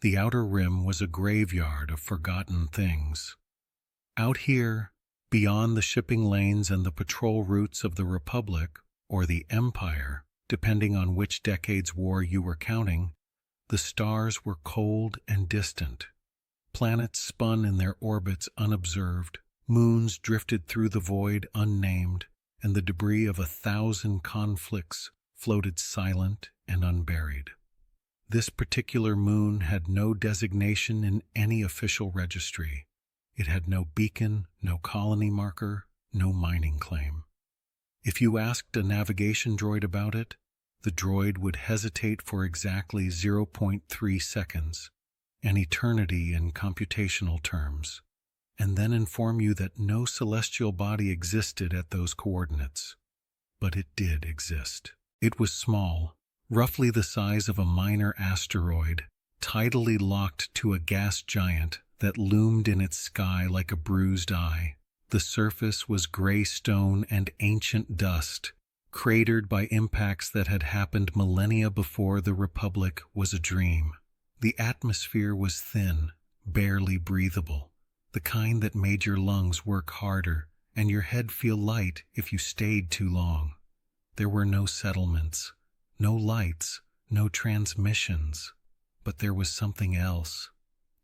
The outer rim was a graveyard of forgotten things. Out here, beyond the shipping lanes and the patrol routes of the Republic, or the Empire, depending on which decade's war you were counting, the stars were cold and distant. Planets spun in their orbits unobserved, moons drifted through the void unnamed, and the debris of 1,000 conflicts floated silent and unburied. This particular moon had no designation in any official registry. It had no beacon, no colony marker, no mining claim. If you asked a navigation droid about it, the droid would hesitate for exactly 0.3 seconds, an eternity in computational terms, and then inform you that no celestial body existed at those coordinates. But it did exist. It was small, roughly the size of a minor asteroid, tidally locked to a gas giant that loomed in its sky like a bruised eye. The surface was gray stone and ancient dust, cratered by impacts that had happened millennia before the Republic was a dream. The atmosphere was thin, barely breathable, the kind that made your lungs work harder and your head feel light if you stayed too long. There were no settlements, no lights, no transmissions, but there was something else.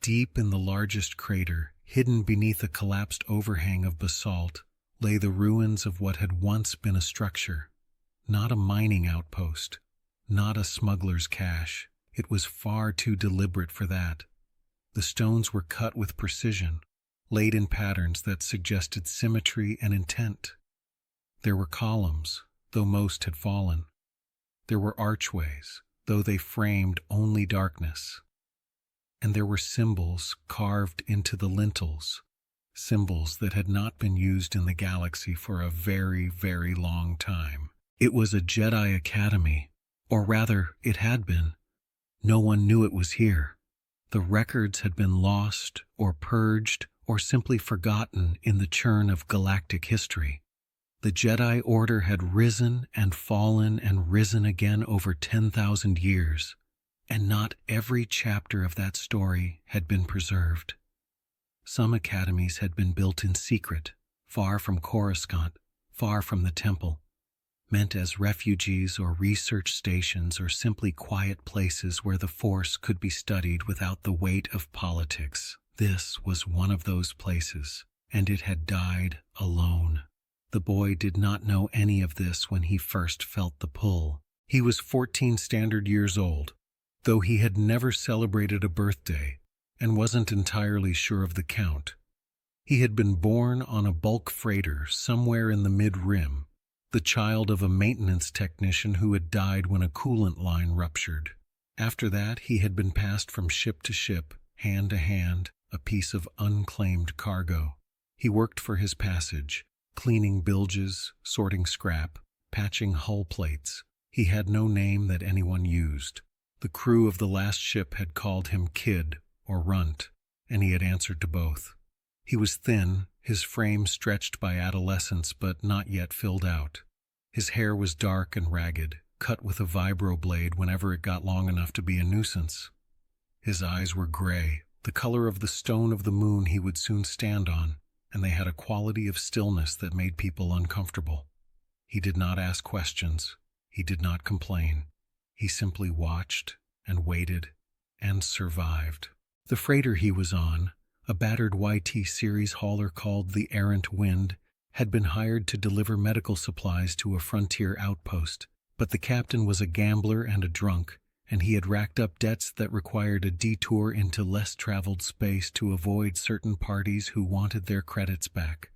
Deep in the largest crater, hidden beneath a collapsed overhang of basalt, lay the ruins of what had once been a structure. Not a mining outpost, not a smuggler's cache. It was far too deliberate for that. The stones were cut with precision, laid in patterns that suggested symmetry and intent. There were columns, though most had fallen. There were archways, though they framed only darkness. And there were symbols carved into the lintels, symbols that had not been used in the galaxy for a very, very long time. It was a Jedi Academy, or rather, it had been. No one knew it was here. The records had been lost, or purged, or simply forgotten in the churn of galactic history. The Jedi Order had risen and fallen and risen again over 10,000 years. And not every chapter of that story had been preserved. Some academies had been built in secret, far from Coruscant, far from the temple, meant as refuges or research stations or simply quiet places where the Force could be studied without the weight of politics. This was one of those places, and it had died alone. The boy did not know any of this when he first felt the pull. He was 14 standard years old, though he had never celebrated a birthday and wasn't entirely sure of the count. He had been born on a bulk freighter somewhere in the mid-rim, the child of a maintenance technician who had died when a coolant line ruptured. After that, he had been passed from ship to ship, hand to hand, a piece of unclaimed cargo. He worked for his passage, cleaning bilges, sorting scrap, patching hull plates. He had no name that anyone used. The crew of the last ship had called him Kid or Runt, and he had answered to both. He was thin, his frame stretched by adolescence but not yet filled out. His hair was dark and ragged, cut with a vibroblade whenever it got long enough to be a nuisance. His eyes were gray, the color of the stone of the moon he would soon stand on, and they had a quality of stillness that made people uncomfortable. He did not ask questions. He did not complain. He simply watched and waited and survived. The freighter he was on, a battered YT series hauler called the Errant Wind, had been hired to deliver medical supplies to a frontier outpost, but the captain was a gambler and a drunk, and he had racked up debts that required a detour into less traveled space to avoid certain parties who wanted their credits back.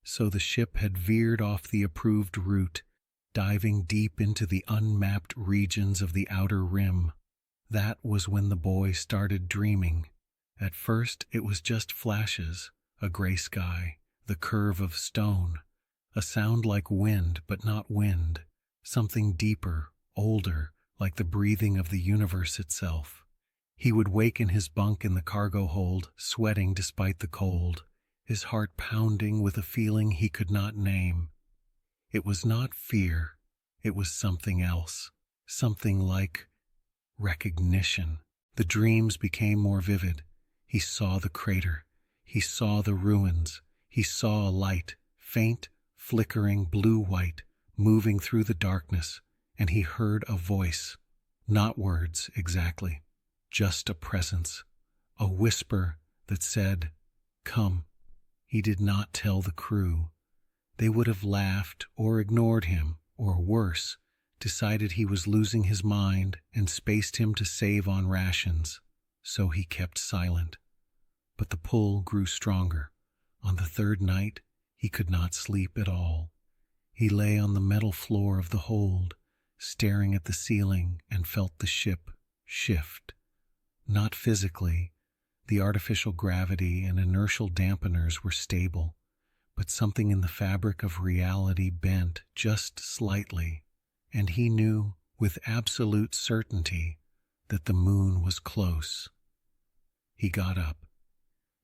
So the ship had veered off the approved route, diving deep into the unmapped regions of the outer rim. That was when the boy started dreaming. At first, it was just flashes, a gray sky, the curve of stone, a sound like wind but not wind, something deeper, older, like the breathing of the universe itself. He would wake in his bunk in the cargo hold, sweating despite the cold, his heart pounding with a feeling he could not name. It was not fear, it was something else, something like recognition. The dreams became more vivid. He saw the crater. He saw the ruins. He saw a light, faint, flickering blue-white, moving through the darkness, and he heard a voice. Not words, exactly. Just a presence. A whisper that said, "Come." He did not tell the crew. They would have laughed or ignored him, or worse, decided he was losing his mind and spaced him to save on rations. So he kept silent. But the pull grew stronger. On the third night, he could not sleep at all. He lay on the metal floor of the hold, staring at the ceiling, and felt the ship shift. Not physically. The artificial gravity and inertial dampeners were stable, but something in the fabric of reality bent just slightly, and he knew with absolute certainty that the moon was close. He got up.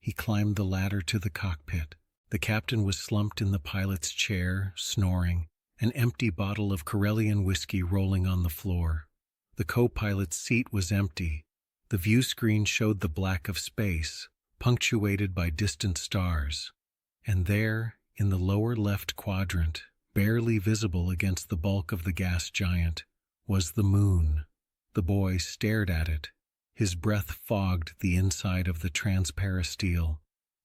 He climbed the ladder to the cockpit. The captain was slumped in the pilot's chair, snoring, an empty bottle of Corellian whiskey rolling on the floor. The co-pilot's seat was empty. The view screen showed the black of space, punctuated by distant stars. And there, in the lower left quadrant, barely visible against the bulk of the gas giant, was the moon. The boy stared at it. His breath fogged the inside of the transparasteel.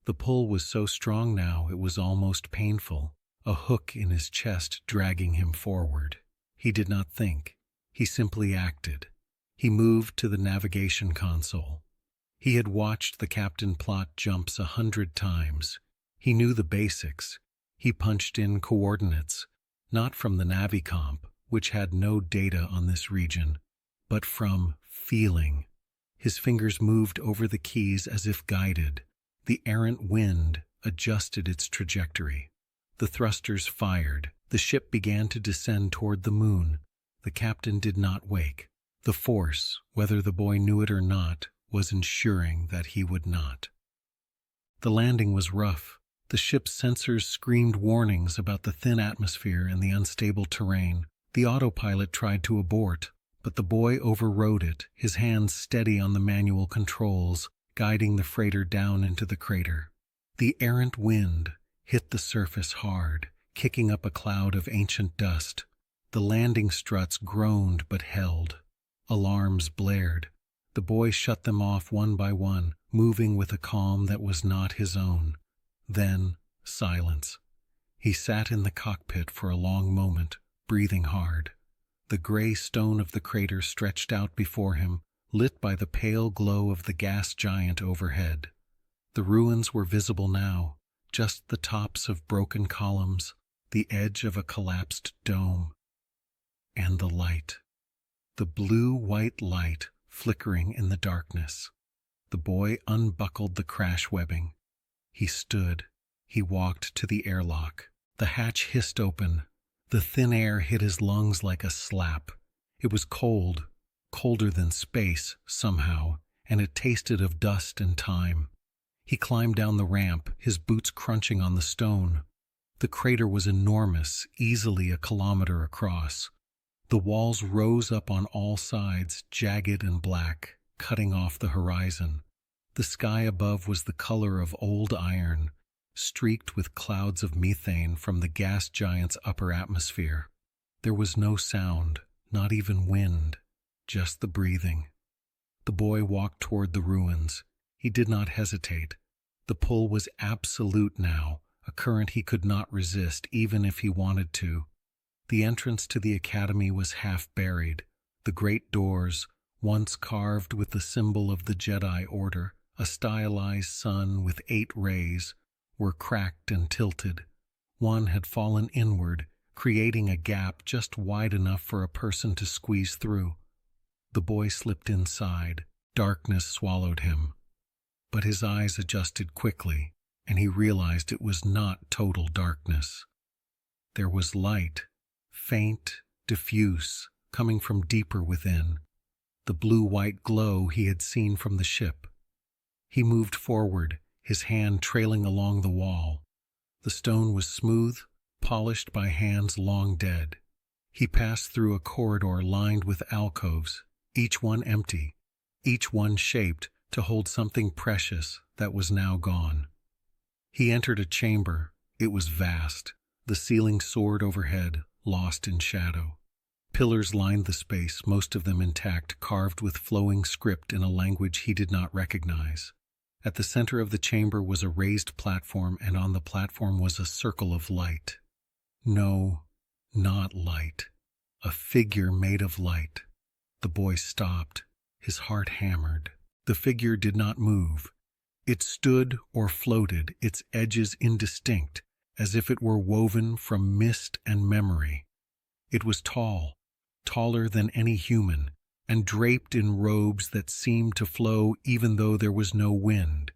The pull was so strong now it was almost painful, a hook in his chest dragging him forward. He did not think. He simply acted. He moved to the navigation console. He had watched the captain plot jumps 100 times. He knew the basics. He punched in coordinates, not from the Navicomp, which had no data on this region, but from feeling. His fingers moved over the keys as if guided. The errant wind adjusted its trajectory. The thrusters fired. The ship began to descend toward the moon. The captain did not wake. The force, whether the boy knew it or not, was ensuring that he would not. The landing was rough. The ship's sensors screamed warnings about the thin atmosphere and the unstable terrain. The autopilot tried to abort, but the boy overrode it, his hands steady on the manual controls, guiding the freighter down into the crater. The errant wind hit the surface hard, kicking up a cloud of ancient dust. The landing struts groaned but held. Alarms blared. The boy shut them off one by one, moving with a calm that was not his own. Then, silence. He sat in the cockpit for a long moment, breathing hard. The gray stone of the crater stretched out before him, lit by the pale glow of the gas giant overhead. The ruins were visible now, just the tops of broken columns, the edge of a collapsed dome. And the light. The blue-white light flickering in the darkness. The boy unbuckled the crash webbing. He stood. He walked to the airlock. The hatch hissed open. The thin air hit his lungs like a slap. It was cold, colder than space, somehow, and it tasted of dust and time. He climbed down the ramp, his boots crunching on the stone. The crater was enormous, easily a kilometer across. The walls rose up on all sides, jagged and black, cutting off the horizon. The sky above was the color of old iron, streaked with clouds of methane from the gas giant's upper atmosphere. There was no sound, not even wind, just the breathing. The boy walked toward the ruins. He did not hesitate. The pull was absolute now, a current he could not resist even if he wanted to. The entrance to the academy was half buried. The great doors, once carved with the symbol of the Jedi Order, a stylized sun with 8 rays, were cracked and tilted. One had fallen inward, creating a gap just wide enough for a person to squeeze through. The boy slipped inside. Darkness swallowed him. But his eyes adjusted quickly, and he realized it was not total darkness. There was light, faint, diffuse, coming from deeper within, the blue-white glow he had seen from the ship. He moved forward, his hand trailing along the wall. The stone was smooth, polished by hands long dead. He passed through a corridor lined with alcoves, each one empty. each one shaped to hold something precious that was now gone. He entered a chamber. It was vast, the ceiling soared overhead, lost in shadow. Pillars lined the space, most of them intact, carved with flowing script in a language he did not recognize. At the center of the chamber was a raised platform, and on the platform was a circle of light. No, not light. A figure made of light. The boy stopped, his heart hammered. The figure did not move. It stood or floated, its edges indistinct, as if it were woven from mist and memory. It was tall, taller than any human, and draped in robes that seemed to flow even though there was no wind.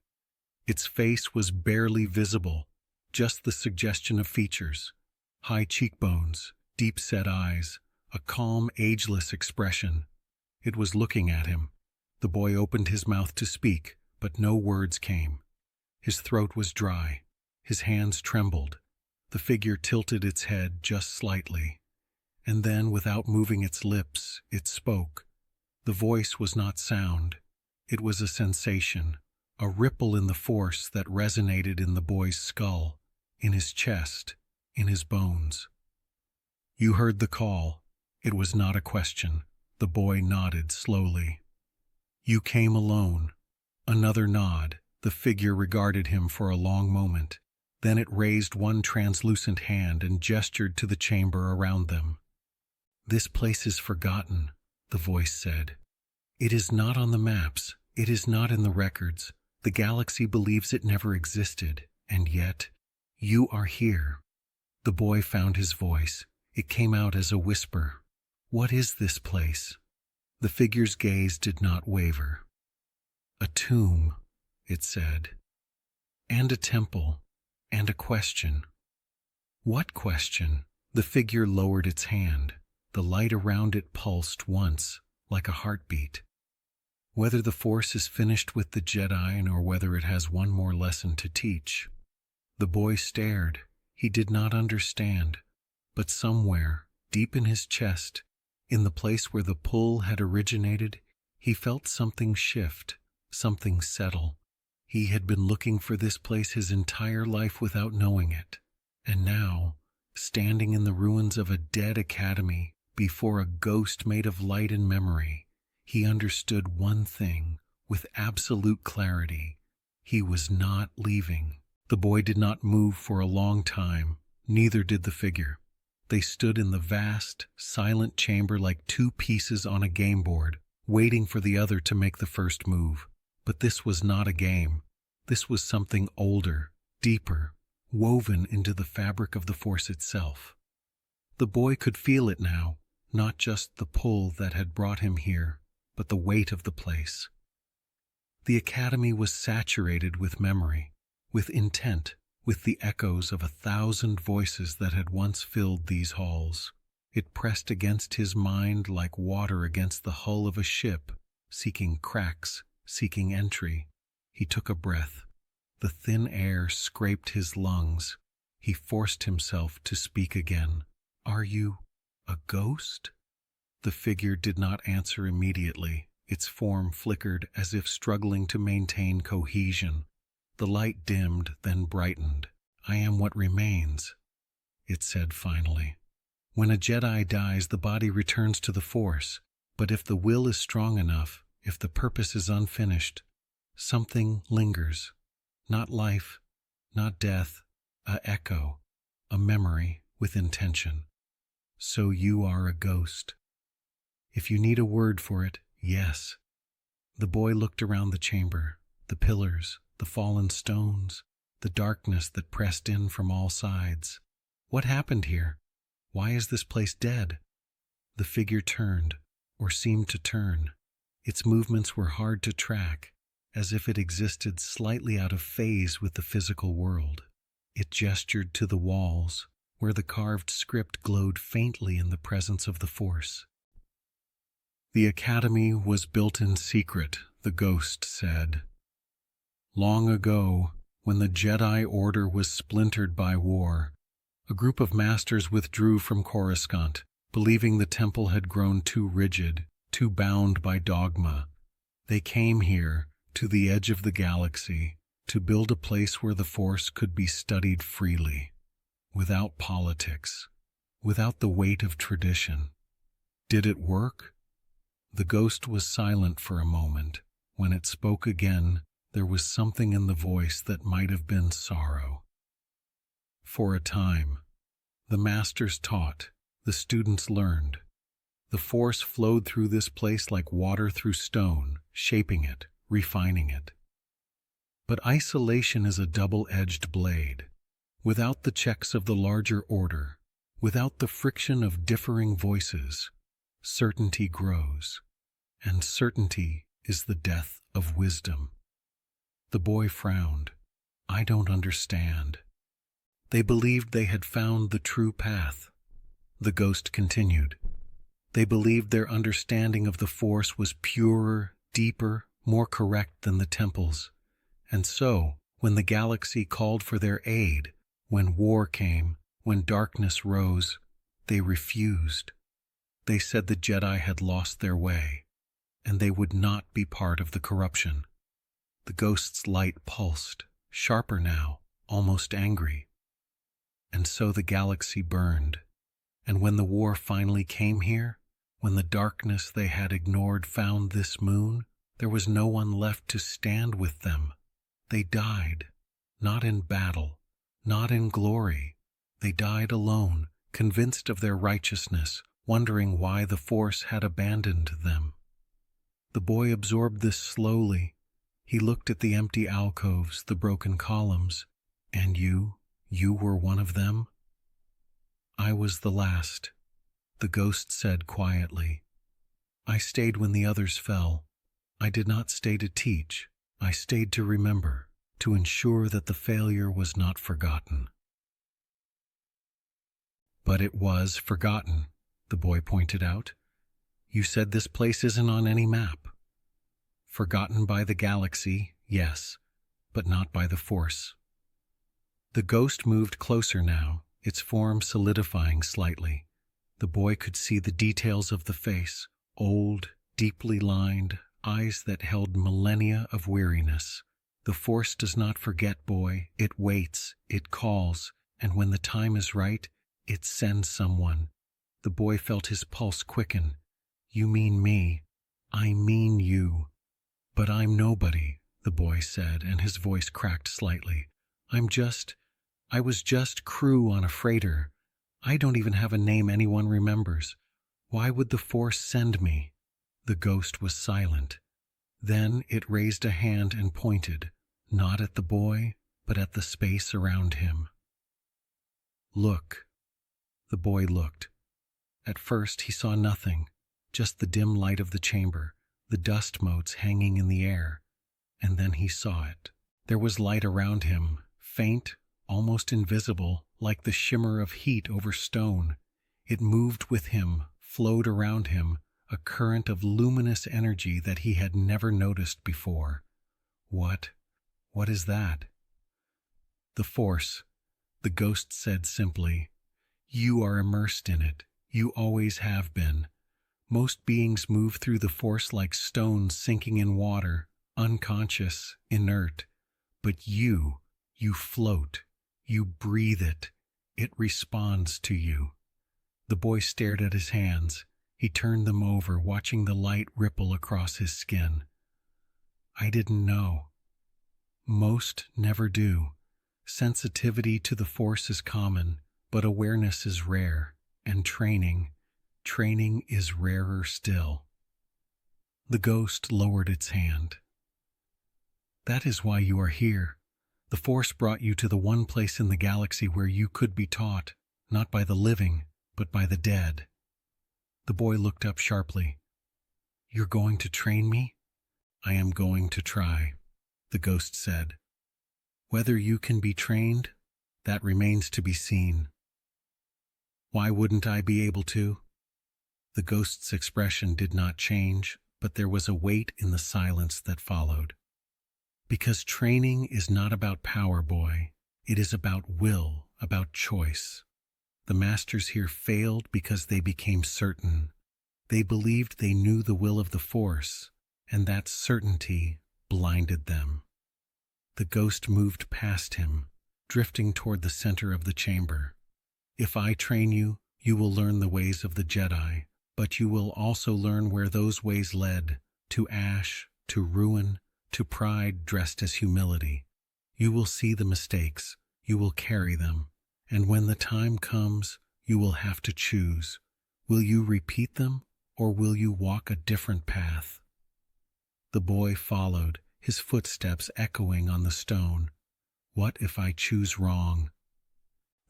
Its face was barely visible, just the suggestion of features. High cheekbones, deep-set eyes, a calm, ageless expression. It was looking at him. The boy opened his mouth to speak, but no words came. His throat was dry. His hands trembled. The figure tilted its head just slightly. And then, without moving its lips, it spoke. The voice was not sound. It was a sensation, a ripple in the force that resonated in the boy's skull, in his chest, in his bones. You heard the call. It was not a question. The boy nodded slowly. You came alone. Another nod. The figure regarded him for a long moment. Then it raised one translucent hand and gestured to the chamber around them. This place is forgotten, the voice said. It is not on the maps. It is not in the records. The galaxy believes it never existed, and yet, you are here. The boy found his voice. It came out as a whisper. What is this place? The figure's gaze did not waver. A tomb, it said. And a temple, and a question. What question? The figure lowered its hand. The light around it pulsed once, like a heartbeat. Whether the Force is finished with the Jedi or whether it has one more lesson to teach. The boy stared. He did not understand. But somewhere, deep in his chest, in the place where the pull had originated, he felt something shift, something settle. He had been looking for this place his entire life without knowing it. And now, standing in the ruins of a dead academy, before a ghost made of light and memory, he understood one thing with absolute clarity. He was not leaving. The boy did not move for a long time, neither did the figure. They stood in the vast, silent chamber like two pieces on a game board, waiting for the other to make the first move. But this was not a game. This was something older, deeper, woven into the fabric of the Force itself. The boy could feel it now, not just the pull that had brought him here, but the weight of the place. The academy was saturated with memory, with intent, with the echoes of 1,000 voices that had once filled these halls. It pressed against his mind like water against the hull of a ship, seeking cracks, seeking entry. He took a breath. The thin air scraped his lungs. He forced himself to speak again. Are you a ghost? The figure did not answer immediately. Its form flickered as if struggling to maintain cohesion. The light dimmed, then brightened. I am what remains, it said finally. When a Jedi dies, the body returns to the Force. But if the will is strong enough, if the purpose is unfinished, something lingers. Not life, not death, a echo, a memory with intention. So you are a ghost. If you need a word for it, yes. The boy looked around the chamber, the pillars, the fallen stones, the darkness that pressed in from all sides. What happened here? Why is this place dead? The figure turned, or seemed to turn. Its movements were hard to track, as if it existed slightly out of phase with the physical world. It gestured to the walls, where the carved script glowed faintly in the presence of the Force. The academy was built in secret, the ghost said. Long ago, when the Jedi Order was splintered by war, a group of masters withdrew from Coruscant, believing the temple had grown too rigid, too bound by dogma. They came here, to the edge of the galaxy, to build a place where the Force could be studied freely, without politics, without the weight of tradition. Did it work? The ghost was silent for a moment. When it spoke again, there was something in the voice that might have been sorrow. For a time, the masters taught, the students learned. The Force flowed through this place like water through stone, shaping it, refining it. But isolation is a double-edged blade. Without the checks of the larger order, without the friction of differing voices, certainty grows, and certainty is the death of wisdom. The boy frowned. I don't understand. They believed they had found the true path. The ghost continued. They believed their understanding of the Force was purer, deeper, more correct than the temples. And so, when the galaxy called for their aid, when war came, when darkness rose, they refused. They said the Jedi had lost their way, and they would not be part of the corruption. The ghost's light pulsed, sharper now, almost angry. And so the galaxy burned. And when the war finally came here, when the darkness they had ignored found this moon, there was no one left to stand with them. They died, not in battle, not in glory. They died alone, convinced of their righteousness, wondering why the Force had abandoned them. The boy absorbed this slowly. He looked at the empty alcoves, the broken columns. And you were one of them? I was the last, the ghost said quietly. I stayed when the others fell. I did not stay to teach. I stayed to remember, to ensure that the failure was not forgotten. But it was forgotten, the boy pointed out. You said this place isn't on any map. Forgotten by the galaxy, yes, but not by the Force. The ghost moved closer now, its form solidifying slightly. The boy could see the details of the face, old, deeply lined, eyes that held millennia of weariness. The Force does not forget, boy. It waits, it calls, and when the time is right, it sends someone. The boy felt his pulse quicken. You mean me. I mean you. But I'm nobody, the boy said, and his voice cracked slightly. I was just crew on a freighter. I don't even have a name anyone remembers. Why would the Force send me? The ghost was silent. Then it raised a hand and pointed, not at the boy, but at the space around him. Look. The boy looked. At first he saw nothing, just the dim light of the chamber, the dust motes hanging in the air. And then he saw it. There was light around him, faint, almost invisible, like the shimmer of heat over stone. It moved with him, flowed around him, a current of luminous energy that he had never noticed before. What is that? The Force, the ghost said simply. You are immersed in it. You always have been. Most beings move through the Force like stones sinking in water, unconscious, inert. But you float. You breathe it. It responds to you. The boy stared at his hands. He turned them over, watching the light ripple across his skin. I didn't know. Most never do. Sensitivity to the Force is common, but awareness is rare, and training is rarer still. The ghost lowered its hand. That is why you are here. The Force brought you to the one place in the galaxy where you could be taught, not by the living, but by the dead. The boy looked up sharply. You're going to train me? I am going to try, the ghost said. Whether you can be trained, that remains to be seen. Why wouldn't I be able to? The ghost's expression did not change, but there was a weight in the silence that followed. Because training is not about power, boy. It is about will, about choice. The masters here failed because they became certain. They believed they knew the will of the Force, and that certainty blinded them. The ghost moved past him, drifting toward the center of the chamber. If I train you, you will learn the ways of the Jedi, but you will also learn where those ways led, to ash, to ruin, to pride dressed as humility. You will see the mistakes, you will carry them, and when the time comes, you will have to choose. Will you repeat them, or will you walk a different path? The boy followed, his footsteps echoing on the stone. What if I choose wrong?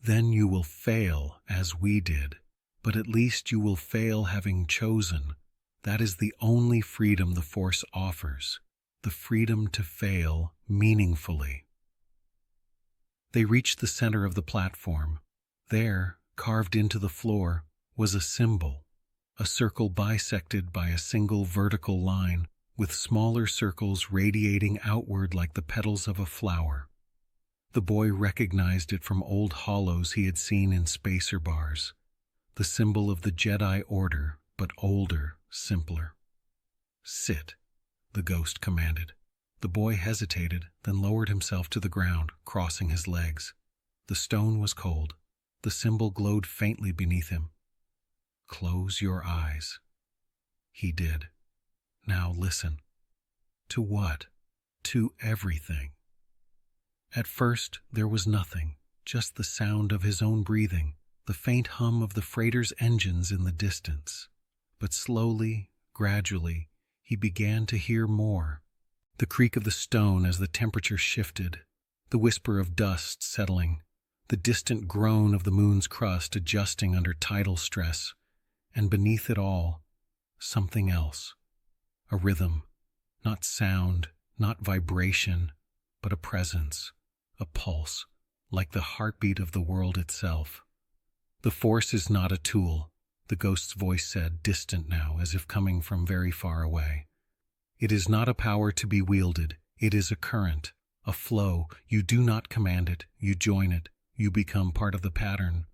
Then you will fail, as we did, but at least you will fail having chosen. That is the only freedom the Force offers, the freedom to fail meaningfully. They reached the center of the platform. There, carved into the floor, was a symbol, a circle bisected by a single vertical line, with smaller circles radiating outward like the petals of a flower. The boy recognized it from old hollows he had seen in spacer bars, the symbol of the Jedi Order, but older, simpler. "Sit," the ghost commanded. The boy hesitated, then lowered himself to the ground, crossing his legs. The stone was cold. The symbol glowed faintly beneath him. "Close your eyes." He did. "Now listen." To what? To everything. At first, there was nothing, just the sound of his own breathing, the faint hum of the freighter's engines in the distance. But slowly, gradually, he began to hear more. The creak of the stone as the temperature shifted, the whisper of dust settling, the distant groan of the moon's crust adjusting under tidal stress, and beneath it all, something else. A rhythm, not sound, not vibration, but a presence, a pulse, like the heartbeat of the world itself. "The Force is not a tool," the ghost's voice said, distant now, as if coming from very far away. "It is not a power to be wielded. It is a current, a flow. You do not command it, you join it, you become part of the pattern."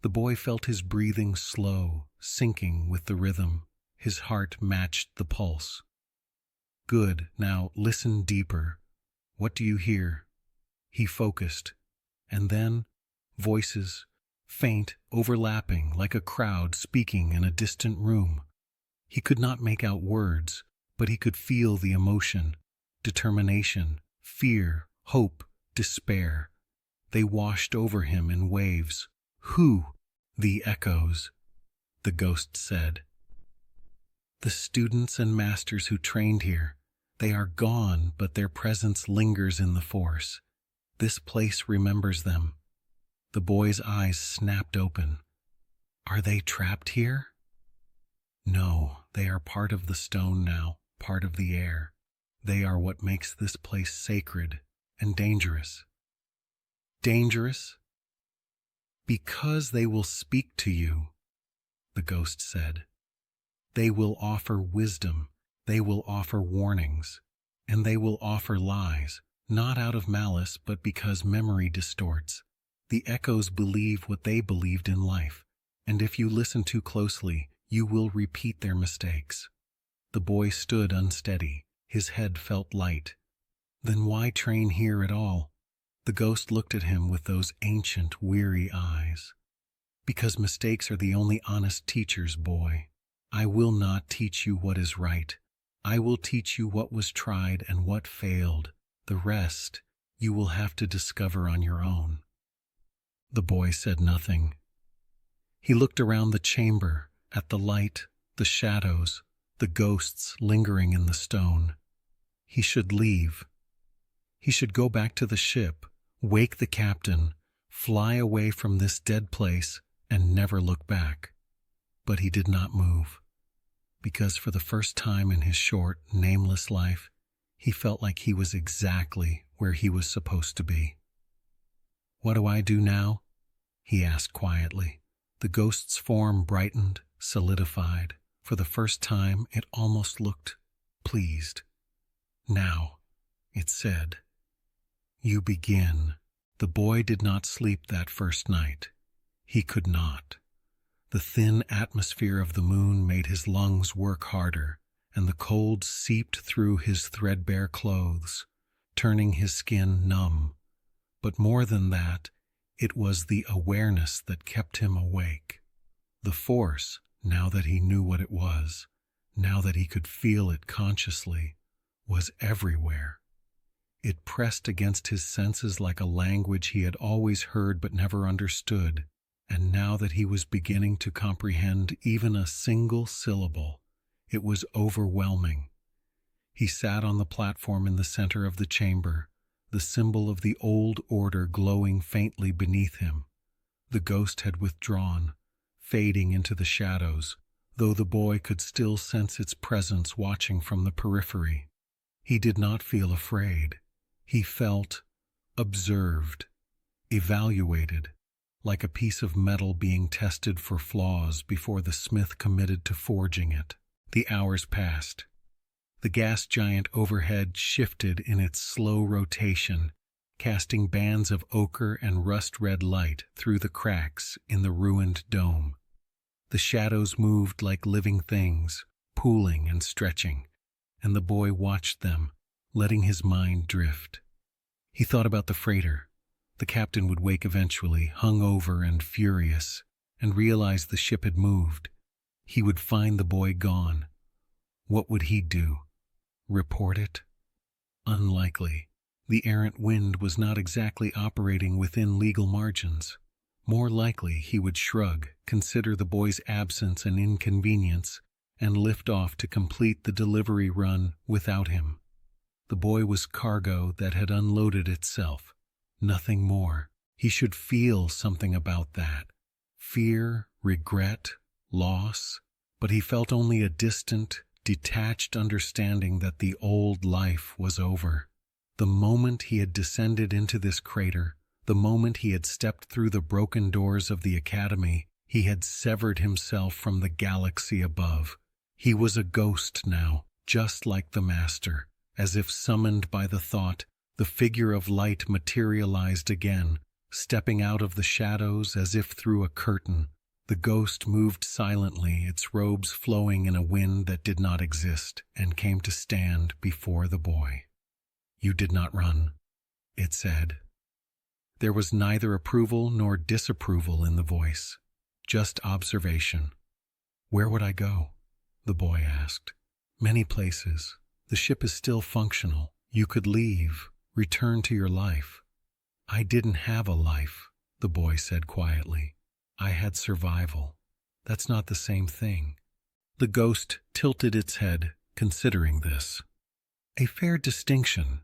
The boy felt his breathing slow, sinking with the rhythm. His heart matched the pulse. "Good, now listen deeper. What do you hear?" He focused, and then voices, faint, overlapping, like a crowd speaking in a distant room. He could not make out words, but he could feel the emotion, determination, fear, hope, despair. They washed over him in waves. "Who?" "The echoes," the ghost said. "The students and masters who trained here. They are gone, but their presence lingers in the Force. This place remembers them." The boy's eyes snapped open. "Are they trapped here?" "No, they are part of the stone now, part of the air. They are what makes this place sacred and dangerous." "Dangerous?" "Because they will speak to you," the ghost said. "They will offer wisdom, they will offer warnings, and they will offer lies, not out of malice but because memory distorts. The echoes believe what they believed in life, and if you listen too closely, you will repeat their mistakes." The boy stood unsteady. His head felt light. "Then why train here at all?" The ghost looked at him with those ancient, weary eyes. "Because mistakes are the only honest teachers, boy. I will not teach you what is right. I will teach you what was tried and what failed. The rest you will have to discover on your own." The boy said nothing. He looked around the chamber, at the light, the shadows, the ghosts lingering in the stone. He should leave. He should go back to the ship, wake the captain, fly away from this dead place, and never look back. But he did not move, because for the first time in his short, nameless life, he felt like he was exactly where he was supposed to be. "What do I do now?" he asked quietly. The ghost's form brightened, solidified. For the first time, it almost looked pleased. "Now," it said, "you begin." The boy did not sleep that first night. He could not. The thin atmosphere of the moon made his lungs work harder, and the cold seeped through his threadbare clothes, turning his skin numb. But more than that, it was the awareness that kept him awake. The force, now that he knew what it was, now that he could feel it consciously, was everywhere. It pressed against his senses like a language he had always heard but never understood, and now that he was beginning to comprehend even a single syllable, it was overwhelming. He sat on the platform in the center of the chamber, the symbol of the old order glowing faintly beneath him. The ghost had withdrawn, fading into the shadows, though the boy could still sense its presence watching from the periphery. He did not feel afraid. He felt observed, evaluated, like a piece of metal being tested for flaws before the smith committed to forging it. The hours passed. The gas giant overhead shifted in its slow rotation, casting bands of ochre and rust-red light through the cracks in the ruined dome. The shadows moved like living things, pooling and stretching, and the boy watched them, letting his mind drift. He thought about the freighter. The captain would wake eventually, hungover and furious, and realize the ship had moved. He would find the boy gone. What would he do? Report it? Unlikely. The errant wind was not exactly operating within legal margins. More likely he would shrug, consider the boy's absence an inconvenience, and lift off to complete the delivery run without him. The boy was cargo that had unloaded itself. Nothing more. He should feel something about that. Fear, regret, loss. But he felt only a distant, detached understanding that the old life was over. The moment he had descended into this crater, the moment he had stepped through the broken doors of the Academy, he had severed himself from the galaxy above. He was a ghost now, just like the Master. As if summoned by the thought, the figure of light materialized again, stepping out of the shadows as if through a curtain. The ghost moved silently, its robes flowing in a wind that did not exist, and came to stand before the boy. "You did not run," it said. There was neither approval nor disapproval in the voice, just observation. "Where would I go?" the boy asked. "Many places. The ship is still functional. You could leave, return to your life." "I didn't have a life," the boy said quietly. "I had survival. That's not the same thing." The ghost tilted its head, considering this. "A fair distinction,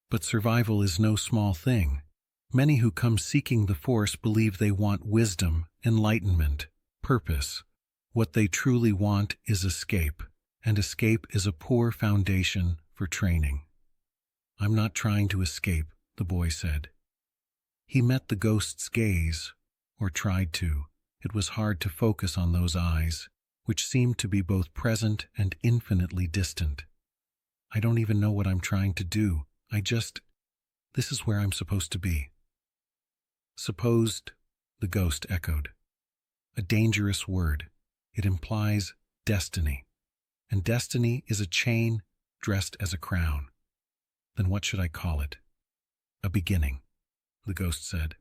but survival is no small thing. Many who come seeking the Force believe they want wisdom, enlightenment, purpose. What they truly want is escape, and escape is a poor foundation for training." "I'm not trying to escape," the boy said. He met the ghost's gaze, or tried to. It was hard to focus on those eyes, which seemed to be both present and infinitely distant. "I don't even know what I'm trying to do. This is where I'm supposed to be." "Supposed," the ghost echoed. "A dangerous word. It implies destiny. And destiny is a chain dressed as a crown. Then what should I call it?" "A beginning," the ghost said.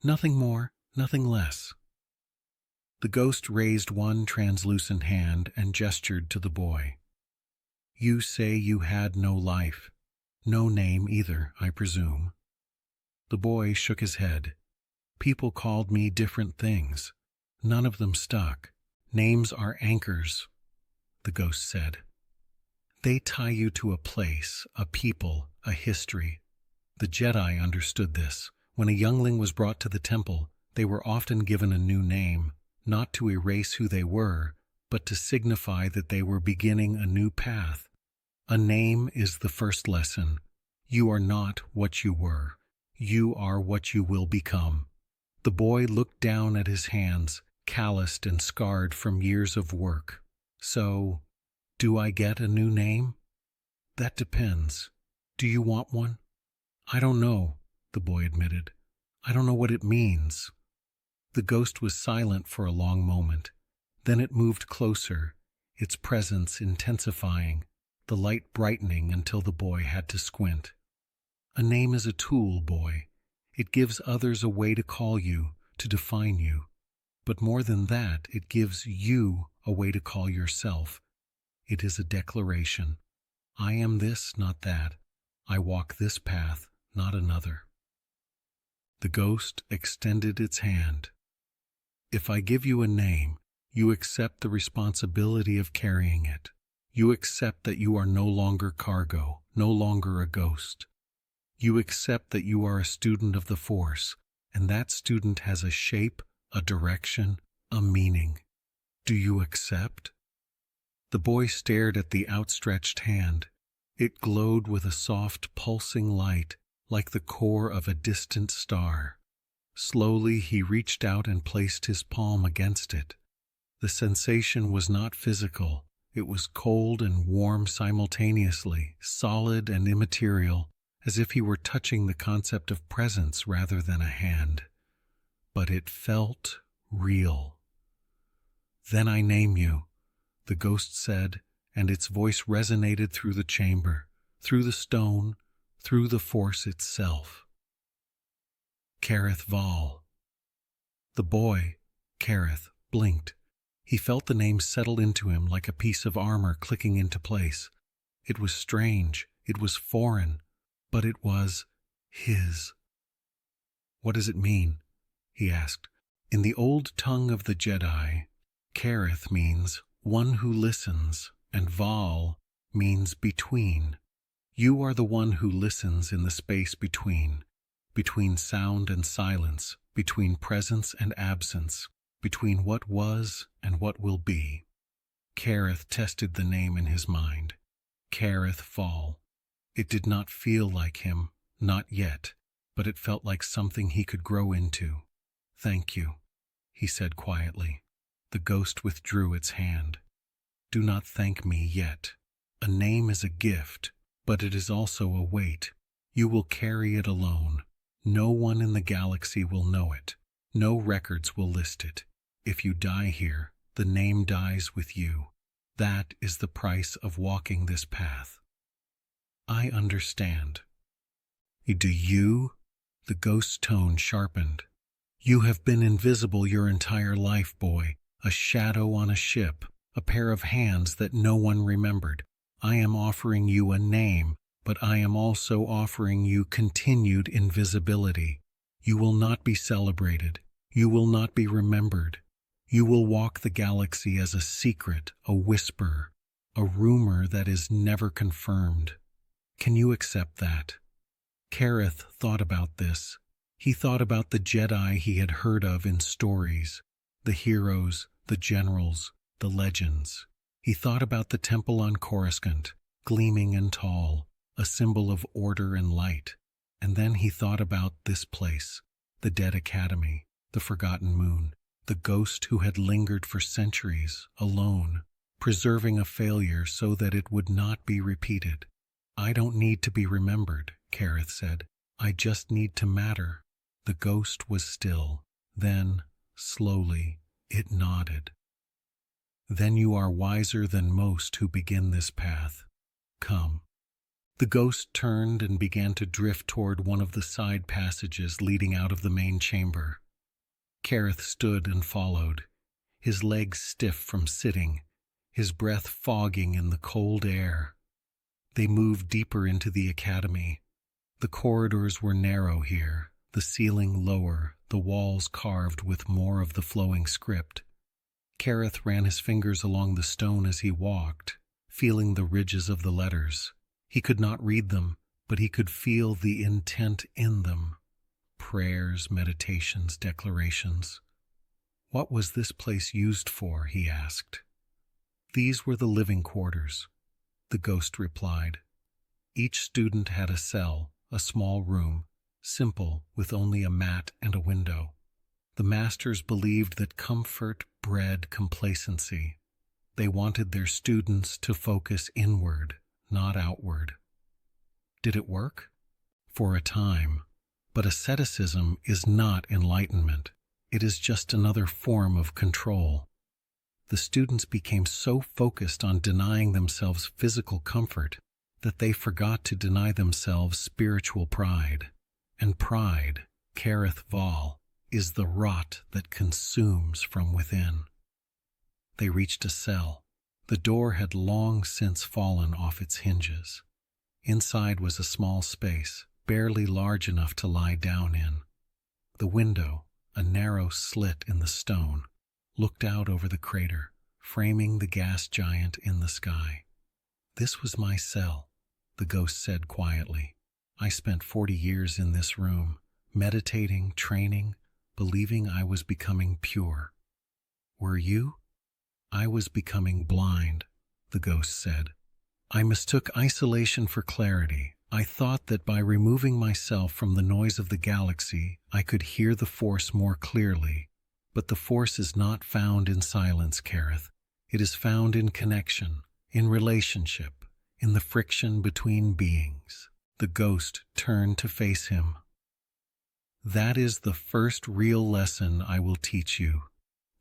"Nothing more, nothing less." The ghost raised one translucent hand and gestured to the boy. "You say you had no life. No name either, I presume." The boy shook his head. "People called me different things. None of them stuck. Names are anchors," the ghost said. "They tie you to a place, a people, a history." The Jedi understood this. When a youngling was brought to the temple, they were often given a new name, not to erase who they were, but to signify that they were beginning a new path. A name is the first lesson. You are not what you were. You are what you will become. The boy looked down at his hands, calloused and scarred from years of work. "So, do I get a new name?" "That depends. Do you want one?" "I don't know," the boy admitted. "I don't know what it means." The ghost was silent for a long moment. Then it moved closer, its presence intensifying, the light brightening until the boy had to squint. A name is a tool, boy. It gives others a way to call you, to define you. But more than that, it gives you a way to call yourself. It is a declaration. I am this, not that. I walk this path, not another. The ghost extended its hand. If I give you a name, you accept the responsibility of carrying it. You accept that you are no longer cargo, no longer a ghost. You accept that you are a student of the Force, and that student has a shape, a direction, a meaning. Do you accept? The boy stared at the outstretched hand. It glowed with a soft, pulsing light, like the core of a distant star. Slowly he reached out and placed his palm against it. The sensation was not physical. It was cold and warm simultaneously, solid and immaterial, as if he were touching the concept of presence rather than a hand. But it felt real. Then I name you, the ghost said, and its voice resonated through the chamber, through the stone, through the Force itself. Kaereth Vahl. The boy, Kaereth, blinked. He felt the name settle into him like a piece of armor clicking into place. It was strange, it was foreign, but it was his. What does it mean? He asked. In the old tongue of the Jedi, Kaereth means one who listens, and Vahl means between. You are the one who listens in the space between sound and silence, between presence and absence, between what was and what will be. Kaereth tested the name in his mind. Kaereth Vahl. It did not feel like him, not yet, but it felt like something he could grow into. Thank you, he said quietly. The ghost withdrew its hand. Do not thank me yet. A name is a gift, but it is also a weight. You will carry it alone. No one in the galaxy will know it. No records will list it. If you die here, the name dies with you. That is the price of walking this path. I understand. Do you? The ghost's tone sharpened. You have been invisible your entire life, boy. A shadow on a ship, a pair of hands that no one remembered. I am offering you a name, but I am also offering you continued invisibility. You will not be celebrated. You will not be remembered. You will walk the galaxy as a secret, a whisper, a rumor that is never confirmed. Can you accept that? Kaereth thought about this. He thought about the Jedi he had heard of in stories, the heroes, the generals, the legends. He thought about the temple on Coruscant, gleaming and tall, a symbol of order and light. And then he thought about this place, the Dead Academy, the Forgotten Moon, the ghost who had lingered for centuries, alone, preserving a failure so that it would not be repeated. I don't need to be remembered, Kaereth said. I just need to matter. The ghost was still. Then, slowly, it nodded. Then you are wiser than most who begin this path. Come. The ghost turned and began to drift toward one of the side passages leading out of the main chamber. Kaereth stood and followed, his legs stiff from sitting, his breath fogging in the cold air. They moved deeper into the academy. The corridors were narrow here, the ceiling lower, the walls carved with more of the flowing script. Kaereth ran his fingers along the stone as he walked, feeling the ridges of the letters. He could not read them, but he could feel the intent in them. Prayers, meditations, declarations. What was this place used for, he asked. These were the living quarters, the ghost replied. Each student had a cell, a small room, simple, with only a mat and a window. The masters believed that comfort bred complacency. They wanted their students to focus inward, not outward. Did it work? For a time. But asceticism is not enlightenment. It is just another form of control. the students became so focused on denying themselves physical comfort that they forgot to deny themselves spiritual pride. And pride, Kaereth Vahl, is the rot that consumes from within. They reached a cell. The door had long since fallen off its hinges. Inside was a small space, barely large enough to lie down in. The window, a narrow slit in the stone, looked out over the crater, framing the gas giant in the sky. "This was my cell," the ghost said quietly. "I spent 40 years in this room, meditating, training, believing I was becoming pure. Were you?" "I was becoming blind," the ghost said. "I mistook isolation for clarity. I thought that by removing myself from the noise of the galaxy, I could hear the Force more clearly. But the Force is not found in silence, Kaereth. It is found in connection, in relationship, in the friction between beings." The ghost turned to face him. "That is the first real lesson I will teach you.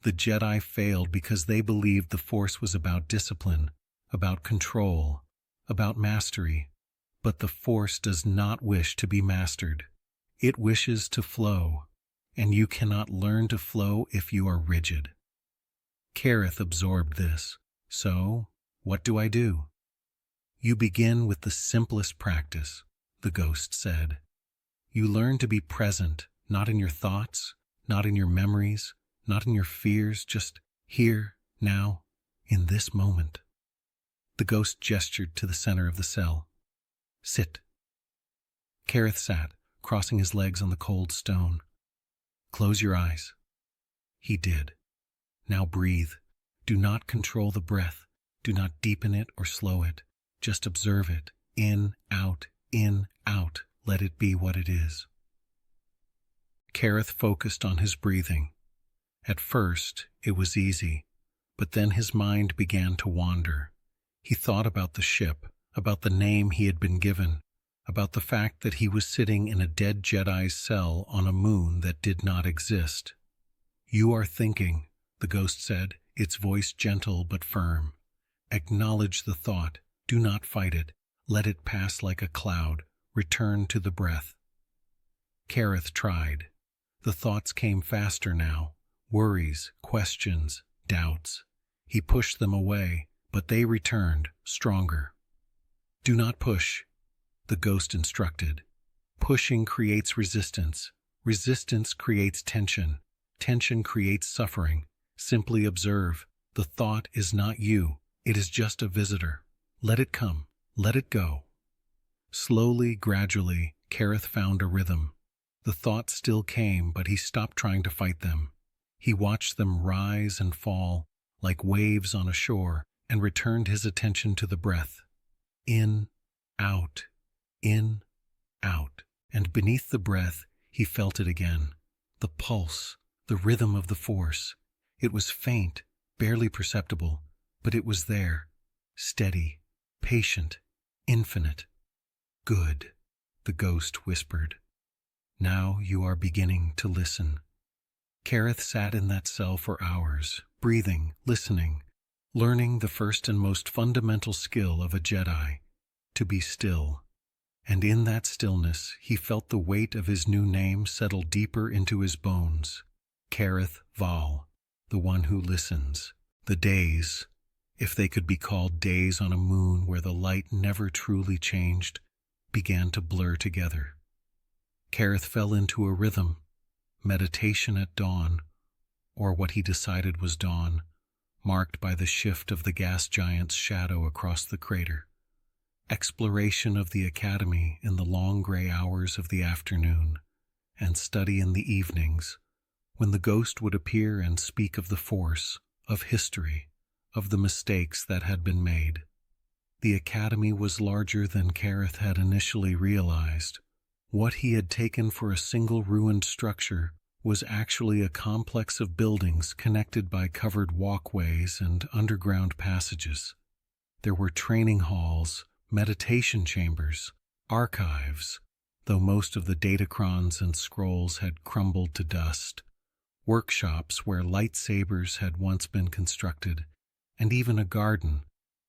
The Jedi failed because they believed the Force was about discipline, about control, about mastery. But the Force does not wish to be mastered. It wishes to flow, and you cannot learn to flow if you are rigid." Kaereth absorbed this. "So, what do I do?" "You begin with the simplest practice," the ghost said. "You learn to be present, not in your thoughts, not in your memories, not in your fears, just here, now, in this moment." The ghost gestured to the center of the cell. "Sit." Kaereth sat, crossing his legs on the cold stone. "Close your eyes." He did. "Now breathe. Do not control the breath. Do not deepen it or slow it. Just observe it. In, out, in, out. Let it be what it is." Kaereth focused on his breathing. At first, it was easy, but then his mind began to wander. He thought about the ship, about the name he had been given, about the fact that he was sitting in a dead Jedi's cell on a moon that did not exist. "You are thinking," the ghost said, its voice gentle but firm. "Acknowledge the thought. Do not fight it. Let it pass like a cloud. Return to the breath." Kaereth tried. The thoughts came faster now. Worries, questions, doubts. He pushed them away, but they returned, stronger. "Do not push," the ghost instructed. "Pushing creates resistance. Resistance creates tension. Tension creates suffering. Simply observe. The thought is not you. It is just a visitor. Let it come. Let it go." Slowly, gradually, Kaereth found a rhythm. The thoughts still came, but he stopped trying to fight them. He watched them rise and fall, like waves on a shore, and returned his attention to the breath. In, out, and beneath the breath, he felt it again. The pulse, the rhythm of the Force. It was faint, barely perceptible, but it was there, steady, patient, infinite. "Good," the ghost whispered. "Now you are beginning to listen." Kaereth sat in that cell for hours, breathing, listening, learning the first and most fundamental skill of a Jedi, to be still. And in that stillness, he felt the weight of his new name settle deeper into his bones. Kaereth Vahl, the one who listens. The days, if they could be called days on a moon where the light never truly changed, began to blur together. Kaereth fell into a rhythm, meditation at dawn, or what he decided was dawn, marked by the shift of the gas giant's shadow across the crater. Exploration of the Academy in the long gray hours of the afternoon, and study in the evenings, when the ghost would appear and speak of the Force, of history, of the mistakes that had been made. The Academy was larger than Kaereth had initially realized. What he had taken for a single ruined structure was actually a complex of buildings connected by covered walkways and underground passages. There were training halls, meditation chambers, archives, though most of the datacrons and scrolls had crumbled to dust. workshops where lightsabers had once been constructed, and even a garden,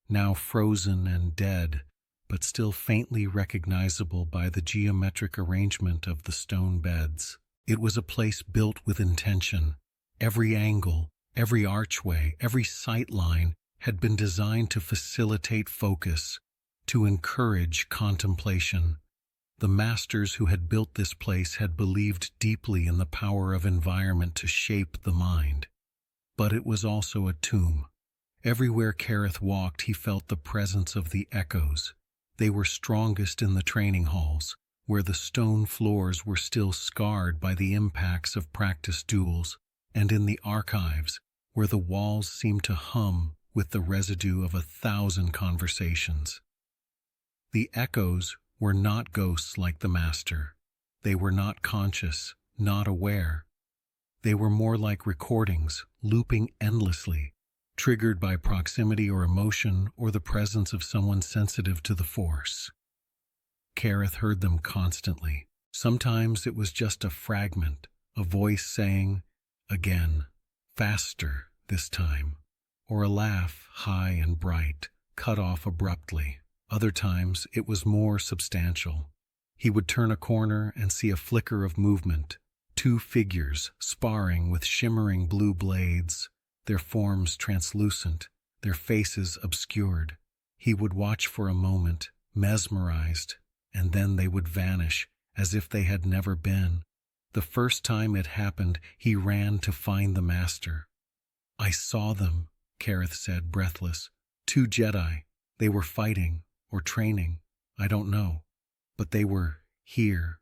now frozen and dead, but still faintly recognizable by the geometric arrangement of the stone beds. It was a place built with intention. Every angle, every archway, every sight line had been designed to facilitate focus, to encourage contemplation. The masters who had built this place had believed deeply in the power of environment to shape the mind. But it was also a tomb. Everywhere Kaereth walked, he felt the presence of the echoes. They were strongest in the training halls, where the stone floors were still scarred by the impacts of practice duels, and in the archives, where the walls seemed to hum with the residue of 1,000 conversations. The echoes were not ghosts like the Master. They were not conscious, not aware. They were more like recordings, looping endlessly, triggered by proximity or emotion or the presence of someone sensitive to the Force. Kaereth heard them constantly. Sometimes it was just a fragment, a voice saying, "Again, faster this time," or a laugh, high and bright, cut off abruptly. Other times it was more substantial. He would turn a corner and see a flicker of movement, two figures sparring with shimmering blue blades, their forms translucent, their faces obscured. He would watch for a moment, mesmerized, and then they would vanish as if they had never been. The first time it happened, he ran to find the Master. "I saw them," Kaereth said, breathless. "Two Jedi. They were fighting, or training, I don't know. But they were here."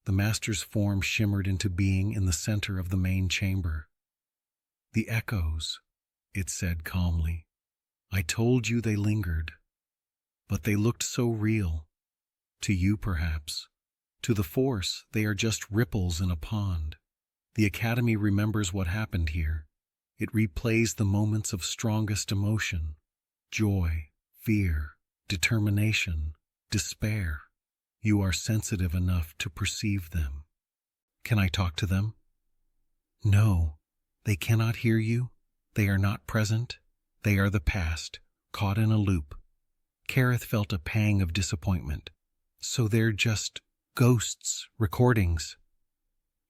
The Master's form shimmered into being in the center of the main chamber. "The echoes," it said calmly. "I told you they lingered. But they looked so real. To you, perhaps. To the Force, they are just ripples in a pond. The Academy remembers what happened here. It replays the moments of strongest emotion: joy, fear, determination, despair. You are sensitive enough to perceive them." "Can I talk to them?" "No. They cannot hear you. They are not present. They are the past, caught in a loop." Kaereth felt a pang of disappointment. "So they're just ghosts, recordings?"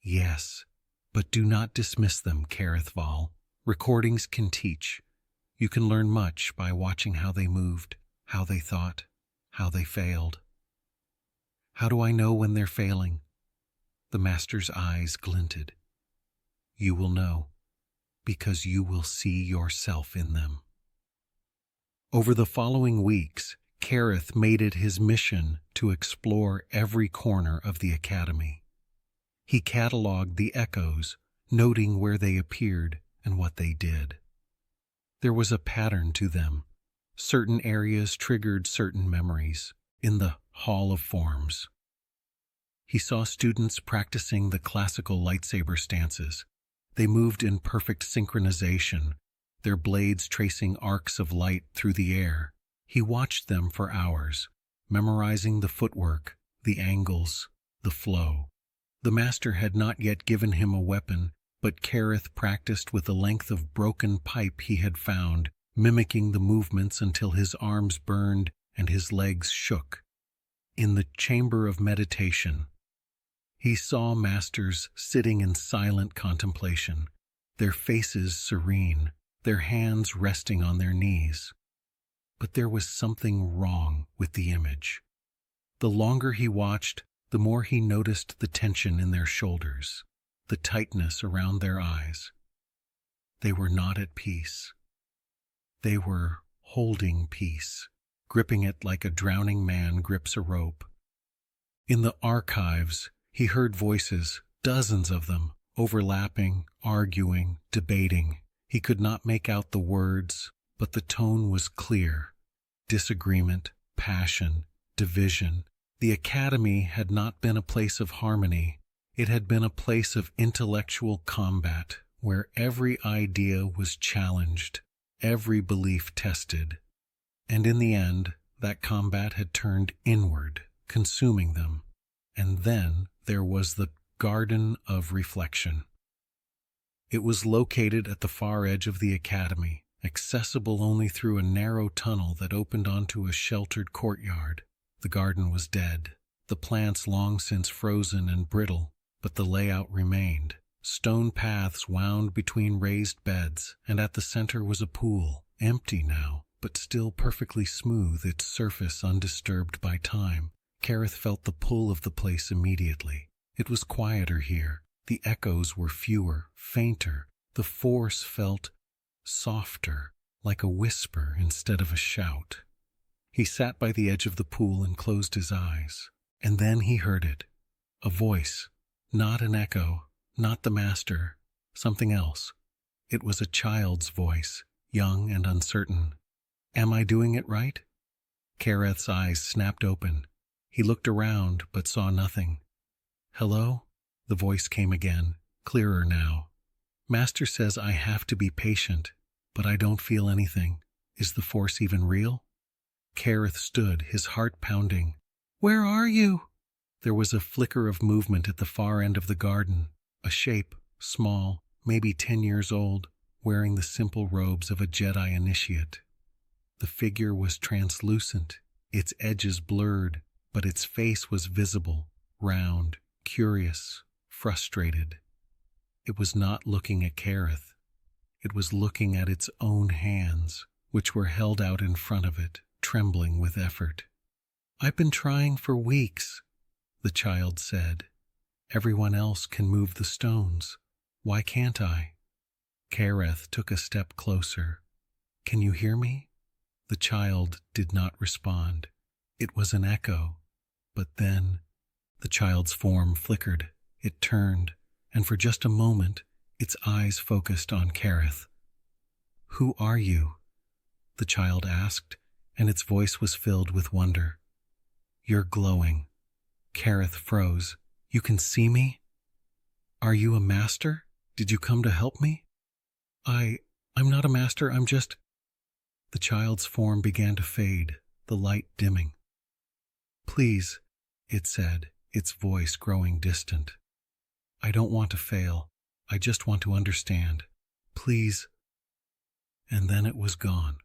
"Yes, but do not dismiss them, Kaereth Vahl. Recordings can teach. You can learn much by watching how they moved, how they thought, how they failed." "How do I know when they're failing?" The Master's eyes glinted. "You will know, because you will see yourself in them." Over the following weeks, Kaereth made it his mission to explore every corner of the Academy. He cataloged the echoes, noting where they appeared and what they did. There was a pattern to them. Certain areas triggered certain memories. In the Hall of Forms, he saw students practicing the classical lightsaber stances. They moved in perfect synchronization, their blades tracing arcs of light through the air. He watched them for hours, memorizing the footwork, the angles, the flow. The Master had not yet given him a weapon, but Kaereth practiced with the length of broken pipe he had found, mimicking the movements until his arms burned and his legs shook. In the chamber of meditation, he saw masters sitting in silent contemplation, their faces serene, their hands resting on their knees. But there was something wrong with the image. The longer he watched, the more he noticed the tension in their shoulders, the tightness around their eyes. They were not at peace. They were holding peace, gripping it like a drowning man grips a rope. In the archives, he heard voices, dozens of them, overlapping, arguing, debating. He could not make out the words, but the tone was clear. Disagreement, passion, division. The Academy had not been a place of harmony. It had been a place of intellectual combat, where every idea was challenged, every belief tested. And in the end, that combat had turned inward, consuming them. And then there was the Garden of Reflection. It was located at the far edge of the academy, accessible only through a narrow tunnel that opened onto a sheltered courtyard. The garden was dead, the plants long since frozen and brittle, but the layout remained. Stone paths wound between raised beds, and at the center was a pool, empty now, but still perfectly smooth, its surface undisturbed by time. Kaereth felt the pull of the place immediately. It was quieter here. The echoes were fewer, fainter. The force felt softer, like a whisper instead of a shout. He sat by the edge of the pool and closed his eyes. And then he heard it. A voice. Not an echo, not the master, something else. It was a child's voice, young and uncertain. Am I doing it right? Kaereth's eyes snapped open. He looked around, but saw nothing. Hello? The voice came again, clearer now. Master says I have to be patient, but I don't feel anything. Is the force even real? Kaereth stood, his heart pounding. Where are you? There was a flicker of movement at the far end of the garden. A shape, small, maybe 10 years old, wearing the simple robes of a Jedi initiate. The figure was translucent, its edges blurred, but its face was visible, round, curious, frustrated. It was not looking at Kaereth. It was looking at its own hands, which were held out in front of it, trembling with effort. I've been trying for weeks, the child said. Everyone else can move the stones. Why can't I? Kaereth took a step closer. Can you hear me? The child did not respond. It was an echo. But then the child's form flickered. It turned, and for just a moment, its eyes focused on Kaereth. Who are you? The child asked, and its voice was filled with wonder. You're glowing. Kaereth froze. You can see me? Are you a master? Did you come to help me? I'm not a master, I'm just... The child's form began to fade, the light dimming. Please, it said, its voice growing distant. I don't want to fail. I just want to understand. Please. And then it was gone.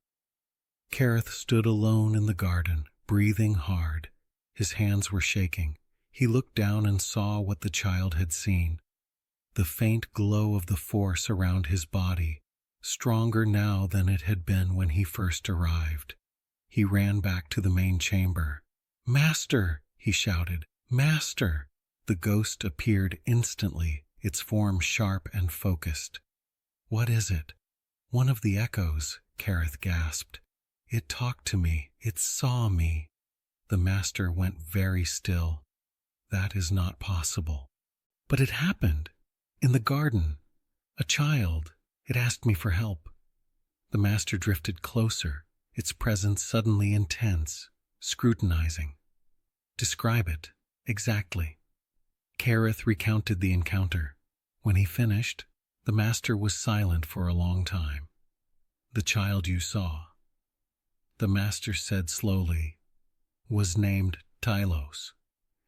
Kaereth stood alone in the garden, breathing hard. His hands were shaking. He looked down and saw what the child had seen. The faint glow of the force around his body, stronger now than it had been when he first arrived. He ran back to the main chamber. Master, he shouted. Master! The ghost appeared instantly, its form sharp and focused. What is it? One of the echoes, Kaereth gasped. It talked to me. It saw me. The master went very still. That is not possible. But it happened. In the garden. A child. It asked me for help. The master drifted closer, its presence suddenly intense, scrutinizing. Describe it. Exactly. Kaereth recounted the encounter. When he finished, the master was silent for a long time. The child you saw, the master said slowly, was named Tylos.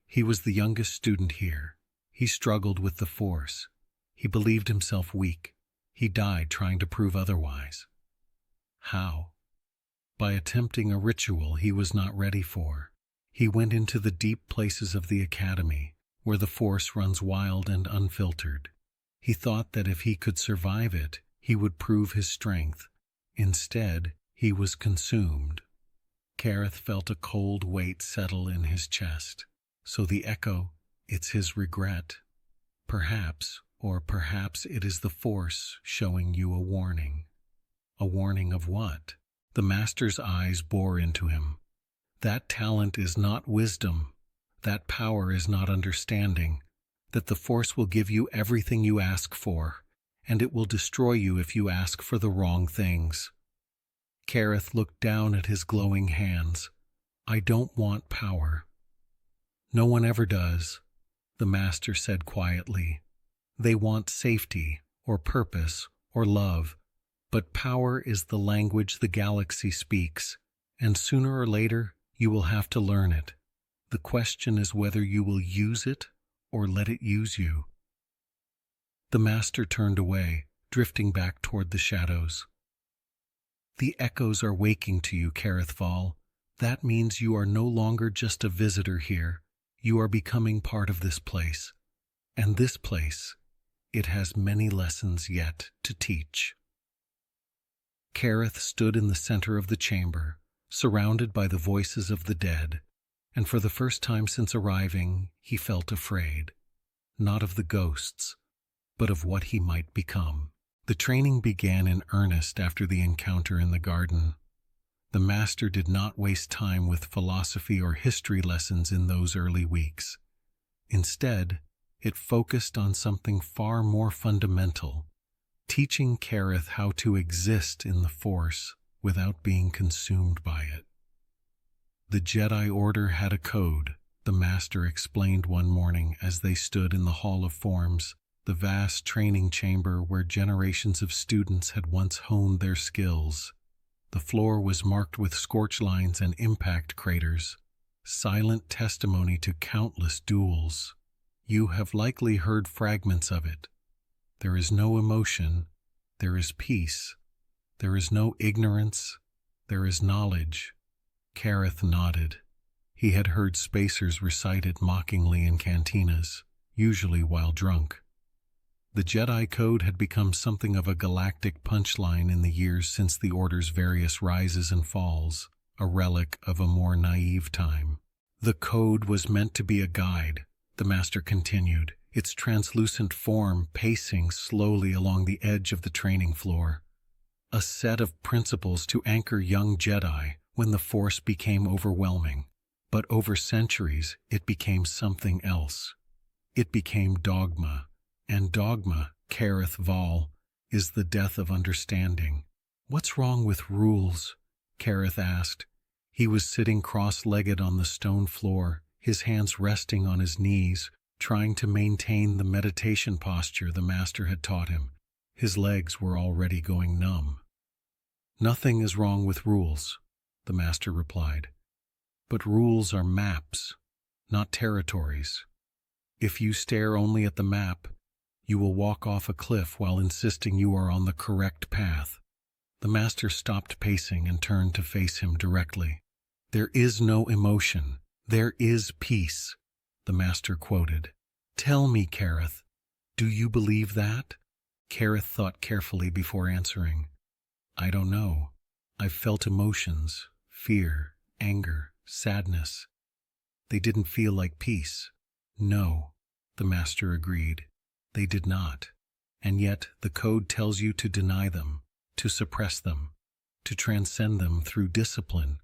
He was the youngest student here. He struggled with the force. He believed himself weak. He died trying to prove otherwise. How? By attempting a ritual he was not ready for. He went into the deep places of the academy, where the force runs wild and unfiltered. He thought that if he could survive it, he would prove his strength. Instead, he was consumed. Kaereth felt a cold weight settle in his chest. So the echo, it's his regret. Perhaps, or perhaps it is the force showing you a warning. A warning of what? The master's eyes bore into him. That talent is not wisdom. That power is not understanding. That the force will give you everything you ask for, and it will destroy you if you ask for the wrong things. Kaereth looked down at his glowing hands. I don't want power. No one ever does, the master said quietly. They want safety, or purpose, or love. But power is the language the galaxy speaks, and sooner or later you will have to learn it. The question is whether you will use it or let it use you. The master turned away, drifting back toward the shadows. The echoes are waking to you, Kaereth Vahl. That means you are no longer just a visitor here. You are becoming part of this place. And this place, it has many lessons yet to teach. Kaereth stood in the center of the chamber, surrounded by the voices of the dead, and for the first time since arriving, he felt afraid, not of the ghosts, but of what he might become. The training began in earnest after the encounter in the garden. The master did not waste time with philosophy or history lessons in those early weeks. Instead, it focused on something far more fundamental, teaching Kaereth how to exist in the Force without being consumed by it. The Jedi Order had a code, the master explained one morning as they stood in the Hall of Forms, the vast training chamber where generations of students had once honed their skills. The floor was marked with scorch lines and impact craters, silent testimony to countless duels. You have likely heard fragments of it. There is no emotion, there is peace. There is no ignorance, there is knowledge. Kaereth nodded. He had heard spacers recite it mockingly in cantinas, usually while drunk. The Jedi Code had become something of a galactic punchline in the years since the Order's various rises and falls, a relic of a more naive time. The Code was meant to be a guide, the Master continued, its translucent form pacing slowly along the edge of the training floor. A set of principles to anchor young Jedi when the Force became overwhelming. But over centuries, it became something else. It became dogma. And dogma, Kaereth Vahl, is the death of understanding. What's wrong with rules? Kaereth asked. He was sitting cross-legged on the stone floor, his hands resting on his knees, trying to maintain the meditation posture the master had taught him. His legs were already going numb. Nothing is wrong with rules, the master replied. But rules are maps, not territories. If you stare only at the map, you will walk off a cliff while insisting you are on the correct path. The master stopped pacing and turned to face him directly. There is no emotion. There is peace, the master quoted. Tell me, Kaereth, do you believe that? Kaereth thought carefully before answering. I don't know. I've felt emotions, fear, anger, sadness. They didn't feel like peace. No, the master agreed. They did not. And yet the code tells you to deny them, to suppress them, to transcend them through discipline.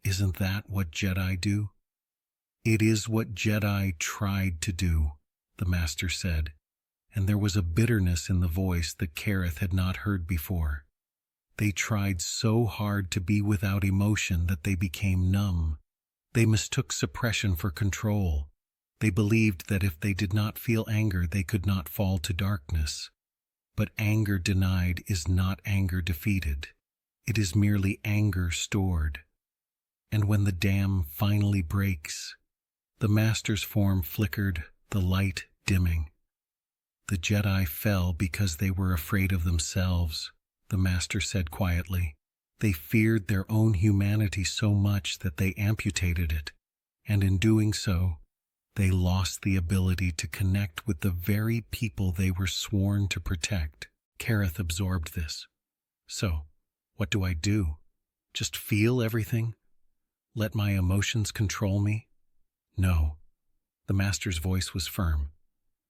Isn't that what Jedi do? It is what Jedi tried to do, the master said, and there was a bitterness in the voice that Kaereth had not heard before. They tried so hard to be without emotion that they became numb. They mistook suppression for control. They believed that if they did not feel anger, they could not fall to darkness. But anger denied is not anger defeated. It is merely anger stored. And when the dam finally breaks, the master's form flickered, the light dimming. The Jedi fell because they were afraid of themselves, the master said quietly. They feared their own humanity so much that they amputated it, and in doing so, they lost the ability to connect with the very people they were sworn to protect. Kaereth absorbed this. So, what do I do? Just feel everything? Let my emotions control me? No. The master's voice was firm.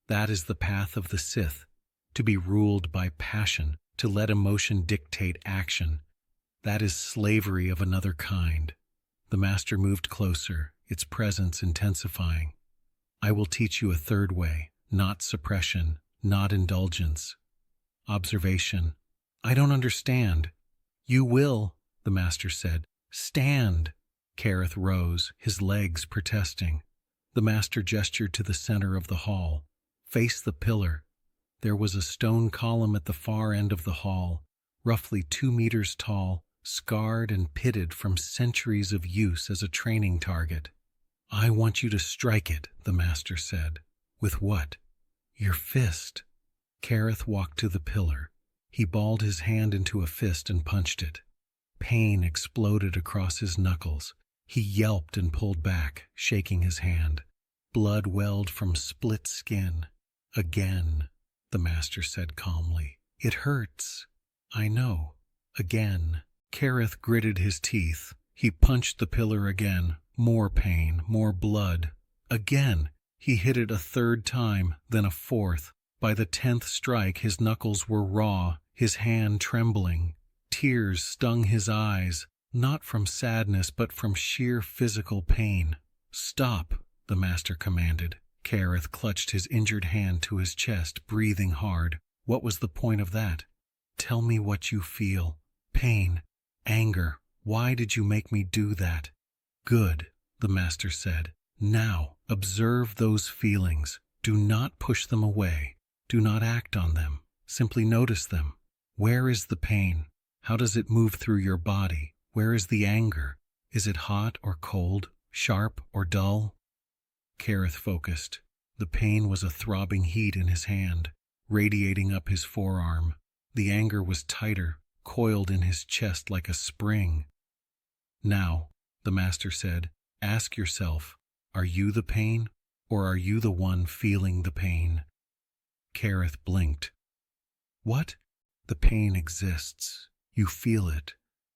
That is the path of the Sith, to be ruled by passion, to let emotion dictate action. That is slavery of another kind. The master moved closer, its presence intensifying. I will teach you a third way, not suppression, not indulgence. Observation. I don't understand. You will, the master said. Stand. Kaereth rose, his legs protesting. The master gestured to the center of the hall. Face the pillar. There was a stone column at the far end of the hall, roughly 2 meters tall, scarred and pitted from centuries of use as a training target. I want you to strike it, the master said. With what? Your fist. Kaereth walked to the pillar. He balled his hand into a fist and punched it. Pain exploded across his knuckles. He yelped and pulled back, shaking his hand. Blood welled from split skin. Again, the master said calmly. It hurts. I know. Again. Kaereth gritted his teeth. He punched the pillar again. More pain, more blood. Again. He hit it a third time, then a fourth. By the 10th strike, his knuckles were raw, his hand trembling. Tears stung his eyes, not from sadness but from sheer physical pain. Stop, the master commanded. Kaereth clutched his injured hand to his chest, breathing hard. What was the point of that? Tell me what you feel. Pain. Anger. Why did you make me do that? Good, the master said. Now, observe those feelings. Do not push them away. Do not act on them. Simply notice them. Where is the pain? How does it move through your body? Where is the anger? Is it hot or cold, sharp or dull? Kaereth focused. The pain was a throbbing heat in his hand, radiating up his forearm. The anger was tighter, coiled in his chest like a spring. Now, the master said, ask yourself, are you the pain, or are you the one feeling the pain? Kaereth blinked. What? The pain exists. You feel it.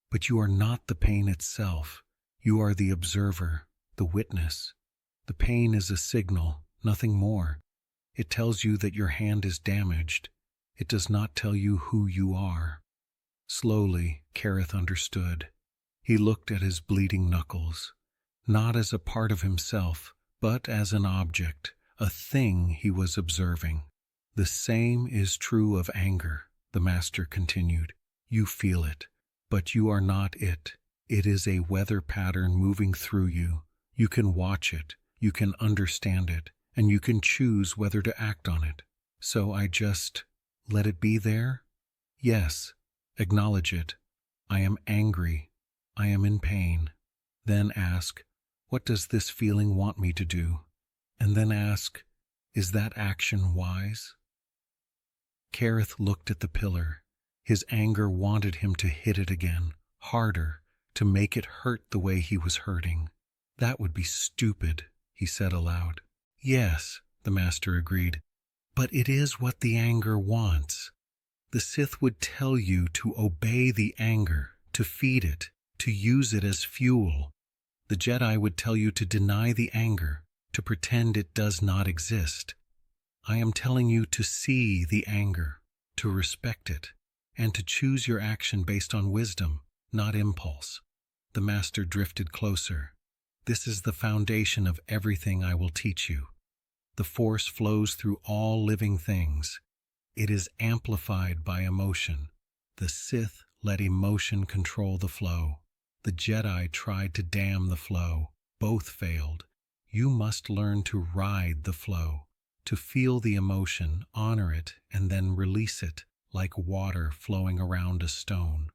But you are not the pain itself. You are the observer, the witness. The pain is a signal, nothing more. It tells you that your hand is damaged. It does not tell you who you are. Slowly, Kaereth understood. He looked at his bleeding knuckles, not as a part of himself, but as an object, a thing he was observing. The same is true of anger, the master continued. You feel it, but you are not it. It is a weather pattern moving through you. You can watch it, you can understand it, and you can choose whether to act on it. So I just let it be there? Yes, acknowledge it. I am angry. I am in pain. Then ask, what does this feeling want me to do? And then ask, is that action wise? Kaereth looked at the pillar. His anger wanted him to hit it again, harder, to make it hurt the way he was hurting. That would be stupid, he said aloud. Yes, the master agreed, but it is what the anger wants. The Sith would tell you to obey the anger, to feed it, to use it as fuel. The Jedi would tell you to deny the anger, to pretend it does not exist. I am telling you to see the anger, to respect it, and to choose your action based on wisdom, not impulse. The master drifted closer. This is the foundation of everything I will teach you. The Force flows through all living things. It is amplified by emotion. The Sith let emotion control the flow. The Jedi tried to dam the flow. Both failed. You must learn to ride the flow, to feel the emotion, honor it, and then release it, like water flowing around a stone.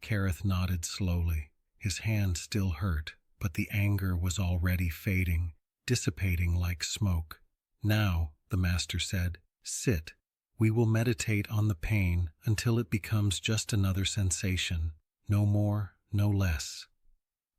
Kaereth nodded slowly. His hand still hurt, but the anger was already fading, dissipating like smoke. Now, the master said, sit. We will meditate on the pain until it becomes just another sensation, no more, no less.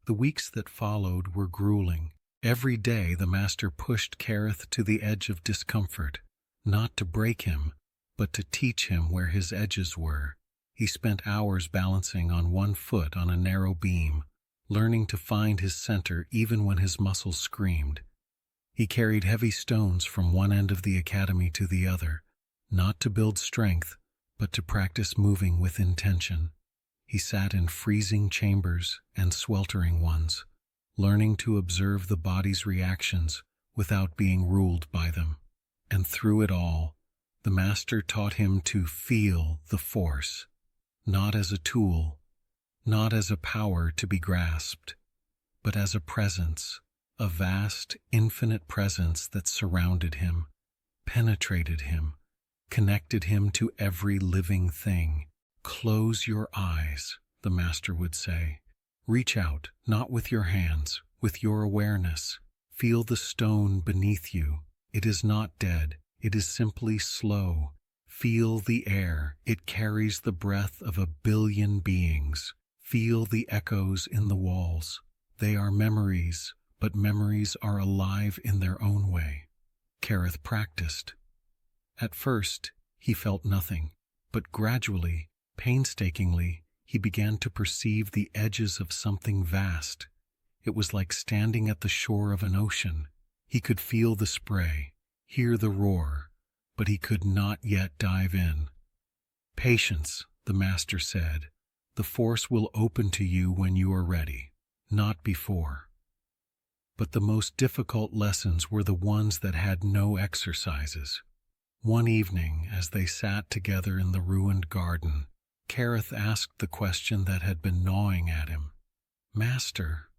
The weeks that followed were grueling. Every day the master pushed Kaereth to the edge of discomfort, not to break him, but to teach him where his edges were. He spent hours balancing on one foot on a narrow beam, learning to find his center even when his muscles screamed. He carried heavy stones from one end of the academy to the other, not to build strength, but to practice moving with intention. He sat in freezing chambers and sweltering ones, learning to observe the body's reactions without being ruled by them. And through it all, the master taught him to feel the Force, not as a tool, not as a power to be grasped, but as a presence, a vast, infinite presence that surrounded him, penetrated him, connected him to every living thing. Close your eyes, the master would say. Reach out, not with your hands, with your awareness. Feel the stone beneath you. It is not dead. It is simply slow, Feel the air. It carries the breath of 1 billion beings. Feel the echoes in the walls. They are memories, but memories are alive in their own way. Kaereth practiced. At first, he felt nothing, but gradually, painstakingly, he began to perceive the edges of something vast. It was like standing at the shore of an ocean. He could feel the spray, hear the roar, but he could not yet dive in. "Patience," the master said. "The force will open to you when you are ready, not before." But the most difficult lessons were the ones that had no exercises. One evening, as they sat together in the ruined garden, Kaereth asked the question that had been gnawing at him. "Master,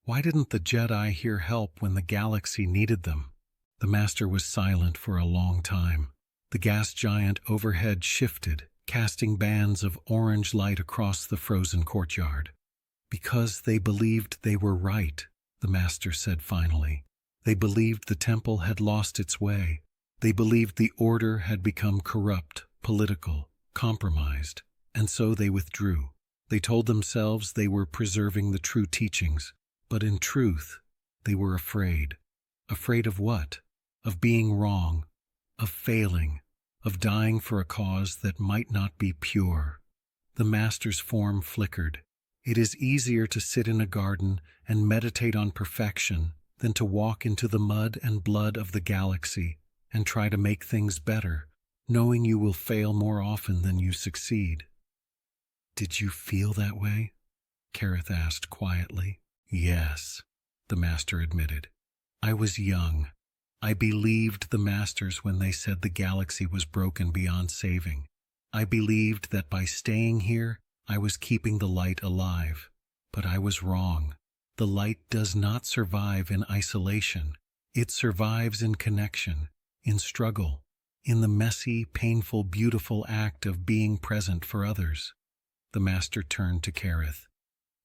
why didn't the Jedi here help when the galaxy needed them?" The master was silent for a long time. The gas giant overhead shifted, casting bands of orange light across the frozen courtyard. "Because they believed they were right," the master said finally. "They believed the temple had lost its way. They believed the order had become corrupt, political, compromised, and so they withdrew. They told themselves they were preserving the true teachings, but in truth, they were afraid. Afraid of what? Of being wrong, of failing, of dying for a cause that might not be pure." The master's form flickered. It is easier to sit in a garden and meditate on perfection than to walk into the mud and blood of the galaxy and try to make things better, knowing you will fail more often than you succeed. "Did you feel that way?" Kaereth asked quietly. "Yes," the master admitted. "I was young. I believed the masters when they said the galaxy was broken beyond saving. I believed that by staying here, I was keeping the light alive. But I was wrong. The light does not survive in isolation. It survives in connection, in struggle, in the messy, painful, beautiful act of being present for others." The master turned to Kaereth.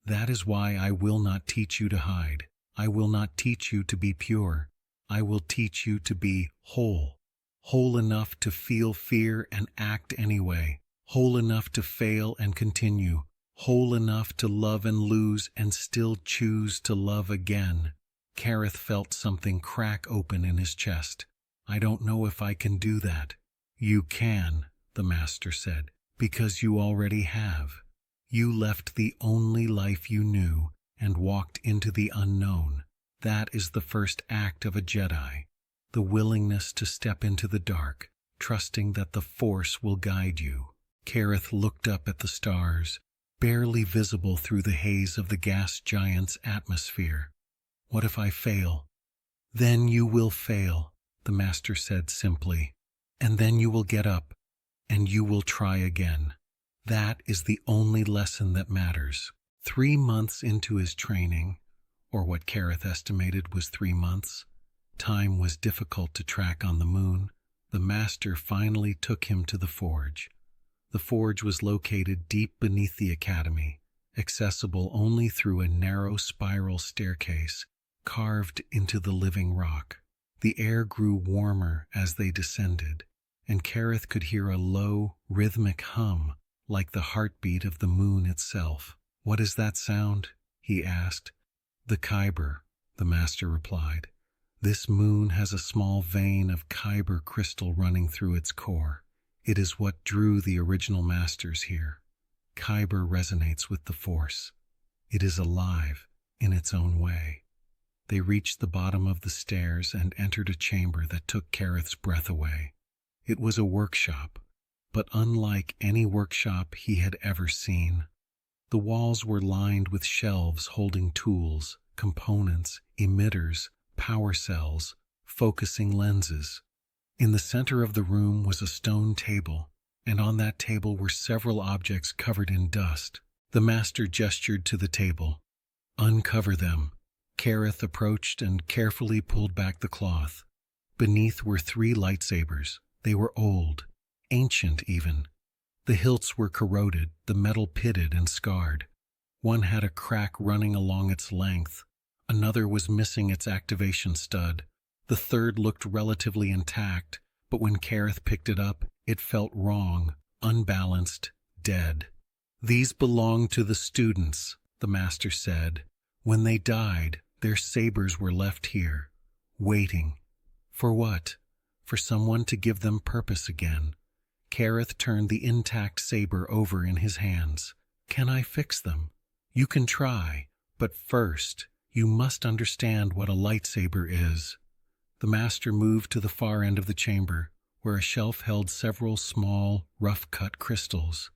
"That is why I will not teach you to hide. I will not teach you to be pure. I will teach you to be whole. Whole enough to feel fear and act anyway. Whole enough to fail and continue. Whole enough to love and lose and still choose to love again." Kaereth felt something crack open in his chest. "I don't know if I can do that." "You can," the master said, "because you already have. You left the only life you knew and walked into the unknown. That is the first act of a Jedi, the willingness to step into the dark, trusting that the Force will guide you." Kaereth looked up at the stars, barely visible through the haze of the gas giant's atmosphere. "What if I fail?" "Then you will fail," the master said simply. "And then you will get up, and you will try again. That is the only lesson that matters." 3 months into his training, or what Kaereth estimated was 3 months, time was difficult to track on the moon, the master finally took him to the forge. The forge was located deep beneath the academy, accessible only through a narrow spiral staircase carved into the living rock. The air grew warmer as they descended, and Kaereth could hear a low, rhythmic hum like the heartbeat of the moon itself. "What is that sound?" he asked. "The Kyber," the master replied. "This moon has a small vein of Kyber crystal running through its core. It is what drew the original masters here. Kyber resonates with the Force. It is alive in its own way." They reached the bottom of the stairs and entered a chamber that took Kaereth's breath away. It was a workshop, but unlike any workshop he had ever seen. The walls were lined with shelves holding tools, components, emitters, power cells, focusing lenses. In the center of the room was a stone table, and on that table were several objects covered in dust. The master gestured to the table. "Uncover them." Kaereth approached and carefully pulled back the cloth. Beneath were 3 lightsabers. They were old, ancient even. The hilts were corroded, the metal pitted and scarred. One had a crack running along its length. Another was missing its activation stud. The third looked relatively intact, but when Kaereth picked it up, It felt wrong, unbalanced, dead. "These belong to the students," the master said. "When they died, their sabers were left here, waiting. For what? For someone to give them purpose again." Kaereth turned the intact saber over in his hands. "Can I fix them?" "You can try, but first, you must understand what a lightsaber is." The master moved to the far end of the chamber, where a shelf held several small, rough-cut crystals.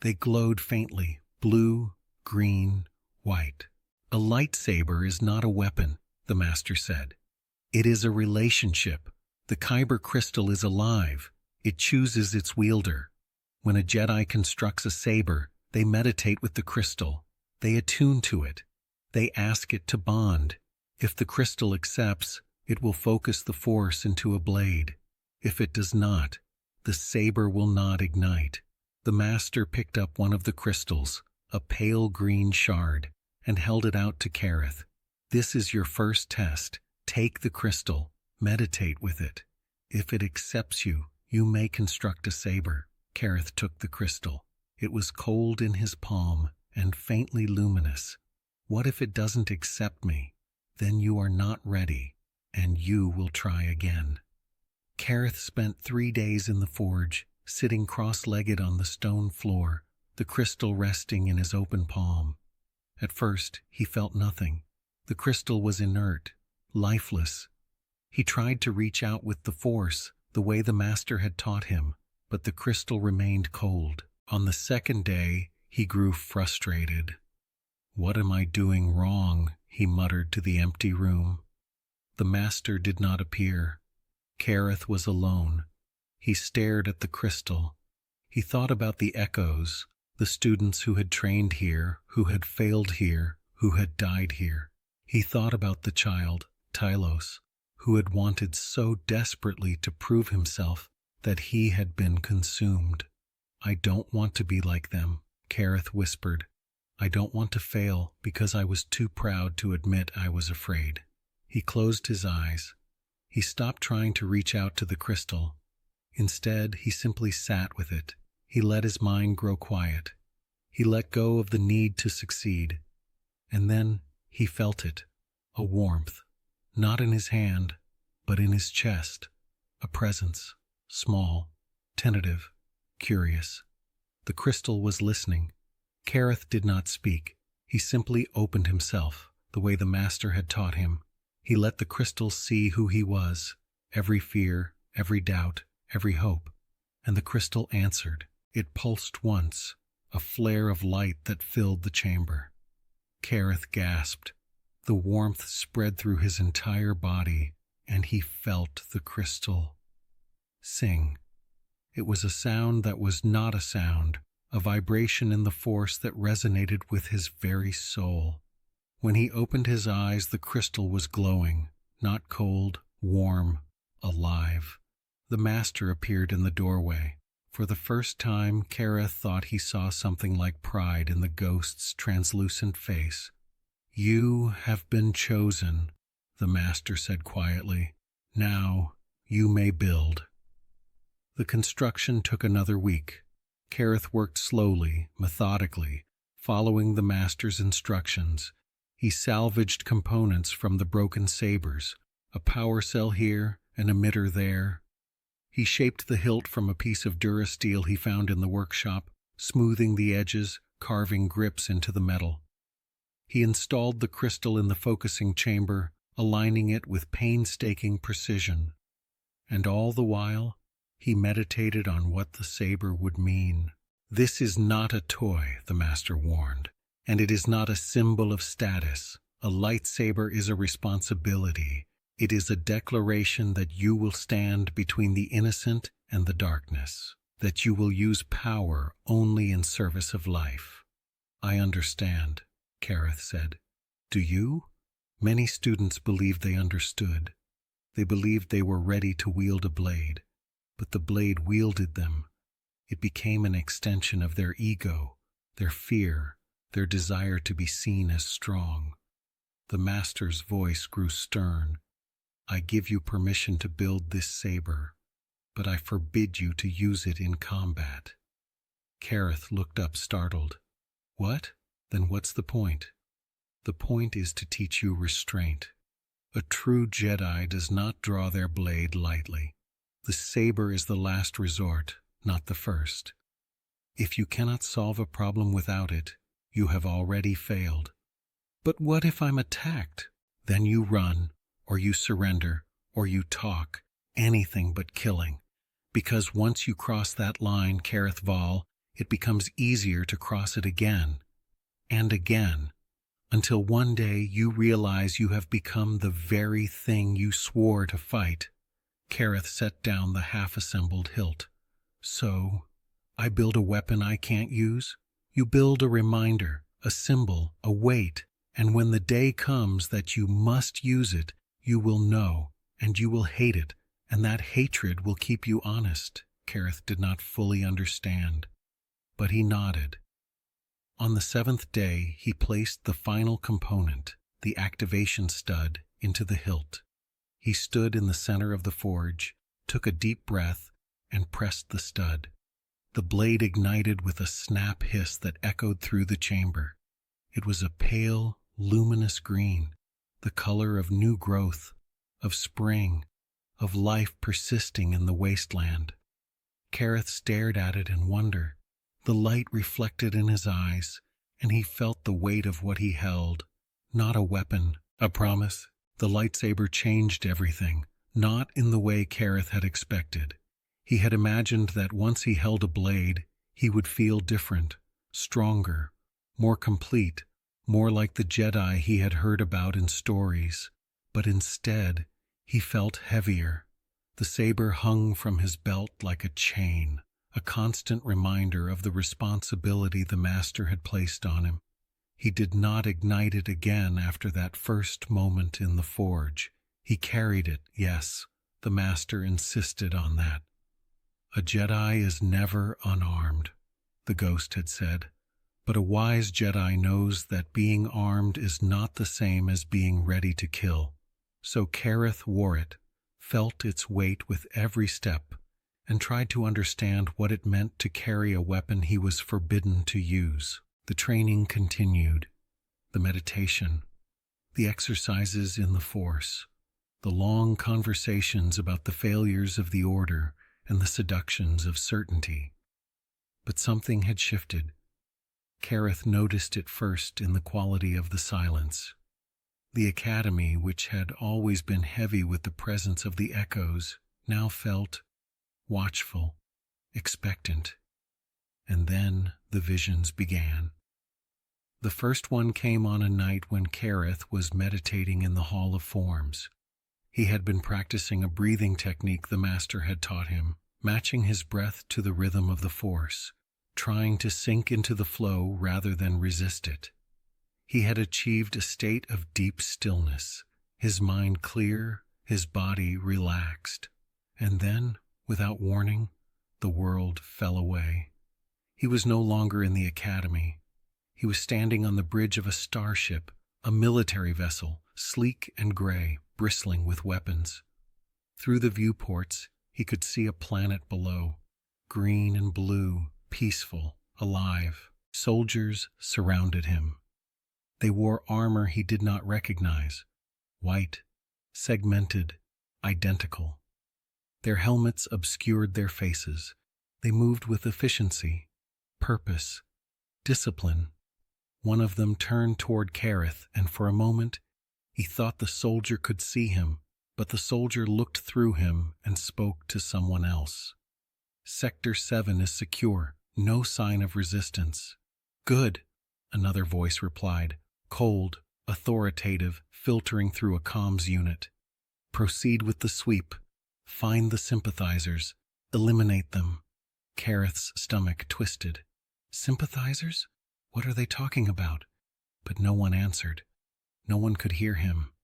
They glowed faintly, blue, green, white. "A lightsaber is not a weapon," the master said. "It is a relationship. The Kyber crystal is alive. It chooses its wielder. When a Jedi constructs a saber, they meditate with the crystal. They attune to it. They ask it to bond. If the crystal accepts, it will focus the force into a blade. If it does not, the saber will not ignite." The master picked up one of the crystals, a pale green shard, and held it out to Kaereth. "This is your first test. Take the crystal, meditate with it. If it accepts you, you may construct a saber." Kaereth took the crystal. It was cold in his palm and faintly luminous. "What if it doesn't accept me? Then you are not ready, and you will try again." Kaereth spent 3 days in the forge, sitting cross-legged on the stone floor, the crystal resting in his open palm. At first, he felt nothing. The crystal was inert, lifeless. He tried to reach out with the force, the way the master had taught him, but the crystal remained cold. On the second day, he grew frustrated. "What am I doing wrong?" he muttered to the empty room. The master did not appear. Kaereth was alone. He stared at the crystal. He thought about the echoes, the students who had trained here, who had failed here, who had died here. He thought about the child, Tylos, who had wanted so desperately to prove himself that he had been consumed. "I don't want to be like them," Kaereth whispered. "I don't want to fail because I was too proud to admit I was afraid." He closed his eyes. He stopped trying to reach out to the crystal. Instead, he simply sat with it. He let his mind grow quiet. He let go of the need to succeed. And then he felt it, a warmth, not in his hand, but in his chest, a presence, small, tentative, curious. The crystal was listening. Kaereth did not speak. He simply opened himself, the way the master had taught him. He let the crystal see who he was, every fear, every doubt, every hope. And the crystal answered. It pulsed once, a flare of light that filled the chamber. Kaereth gasped. The warmth spread through his entire body, and he felt the crystal sing. It was a sound that was not a sound, a vibration in the force that resonated with his very soul. When he opened his eyes, the crystal was glowing, not cold, warm, alive. The master appeared in the doorway. For the first time, Kaereth thought he saw something like pride in the ghost's translucent face. "You have been chosen," the master said quietly. "Now you may build." The construction took another week. Kaereth worked slowly, methodically, following the master's instructions. He salvaged components from the broken sabers, a power cell here, an emitter there. He shaped the hilt from a piece of durasteel he found in the workshop, smoothing the edges, carving grips into the metal. He installed the crystal in the focusing chamber, aligning it with painstaking precision. And all the while, he meditated on what the saber would mean. "This is not a toy," the master warned, "and it is not a symbol of status. A lightsaber is a responsibility. It is a declaration that you will stand between the innocent and the darkness, that you will use power only in service of life." "I understand," Kaereth said. "Do you?" Many students believed they understood. They believed they were ready to wield a blade, but the blade wielded them. It became an extension of their ego, their fear, their desire to be seen as strong. The master's voice grew stern. "I give you permission to build this saber, but I forbid you to use it in combat." Kaereth looked up startled. "What? Then what's the point?" "The point is to teach you restraint. A true Jedi does not draw their blade lightly. The saber is the last resort, not the first. If you cannot solve a problem without it, you have already failed." "But what if I'm attacked?" "Then you run, or you surrender, or you talk, anything but killing. Because once you cross that line, Kaereth Vahl, it becomes easier to cross it again, and again, until one day you realize you have become the very thing you swore to fight." Kaereth set down the half-assembled hilt. "So, I build a weapon I can't use? You build a reminder, a symbol, a weight, and when the day comes that you must use it, you will know, and you will hate it, and that hatred will keep you honest." Kaereth did not fully understand, but he nodded. On the 7th day, he placed the final component, the activation stud, into the hilt. He stood in the center of the forge, took a deep breath, and pressed the stud. The blade ignited with a snap hiss that echoed through the chamber. It was a pale, luminous green, the color of new growth, of spring, of life persisting in the wasteland. Kaereth stared at it in wonder. The light reflected in his eyes, and he felt the weight of what he held. Not a weapon, a promise. The lightsaber changed everything, not in the way Kaereth had expected. He had imagined that once he held a blade, he would feel different, stronger, more complete, more like the Jedi he had heard about in stories. But instead, he felt heavier. The saber hung from his belt like a chain, a constant reminder of the responsibility the Master had placed on him. He did not ignite it again after that first moment in the forge. He carried it, yes, the Master insisted on that. "A Jedi is never unarmed," the ghost had said, "but a wise Jedi knows that being armed is not the same as being ready to kill." So Kaereth wore it, felt its weight with every step, and tried to understand what it meant to carry a weapon he was forbidden to use. The training continued, the meditation, the exercises in the Force, the long conversations about the failures of the Order and the seductions of certainty. But something had shifted. Kaereth noticed it first in the quality of the silence. The Academy, which had always been heavy with the presence of the echoes, now felt watchful, expectant. And then the visions began. The first one came on a night when Kaereth was meditating in the Hall of Forms. He had been practicing a breathing technique the Master had taught him, matching his breath to the rhythm of the Force, trying to sink into the flow rather than resist it. He had achieved a state of deep stillness, his mind clear, his body relaxed. And then, without warning, the world fell away. He was no longer in the Academy. He was standing on the bridge of a starship, a military vessel, sleek and gray, bristling with weapons. Through the viewports, he could see a planet below, green and blue, peaceful, alive. Soldiers surrounded him. They wore armor he did not recognize, white, segmented, identical. Their helmets obscured their faces. They moved with efficiency, purpose, discipline. One of them turned toward Kaereth, and for a moment he thought the soldier could see him, but the soldier looked through him and spoke to someone else. "Sector 7 is secure, no sign of resistance." "Good," another voice replied, cold, authoritative, filtering through a comms unit. "Proceed with the sweep. Find the sympathizers. Eliminate them." Kaereth's stomach twisted. Sympathizers? What are they talking about? But no one answered. No one could hear him.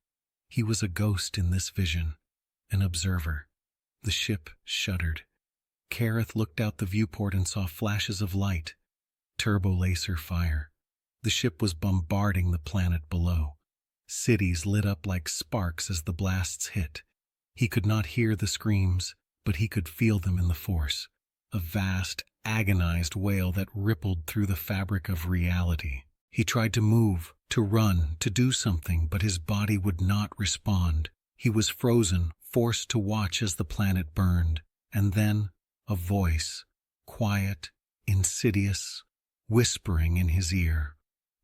He was a ghost in this vision, an observer. The ship shuddered. Kaereth looked out the viewport and saw flashes of light, turbo-laser fire. The ship was bombarding the planet below. Cities lit up like sparks as the blasts hit. He could not hear the screams, but he could feel them in the Force, a vast, agonized wail that rippled through the fabric of reality. He tried to move, to run, to do something, but his body would not respond. He was frozen, forced to watch as the planet burned. And then, a voice, quiet, insidious, whispering in his ear.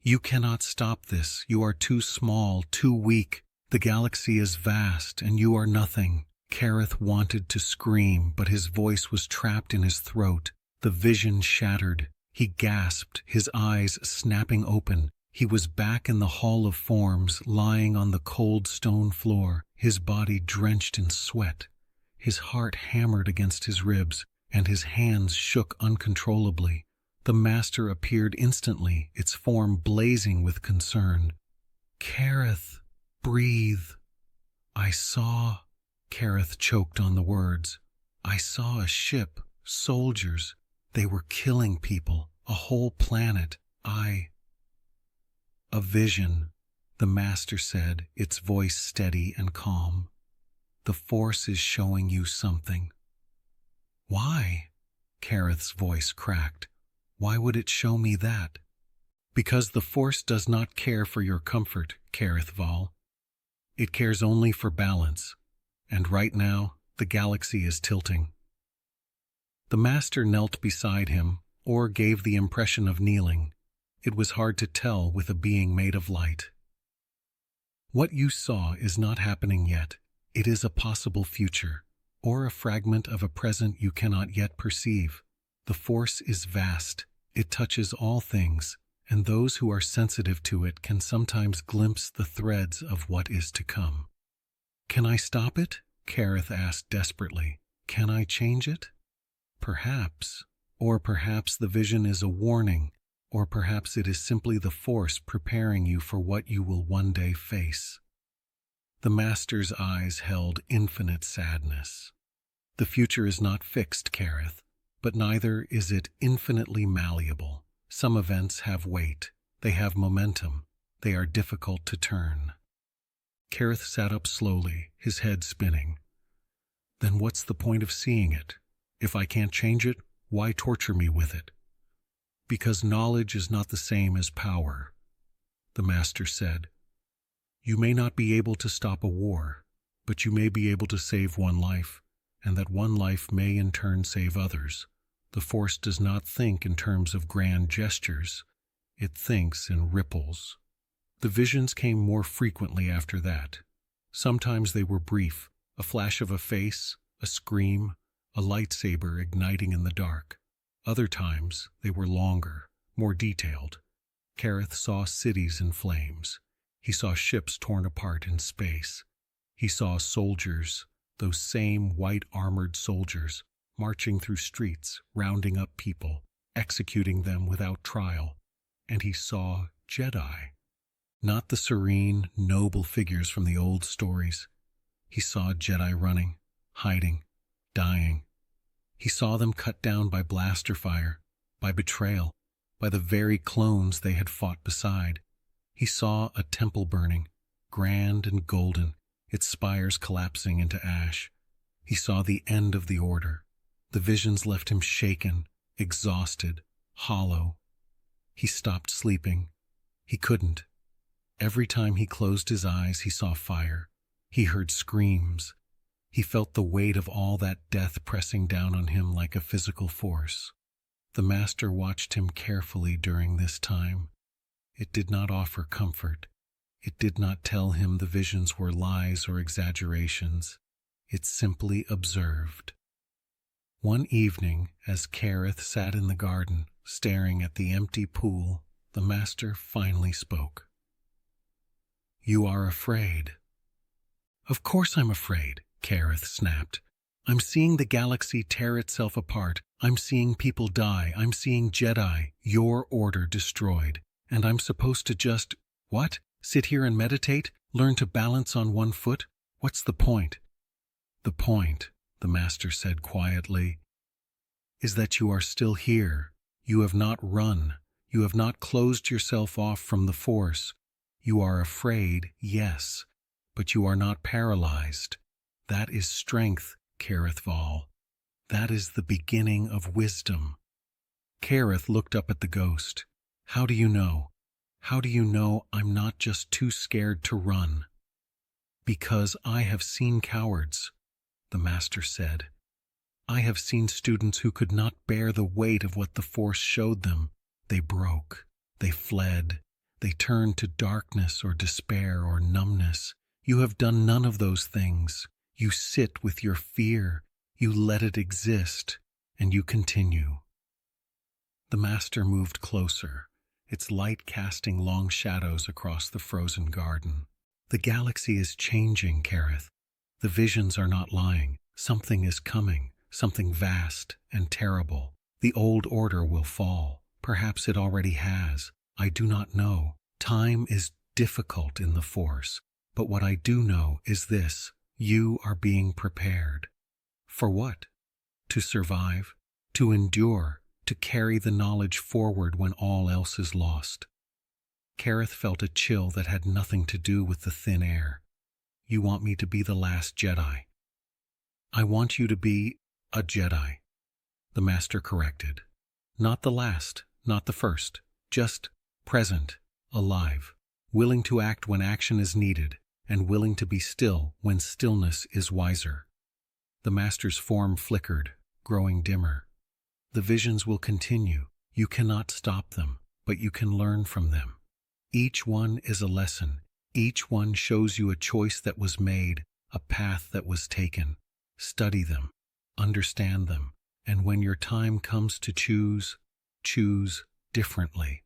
"You cannot stop this. You are too small, too weak. The galaxy is vast, and you are nothing." Kaereth wanted to scream, but his voice was trapped in his throat. The vision shattered. He gasped, his eyes snapping open. He was back in the Hall of Forms, lying on the cold stone floor, his body drenched in sweat. His heart hammered against his ribs, and his hands shook uncontrollably. The Master appeared instantly, its form blazing with concern. "Kaereth, breathe." "I saw..." Kaereth choked on the words. "I saw a ship, soldiers. They were killing people, a whole planet. A vision," the Master said, its voice steady and calm. "The Force is showing you something." "Why?" Kaereth's voice cracked. "Why would it show me that?" "Because the Force does not care for your comfort, Kaereth Vahl. It cares only for balance. And right now, the galaxy is tilting." The Master knelt beside him, or gave the impression of kneeling. It was hard to tell with a being made of light. "What you saw is not happening yet. It is a possible future, or a fragment of a present you cannot yet perceive. The Force is vast. It touches all things, and those who are sensitive to it can sometimes glimpse the threads of what is to come." "Can I stop it?" Kaereth asked desperately. "Can I change it?" "Perhaps. Or perhaps the vision is a warning, or perhaps it is simply the Force preparing you for what you will one day face." The Master's eyes held infinite sadness. "The future is not fixed, Kaereth, but neither is it infinitely malleable. Some events have weight. They have momentum. They are difficult to turn." Kaereth sat up slowly, his head spinning. "Then what's the point of seeing it? If I can't change it, why torture me with it?" "Because knowledge is not the same as power," the Master said. "You may not be able to stop a war, but you may be able to save one life, and that one life may in turn save others. The Force does not think in terms of grand gestures. It thinks in ripples." The visions came more frequently after that. Sometimes they were brief, a flash of a face, a scream, a lightsaber igniting in the dark. Other times they were longer, more detailed. Kaereth saw cities in flames. He saw ships torn apart in space. He saw soldiers, those same white-armored soldiers, marching through streets, rounding up people, executing them without trial. And he saw Jedi. Not the serene, noble figures from the old stories. He saw Jedi running, hiding, dying. He saw them cut down by blaster fire, by betrayal, by the very clones they had fought beside. He saw a temple burning, grand and golden, its spires collapsing into ash. He saw the end of the Order. The visions left him shaken, exhausted, hollow. He stopped sleeping. He couldn't. Every time he closed his eyes, he saw fire. He heard screams. He felt the weight of all that death pressing down on him like a physical force. The Master watched him carefully during this time. It did not offer comfort. It did not tell him the visions were lies or exaggerations. It simply observed. One evening, as Kaereth sat in the garden, staring at the empty pool, the Master finally spoke. "You are afraid." "Of course I'm afraid," Kaereth snapped. "I'm seeing the galaxy tear itself apart. I'm seeing people die. I'm seeing Jedi, your Order, destroyed. And I'm supposed to just, what? Sit here and meditate? Learn to balance on one foot? What's the point?" "The point," the Master said quietly, "is that you are still here. You have not run. You have not closed yourself off from the Force. You are afraid, yes, but you are not paralyzed. That is strength, Kaereth Vahl. That is the beginning of wisdom. Kaereth looked up at the ghost. How do you know? How do you know I'm not just too scared to run? Because I have seen cowards, the master said. I have seen students who could not bear the weight of what the Force showed them. They broke. They fled. They turned to darkness or despair or numbness. You have done none of those things. You sit with your fear. You let it exist, and you continue. The master moved closer, its light casting long shadows across the frozen garden. The galaxy is changing, Kaereth. The visions are not lying. Something is coming, something vast and terrible. The old order will fall. Perhaps it already has. I do not know. Time is difficult in the Force, but what I do know is this: you are being prepared. For what? To survive, to endure, to carry the knowledge forward when all else is lost. Kaereth felt a chill that had nothing to do with the thin air. You want me to be the last Jedi. I want you to be a Jedi, the master corrected. Not the last, not the first, just present, alive, willing to act when action is needed, and willing to be still when stillness is wiser. The master's form flickered, growing dimmer. The visions will continue. You cannot stop them, but you can learn from them. Each one is a lesson. Each one shows you a choice that was made, a path that was taken. Study them, understand them, and when your time comes to choose differently.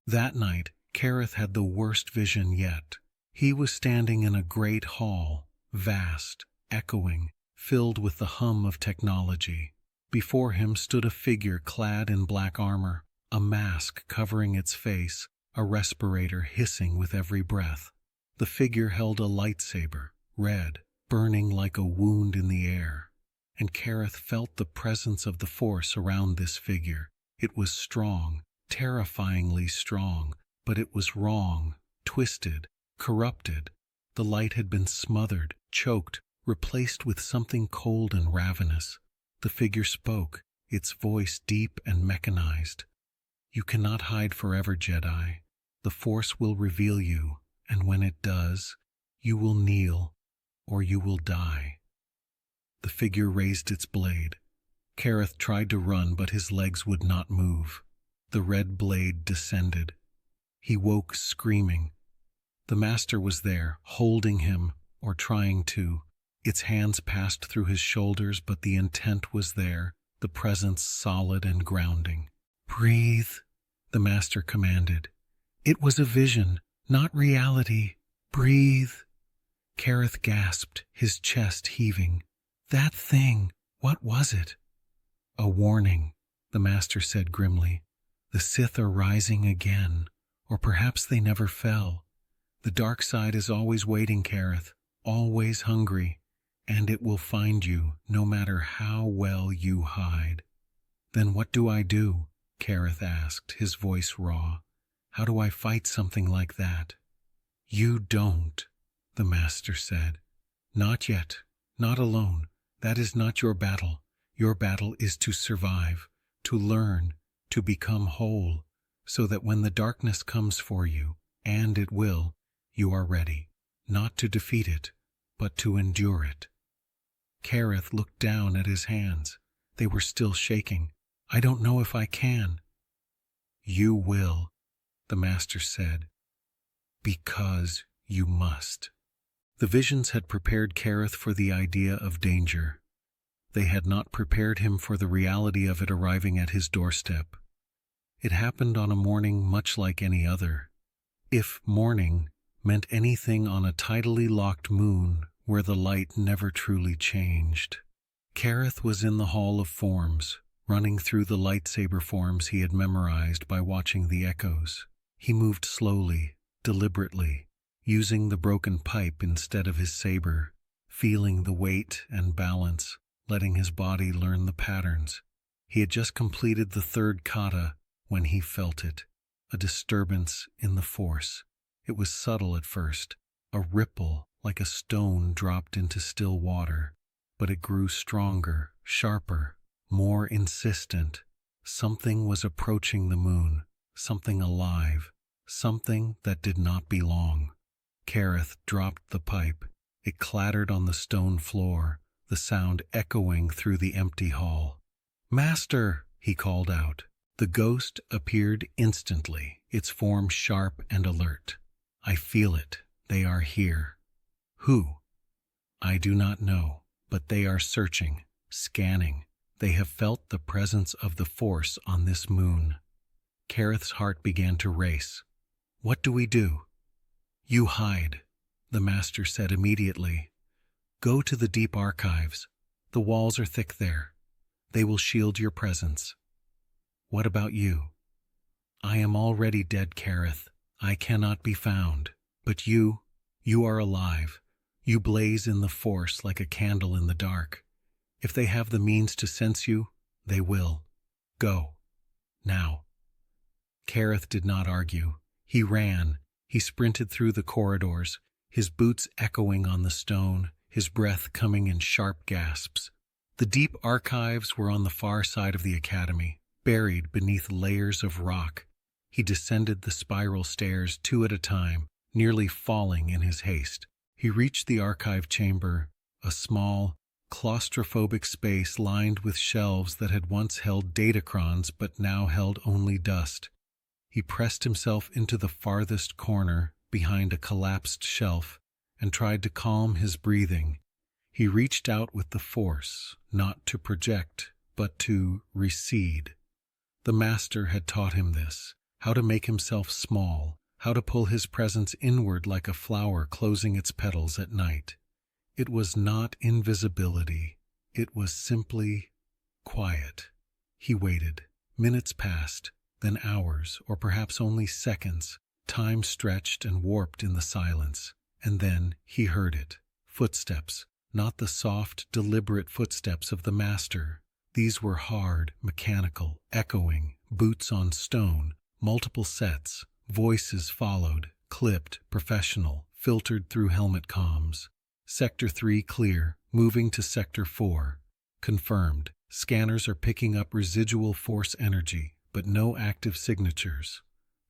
That night, Kaereth had the worst vision yet. He was standing in a great hall, vast, echoing, filled with the hum of technology. Before him stood a figure clad in black armor, a mask covering its face, a respirator hissing with every breath. The figure held a lightsaber, red, burning like a wound in the air. And Kaereth felt the presence of the Force around this figure. It was strong, terrifyingly strong, but it was wrong, twisted, corrupted. The light had been smothered, choked, replaced with something cold and ravenous. The figure spoke, its voice deep and mechanized. You cannot hide forever, Jedi. The Force will reveal you, and when it does, you will kneel, or you will die. The figure raised its blade. Kaereth tried to run, but his legs would not move. The red blade descended. He woke screaming. The master was there, holding him, or trying to. Its hands passed through his shoulders, but the intent was there, the presence solid and grounding. Breathe, the master commanded. It was a vision, not reality. Breathe. Kaereth gasped, his chest heaving. That thing, what was it? A warning, the master said grimly. The Sith are rising again, or perhaps they never fell. The dark side is always waiting, Kaereth, always hungry, and it will find you, no matter how well you hide. Then what do I do? Kaereth asked, his voice raw. How do I fight something like that? You don't, the master said. Not yet, not alone. That is not your battle. Your battle is to survive, to learn, to become whole, so that when the darkness comes for you, and it will, you are ready, not to defeat it, but to endure it. Kaereth looked down at his hands. They were still shaking. I don't know if I can. You will, the master said, because you must. The visions had prepared Kaereth for the idea of danger. They had not prepared him for the reality of it arriving at his doorstep. It happened on a morning much like any other. If morning meant anything, on a tidally locked moon where the light never truly changed. Kaereth was in the Hall of Forms, running through the lightsaber forms he had memorized by watching the echoes. He moved slowly, deliberately, using the broken pipe instead of his saber, feeling the weight and balance, letting his body learn the patterns. He had just completed the third kata when he felt it, a disturbance in the Force. It was subtle at first, a ripple like a stone dropped into still water, but it grew stronger, sharper, more insistent. Something was approaching the moon, something alive, something that did not belong. Kaereth dropped the pipe. It clattered on the stone floor, the sound echoing through the empty hall. "Master!" he called out. The ghost appeared instantly, its form sharp and alert. "I feel it. They are here." "Who?" "I do not know, but they are searching, scanning. They have felt the presence of the Force on this moon." Kaereth's heart began to race. "What do we do?" "You hide," the master said immediately. "Go to the deep archives. The walls are thick there. They will shield your presence." "What about you?" "I am already dead, Kaereth. I cannot be found. But you are alive. You blaze in the Force like a candle in the dark. If they have the means to sense you, they will. Go. Now." Kaereth did not argue. He ran. He sprinted through the corridors, his boots echoing on the stone, his breath coming in sharp gasps. The deep archives were on the far side of the academy, buried beneath layers of rock. He descended the spiral stairs 2 at a time, nearly falling in his haste. He reached the archive chamber, a small, claustrophobic space lined with shelves that had once held datacrons but now held only dust. He pressed himself into the farthest corner, behind a collapsed shelf, and tried to calm his breathing. He reached out with the Force, not to project, but to recede. The Master had taught him this, how to make himself small, how to pull his presence inward like a flower closing its petals at night. It was not invisibility. It was simply quiet. He waited. Minutes passed, then hours, or perhaps only seconds. Time stretched and warped in the silence. And then he heard it. Footsteps, not the soft, deliberate footsteps of the Master. These were hard, mechanical, echoing, boots on stone, multiple sets. Voices followed, clipped, professional, filtered through helmet comms. Sector 3 clear, moving to Sector 4. Confirmed. Scanners are picking up residual Force energy, but no active signatures.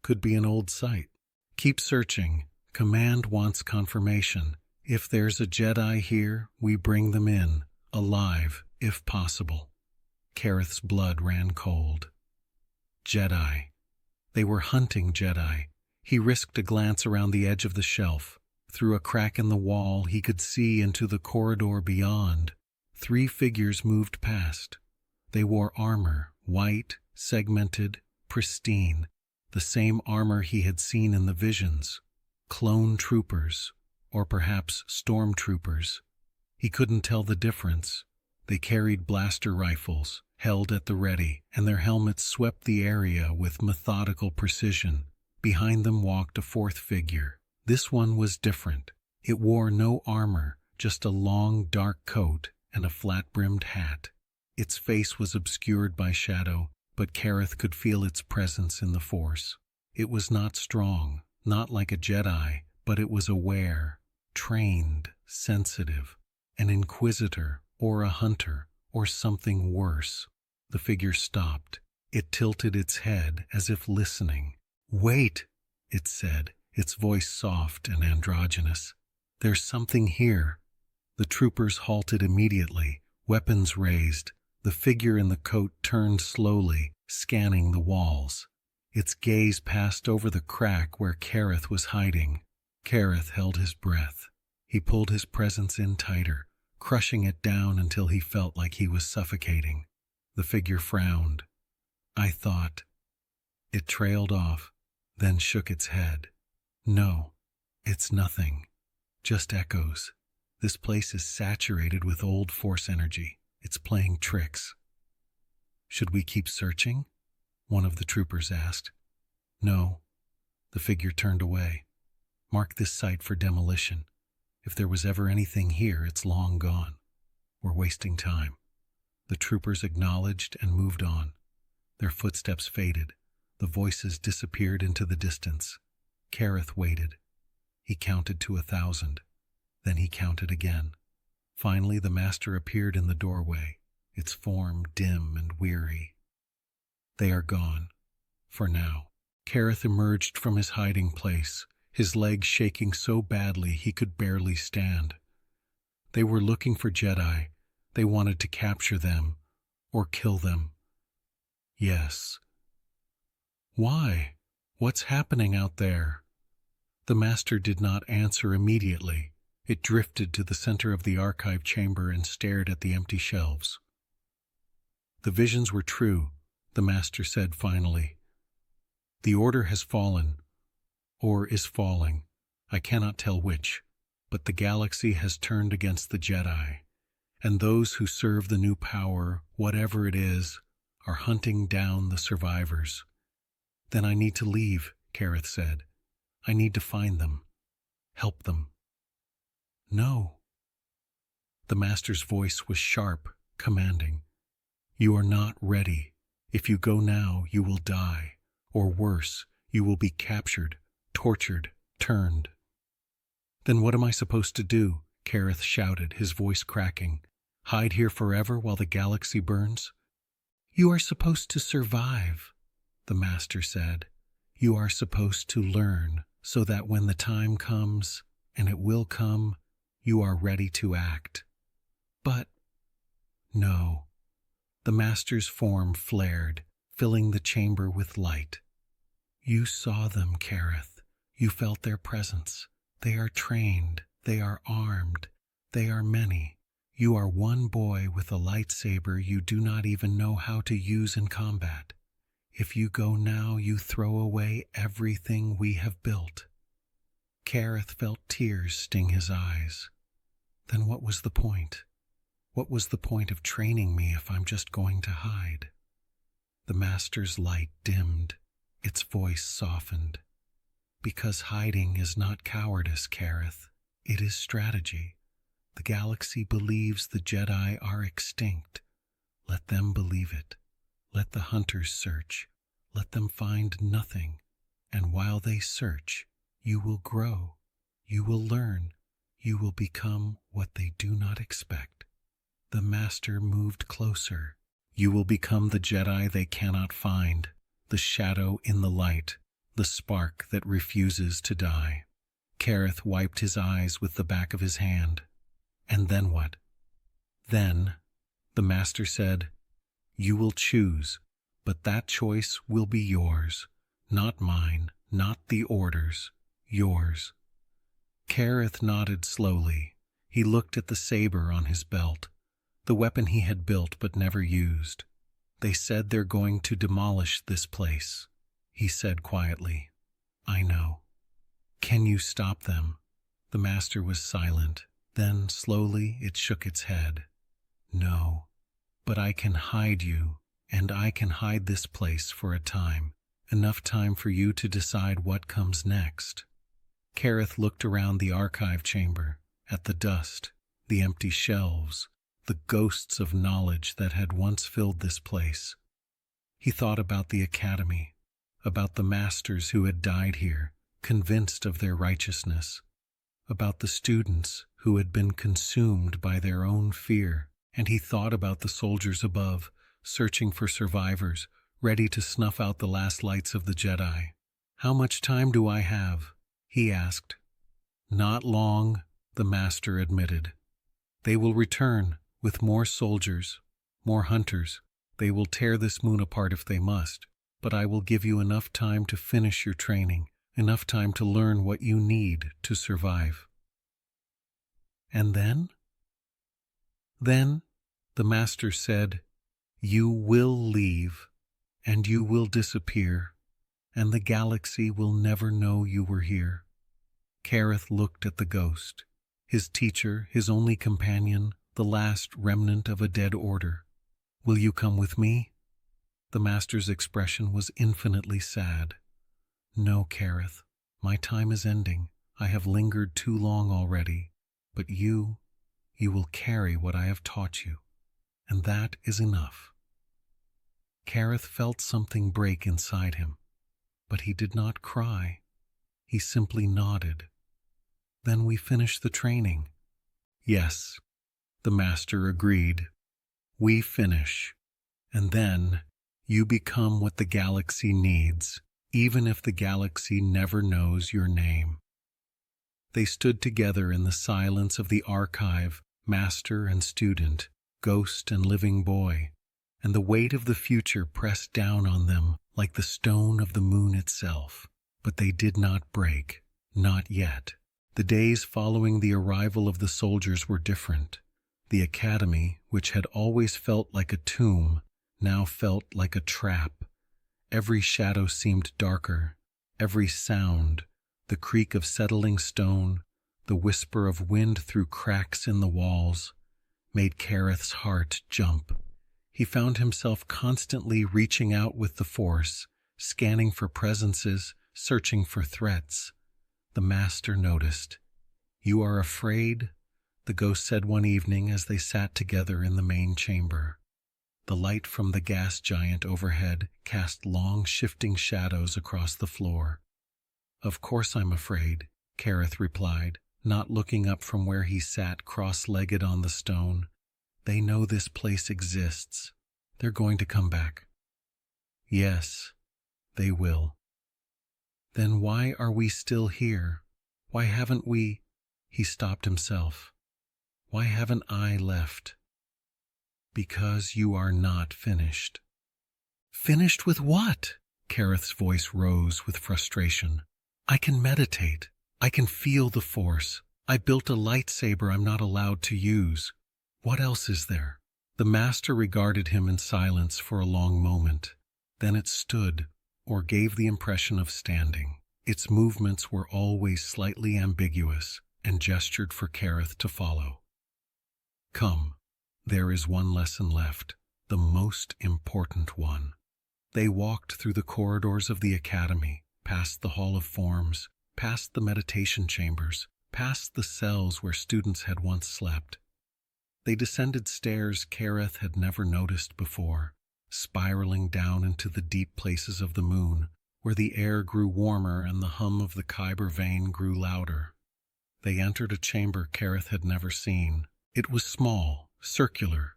Could be an old site. Keep searching. Command wants confirmation. If there's a Jedi here, we bring them in, alive, if possible. Kaereth's blood ran cold. Jedi. They were hunting Jedi. He risked a glance around the edge of the shelf. Through a crack in the wall, he could see into the corridor beyond. 3 figures moved past. They wore armor, white, segmented, pristine, the same armor he had seen in the visions. Clone troopers, or perhaps stormtroopers. He couldn't tell the difference. They carried blaster rifles, held at the ready, and their helmets swept the area with methodical precision. Behind them walked a 4th figure. This one was different. It wore no armor, just a long, dark coat and a flat-brimmed hat. Its face was obscured by shadow, but Kaereth could feel its presence in the Force. It was not strong, not like a Jedi, but it was aware, trained, sensitive, an inquisitor or a hunter or something worse. The figure stopped. It tilted its head as if listening. "Wait," it said, its voice soft and androgynous. "There's something here." The troopers halted immediately, weapons raised. The figure in the coat turned slowly, scanning the walls. Its gaze passed over the crack where Kaereth was hiding. Kaereth held his breath. He pulled his presence in tighter, crushing it down until he felt like he was suffocating. The figure frowned. "I thought." It trailed off, then shook its head. "No, it's nothing. Just echoes. This place is saturated with old Force energy. It's playing tricks." "Should we keep searching?" one of the troopers asked. "No." The figure turned away. "Mark this site for demolition. If there was ever anything here, it's long gone. We're wasting time." The troopers acknowledged and moved on. Their footsteps faded. The voices disappeared into the distance. Kaereth waited. He counted to 1,000. Then he counted again. Finally, the master appeared in the doorway, its form dim and weary. They are gone, for now. Kaereth emerged from his hiding place, his legs shaking so badly he could barely stand. They were looking for Jedi. They wanted to capture them, or kill them. Yes. Why? What's happening out there? The master did not answer immediately. It drifted to the center of the archive chamber and stared at the empty shelves. The visions were true, the master said finally. The order has fallen, or is falling. I cannot tell which, but the galaxy has turned against the Jedi, and those who serve the new power, whatever it is, are hunting down the survivors. Then I need to leave, Kaereth said. I need to find them. Help them. No. The master's voice was sharp, commanding. You are not ready. If you go now, you will die. Or worse, you will be captured, tortured, turned. Then what am I supposed to do? Kaereth shouted, his voice cracking. Hide here forever while the galaxy burns? You are supposed to survive, the master said. You are supposed to learn so that when the time comes, and it will come, you are ready to act. But, no. The master's form flared, filling the chamber with light. You saw them, Kaereth. You felt their presence. They are trained. They are armed. They are many. You are one boy with a lightsaber you do not even know how to use in combat. If you go now, you throw away everything we have built. Kaereth felt tears sting his eyes. Then what was the point? What was the point of training me if I'm just going to hide? The master's light dimmed. Its voice softened. Because hiding is not cowardice, Kaereth. It is strategy. The galaxy believes the Jedi are extinct. Let them believe it. Let the hunters search. Let them find nothing. And while they search, you will grow. You will learn. You will become what they do not expect. The master moved closer. You will become the Jedi they cannot find, the shadow in the light, the spark that refuses to die. Kaereth wiped his eyes with the back of his hand. And then what? Then, the master said, you will choose, but that choice will be yours, not mine, not the order's, yours. Kaereth nodded slowly. He looked at the saber on his belt, the weapon he had built but never used. They said they're going to demolish this place, he said quietly. I know. Can you stop them? The master was silent. Then, slowly, it shook its head. No, but I can hide you, and I can hide this place for a time. Enough time for you to decide what comes next. Kaereth looked around the archive chamber, at the dust, the empty shelves, the ghosts of knowledge that had once filled this place. He thought about the Academy, about the masters who had died here, convinced of their righteousness, about the students who had been consumed by their own fear, and he thought about the soldiers above, searching for survivors, ready to snuff out the last lights of the Jedi. How much time do I have? He asked. Not long, the master admitted. They will return with more soldiers, more hunters. They will tear this moon apart if they must, but I will give you enough time to finish your training, enough time to learn what you need to survive. And then? Then, the master said, you will leave, and you will disappear, and the galaxy will never know you were here. Kaereth looked at the ghost, his teacher, his only companion, the last remnant of a dead order. Will you come with me? The master's expression was infinitely sad. No, Kaereth, my time is ending. I have lingered too long already. But you will carry what I have taught you, and that is enough. Kaereth felt something break inside him, but he did not cry. He simply nodded. Then we finish the training. Yes, The master agreed. We finish. And then you become what the galaxy needs, even if the galaxy never knows your name. They stood together in the silence of the archive, master and student, ghost and living boy, and the weight of the future pressed down on them like the stone of the moon itself. But they did not break, not yet. The days following the arrival of the soldiers were different. The academy, which had always felt like a tomb, now felt like a trap. Every shadow seemed darker, every sound, the creak of settling stone, the whisper of wind through cracks in the walls, made Kaereth's heart jump. He found himself constantly reaching out with the Force, scanning for presences, searching for threats. The master noticed. "You are afraid?" the ghost said one evening as they sat together in the main chamber. The light from the gas giant overhead cast long, shifting shadows across the floor. "Of course I'm afraid," Kaereth replied, not looking up from where he sat cross-legged on the stone. "They know this place exists. They're going to come back." "Yes, they will." "Then why are we still here? Why haven't we—" He stopped himself. "Why haven't I left?" "Because you are not finished." "Finished with what?" Kaereth's voice rose with frustration. "I can meditate. I can feel the Force. I built a lightsaber I'm not allowed to use. What else is there?" The master regarded him in silence for a long moment. Then it stood, or gave the impression of standing. Its movements were always slightly ambiguous, and gestured for Kaereth to follow. "Come, there is one lesson left, the most important one." They walked through the corridors of the academy, past the Hall of Forms, past the meditation chambers, past the cells where students had once slept. They descended stairs Kaereth had never noticed before, spiraling down into the deep places of the moon, where the air grew warmer and the hum of the Kyber vein grew louder. They entered a chamber Kaereth had never seen. It was small, circular,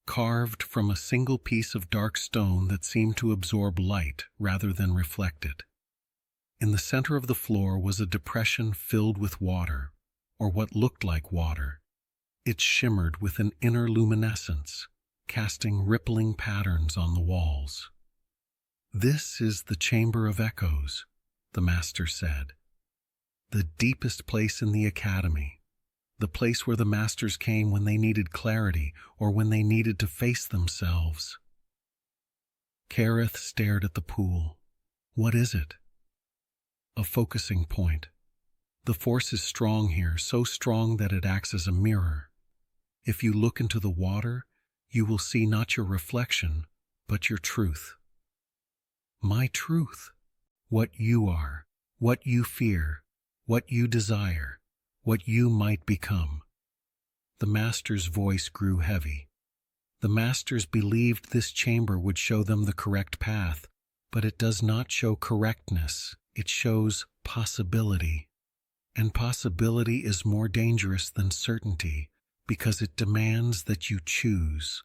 carved from a single piece of dark stone that seemed to absorb light rather than reflect it. In the center of the floor was a depression filled with water, or what looked like water. It shimmered with an inner luminescence, casting rippling patterns on the walls. "This is the Chamber of Echoes," the master said. "The deepest place in the academy, the place where the masters came when they needed clarity or when they needed to face themselves." Kaereth stared at the pool. "What is it?" "A focusing point. The Force is strong here, so strong that it acts as a mirror. If you look into the water, you will see not your reflection, but your truth." "My truth?" "What you are, what you fear, what you desire, what you might become." The master's voice grew heavy. The masters believed this chamber would show them the correct path, but it does not show correctness, it shows possibility. And possibility is more dangerous than certainty, because it demands that you choose.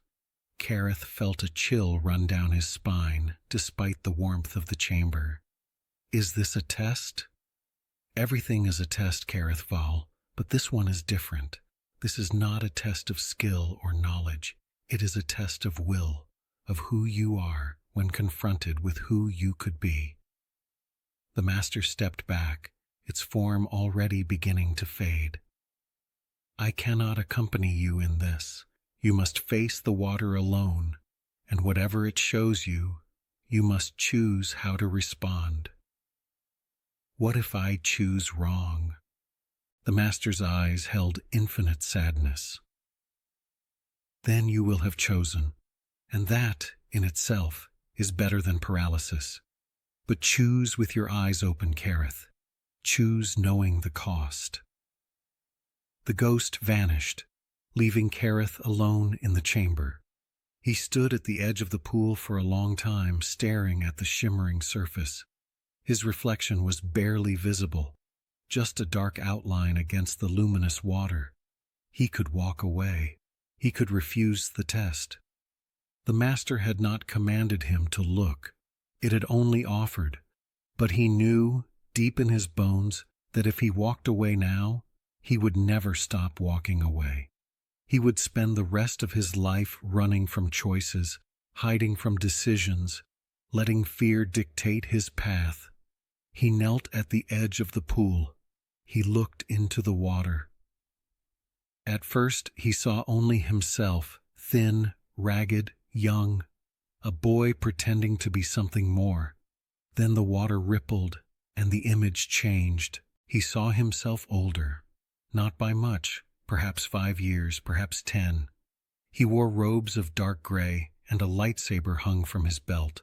Kaereth felt a chill run down his spine, despite the warmth of the chamber. "Is this a test?" "Everything is a test, Kaereth Vahl, but this one is different. This is not a test of skill or knowledge. It is a test of will, of who you are when confronted with who you could be." The master stepped back, its form already beginning to fade. "I cannot accompany you in this. You must face the water alone, and whatever it shows you, you must choose how to respond." "What if I choose wrong?" The master's eyes held infinite sadness. "Then you will have chosen, and that, in itself, is better than paralysis. But choose with your eyes open, Kaereth. Choose knowing the cost." The ghost vanished, leaving Kaereth alone in the chamber. He stood at the edge of the pool for a long time, staring at the shimmering surface. His reflection was barely visible, just a dark outline against the luminous water. He could walk away, He could refuse the test. The master had not commanded him to look. It had only offered. But he knew, deep in his bones, that if he walked away now, he would never stop walking away. He would spend the rest of his life running from choices, hiding from decisions, letting fear dictate his path. He knelt at the edge of the pool. He looked into the water. At first he saw only himself, thin, ragged, young, a boy pretending to be something more. Then the water rippled, and the image changed. He saw himself older, not by much, perhaps 5 years, perhaps 10. He wore robes of dark gray, and a lightsaber hung from his belt.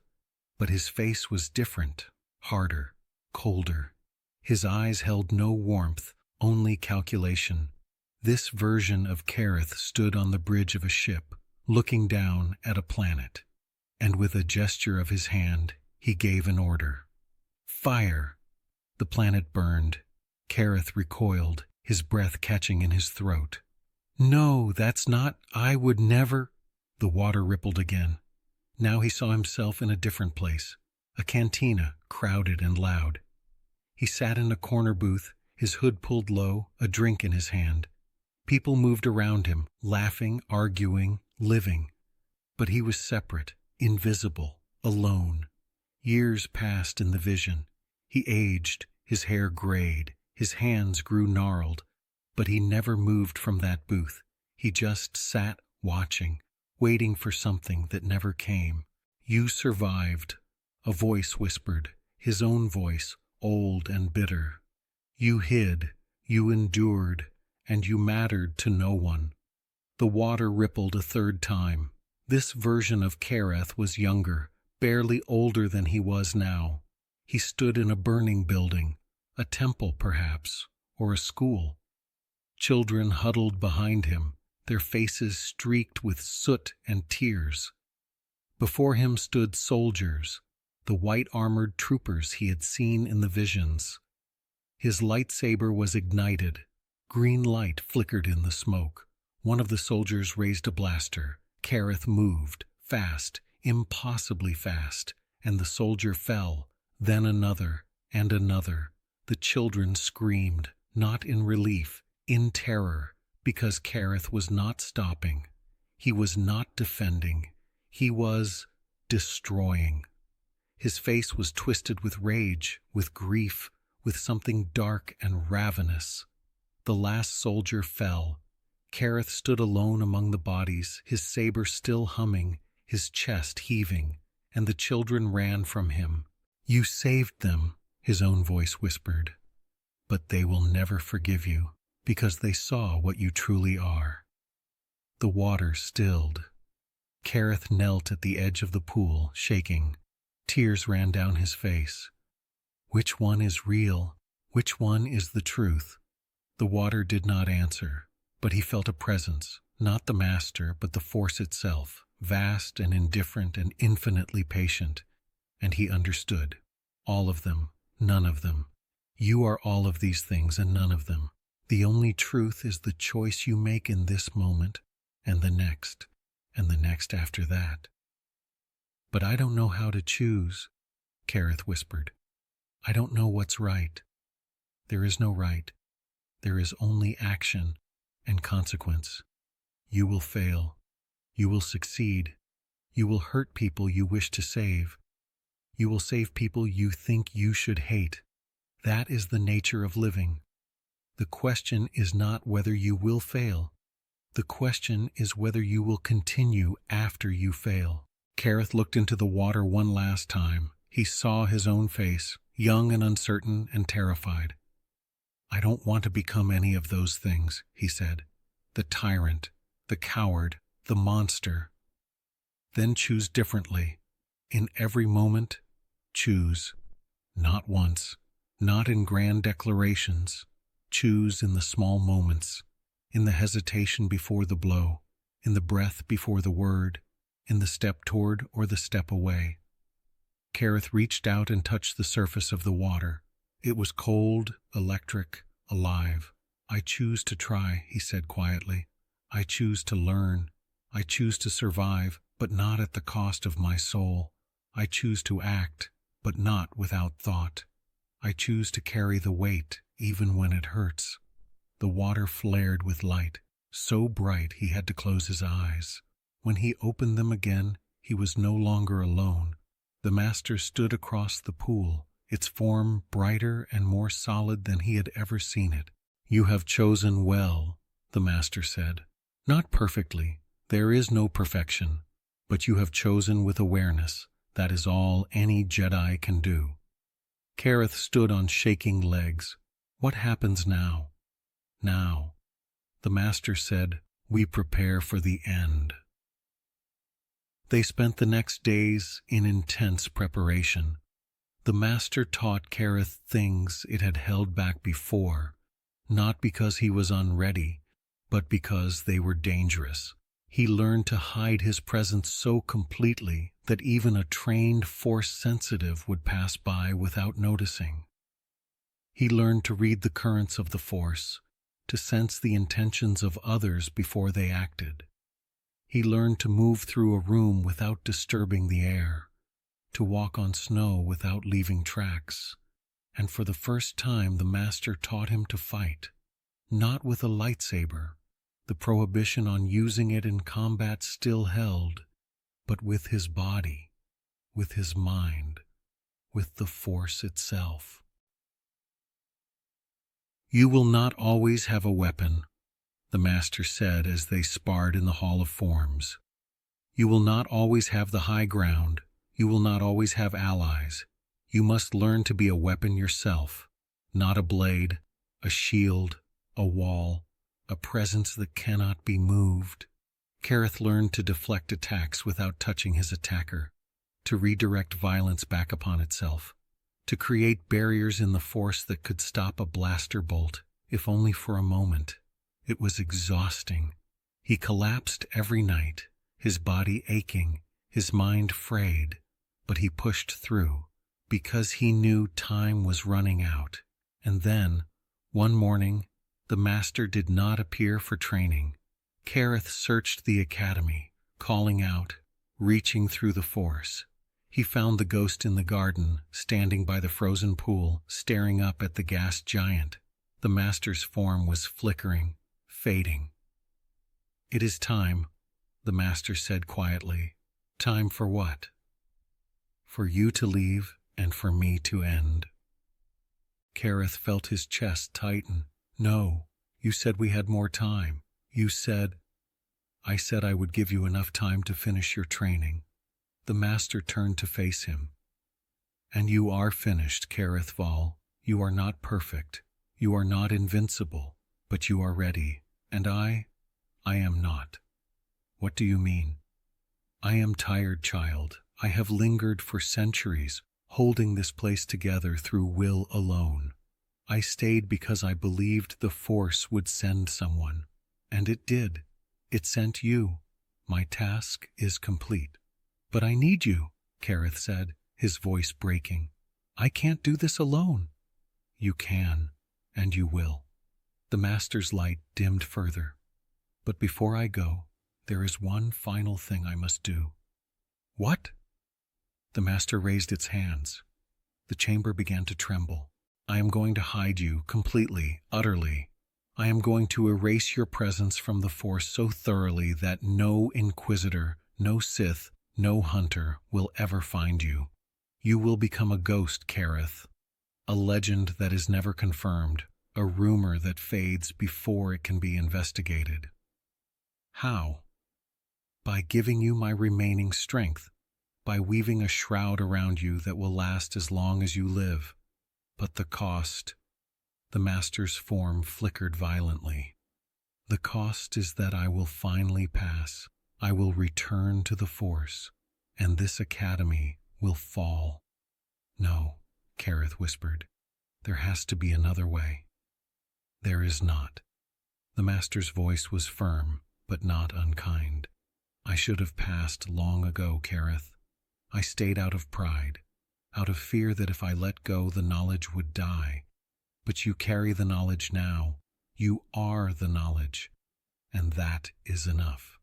But his face was different, harder, colder. His eyes held no warmth, only calculation. This version of Kaereth stood on the bridge of a ship, looking down at a planet, and with a gesture of his hand, he gave an order. Fire! The planet burned. Kaereth recoiled, his breath catching in his throat. No, that's not, I would never. The water rippled again. Now he saw himself in a different place, a cantina, crowded and loud. He sat in a corner booth, his hood pulled low, a drink in his hand. People moved around him, laughing, arguing, living. But he was separate, invisible, alone. Years passed in the vision. He aged, his hair grayed, his hands grew gnarled. But he never moved from that booth. He just sat watching, waiting for something that never came. You survived, a voice whispered, his own voice, old and bitter. You hid, you endured, and you mattered to no one. The water rippled a third time. This version of Kaereth was younger, barely older than he was now. He stood in a burning building, a temple perhaps, or a school. Children huddled behind him, their faces streaked with soot and tears. Before him stood soldiers, the white-armored troopers he had seen in the visions. His lightsaber was ignited. Green light flickered in the smoke. One of the soldiers raised a blaster. Kaereth moved, fast, impossibly fast, and the soldier fell, then another, and another. The children screamed, not in relief, in terror, because Kaereth was not stopping. He was not defending. He was destroying. His face was twisted with rage, with grief, with something dark and ravenous. The last soldier fell. Kaereth stood alone among the bodies, his saber still humming, his chest heaving, and the children ran from him. You saved them, his own voice whispered, but they will never forgive you, because they saw what you truly are. The water stilled. Kaereth knelt at the edge of the pool, shaking. Tears ran down his face. Which one is real? Which one is the truth? The water did not answer, but he felt a presence, not the master, but the force itself, vast and indifferent and infinitely patient. And he understood. All of them, none of them. You are all of these things and none of them. The only truth is the choice you make in this moment, and the next after that. But I don't know how to choose, Kaereth whispered. I don't know what's right. There is no right. There is only action and consequence. You will fail. You will succeed. You will hurt people you wish to save. You will save people you think you should hate. That is the nature of living. The question is not whether you will fail. The question is whether you will continue after you fail. Kaereth looked into the water one last time. He saw his own face, young and uncertain and terrified. I don't want to become any of those things, he said. The tyrant, the coward, the monster. Then choose differently. In every moment, choose. Not once, not in grand declarations. Choose in the small moments, in the hesitation before the blow, in the breath before the word, in the step toward or the step away. Kaereth reached out and touched the surface of the water. It was cold, electric, alive. I choose to try, he said quietly. I choose to learn. I choose to survive, but not at the cost of my soul. I choose to act, but not without thought. I choose to carry the weight, even when it hurts. The water flared with light, so bright he had to close his eyes. When he opened them again, he was no longer alone. The master stood across the pool, its form brighter and more solid than he had ever seen it. "You have chosen well," the master said. "Not perfectly. There is no perfection. But you have chosen with awareness. That is all any Jedi can do." Kaereth stood on shaking legs. "What happens now?" "Now," the master said, "we prepare for the end." They spent the next days in intense preparation. The master taught Kaereth things it had held back before, not because he was unready, but because they were dangerous. He learned to hide his presence so completely that even a trained Force sensitive would pass by without noticing. He learned to read the currents of the Force, to sense the intentions of others before they acted. He learned to move through a room without disturbing the air, to walk on snow without leaving tracks. And for the first time the master taught him to fight, not with a lightsaber. The prohibition on using it in combat still held, but with his body, with his mind, with the Force itself. "You will not always have a weapon," the master said as they sparred in the Hall of Forms. "You will not always have the high ground. You will not always have allies. You must learn to be a weapon yourself, not a blade, a shield, a wall, a presence that cannot be moved." Kaereth learned to deflect attacks without touching his attacker, to redirect violence back upon itself, to create barriers in the Force that could stop a blaster bolt, if only for a moment. It was exhausting. He collapsed every night, his body aching, his mind frayed, but he pushed through, because he knew time was running out. And then, one morning, the master did not appear for training. Kaereth searched the academy, calling out, reaching through the Force. He found the ghost in the garden, standing by the frozen pool, staring up at the gas giant. The master's form was flickering, fading. "It is time," the master said quietly. "Time for what?" "For you to leave and for me to end." Kaereth felt his chest tighten. "No, you said we had more time. You said—" "I said I would give you enough time to finish your training." The master turned to face him. "And you are finished, Kaereth Vahl. You are not perfect. You are not invincible, but you are ready. And I am not." "What do you mean?" "I am tired, child. I have lingered for centuries, holding this place together through will alone. I stayed because I believed the Force would send someone. And it did. It sent you. My task is complete." "But I need you," Kaereth said, his voice breaking. "I can't do this alone." "You can, and you will." The master's light dimmed further. "But before I go, there is one final thing I must do." "What?" The master raised its hands. The chamber began to tremble. "I am going to hide you completely, utterly. I am going to erase your presence from the Force so thoroughly that no Inquisitor, no Sith, no Hunter will ever find you. You will become a ghost, Kaereth. A legend that is never confirmed, a rumor that fades before it can be investigated." "How?" "By giving you my remaining strength, by weaving a shroud around you that will last as long as you live. But the cost—" The master's form flickered violently. "The cost is that I will finally pass. I will return to the Force, and this academy will fall." "No," Kaereth whispered. "There has to be another way." "There is not." The master's voice was firm, but not unkind. "I should have passed long ago, Kaereth. I stayed out of pride, out of fear that if I let go, the knowledge would die. But you carry the knowledge now. You are the knowledge. and that is enough."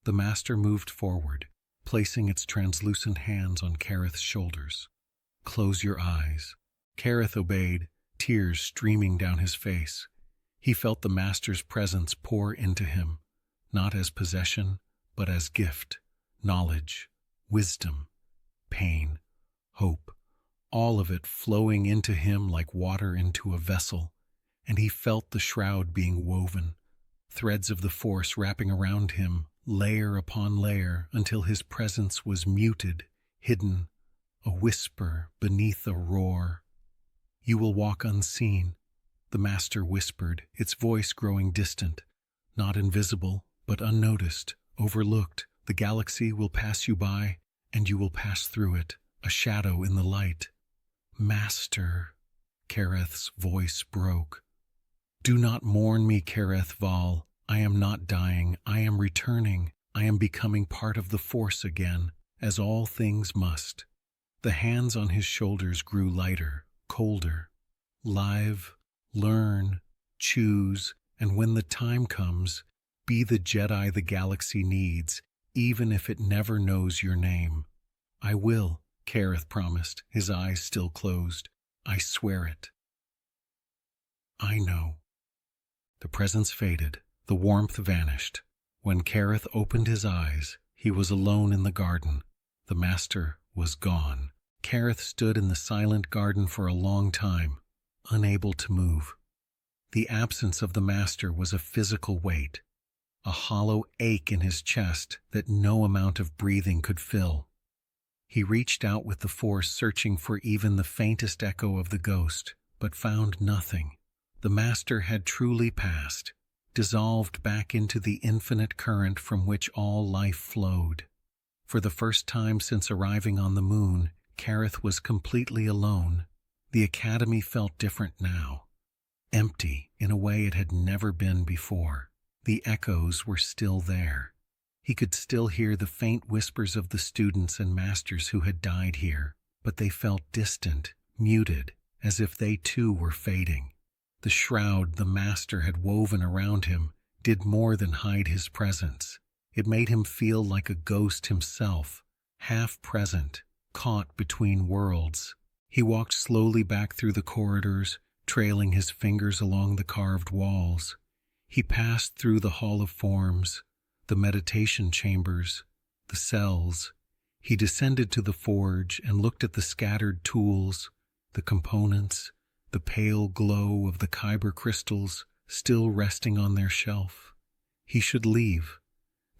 The master moved forward, placing its translucent hands on Kaereth's shoulders. "Close your eyes." Kaereth obeyed, tears streaming down his face. He felt the master's presence pour into him, not as possession, but as gift, knowledge, wisdom, pain, hope, all of it flowing into him like water into a vessel, and he felt the shroud being woven, threads of the Force wrapping around him, layer upon layer, until his presence was muted, hidden, a whisper beneath a roar. "You will walk unseen," the master whispered, its voice growing distant, not invisible, but unnoticed, overlooked. "The galaxy will pass you by, and you will pass through it, a shadow in the light." "Master," Kaereth's voice broke. "Do not mourn me, Kaereth Vahl. I am not dying. I am returning. I am becoming part of the Force again, as all things must." The hands on his shoulders grew lighter, colder. "Live, learn, choose, and when the time comes, be the Jedi the galaxy needs, even if it never knows your name." "I will," Kaereth promised, his eyes still closed. "I swear it." "I know." The presence faded, the warmth vanished. When Kaereth opened his eyes, he was alone in the garden. The master was gone. Kaereth stood in the silent garden for a long time, unable to move. The absence of the master was a physical weight, a hollow ache in his chest that no amount of breathing could fill. He reached out with the Force, searching for even the faintest echo of the ghost, but found nothing. The master had truly passed, dissolved back into the infinite current from which all life flowed. For the first time since arriving on the moon, Kaereth was completely alone. The Academy felt different now. Empty in a way it had never been before. The echoes were still there. He could still hear the faint whispers of the students and masters who had died here, but they felt distant, muted, as if they too were fading. The shroud the master had woven around him did more than hide his presence. It made him feel like a ghost himself, half present, caught between worlds. He walked slowly back through the corridors, trailing his fingers along the carved walls. He passed through the Hall of Forms, the meditation chambers, the cells. He descended to the forge and looked at the scattered tools, the components, the pale glow of the kyber crystals still resting on their shelf. He should leave.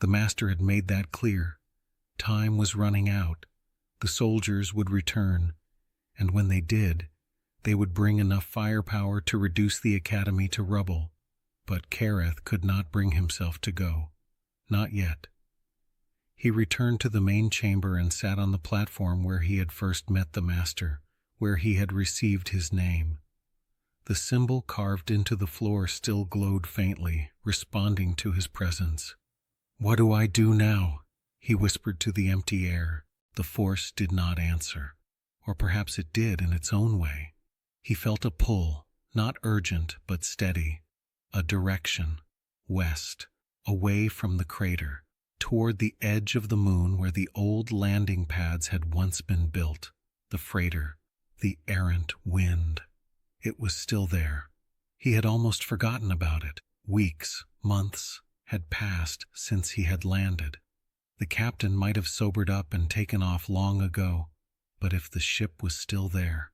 The master had made that clear. Time was running out. The soldiers would return, and when they did, they would bring enough firepower to reduce the Academy to rubble. But Kaereth could not bring himself to go. Not yet. He returned to the main chamber and sat on the platform where he had first met the master, where he had received his name. The symbol carved into the floor still glowed faintly, responding to his presence. "What do I do now?" he whispered to the empty air. The Force did not answer. Or perhaps it did in its own way. He felt a pull, not urgent but steady. A direction, west, away from the crater, toward the edge of the moon where the old landing pads had once been built. The freighter, the errant wind. It was still there. He had almost forgotten about it. Weeks, months had passed since he had landed. The captain might have sobered up and taken off long ago, but if the ship was still there.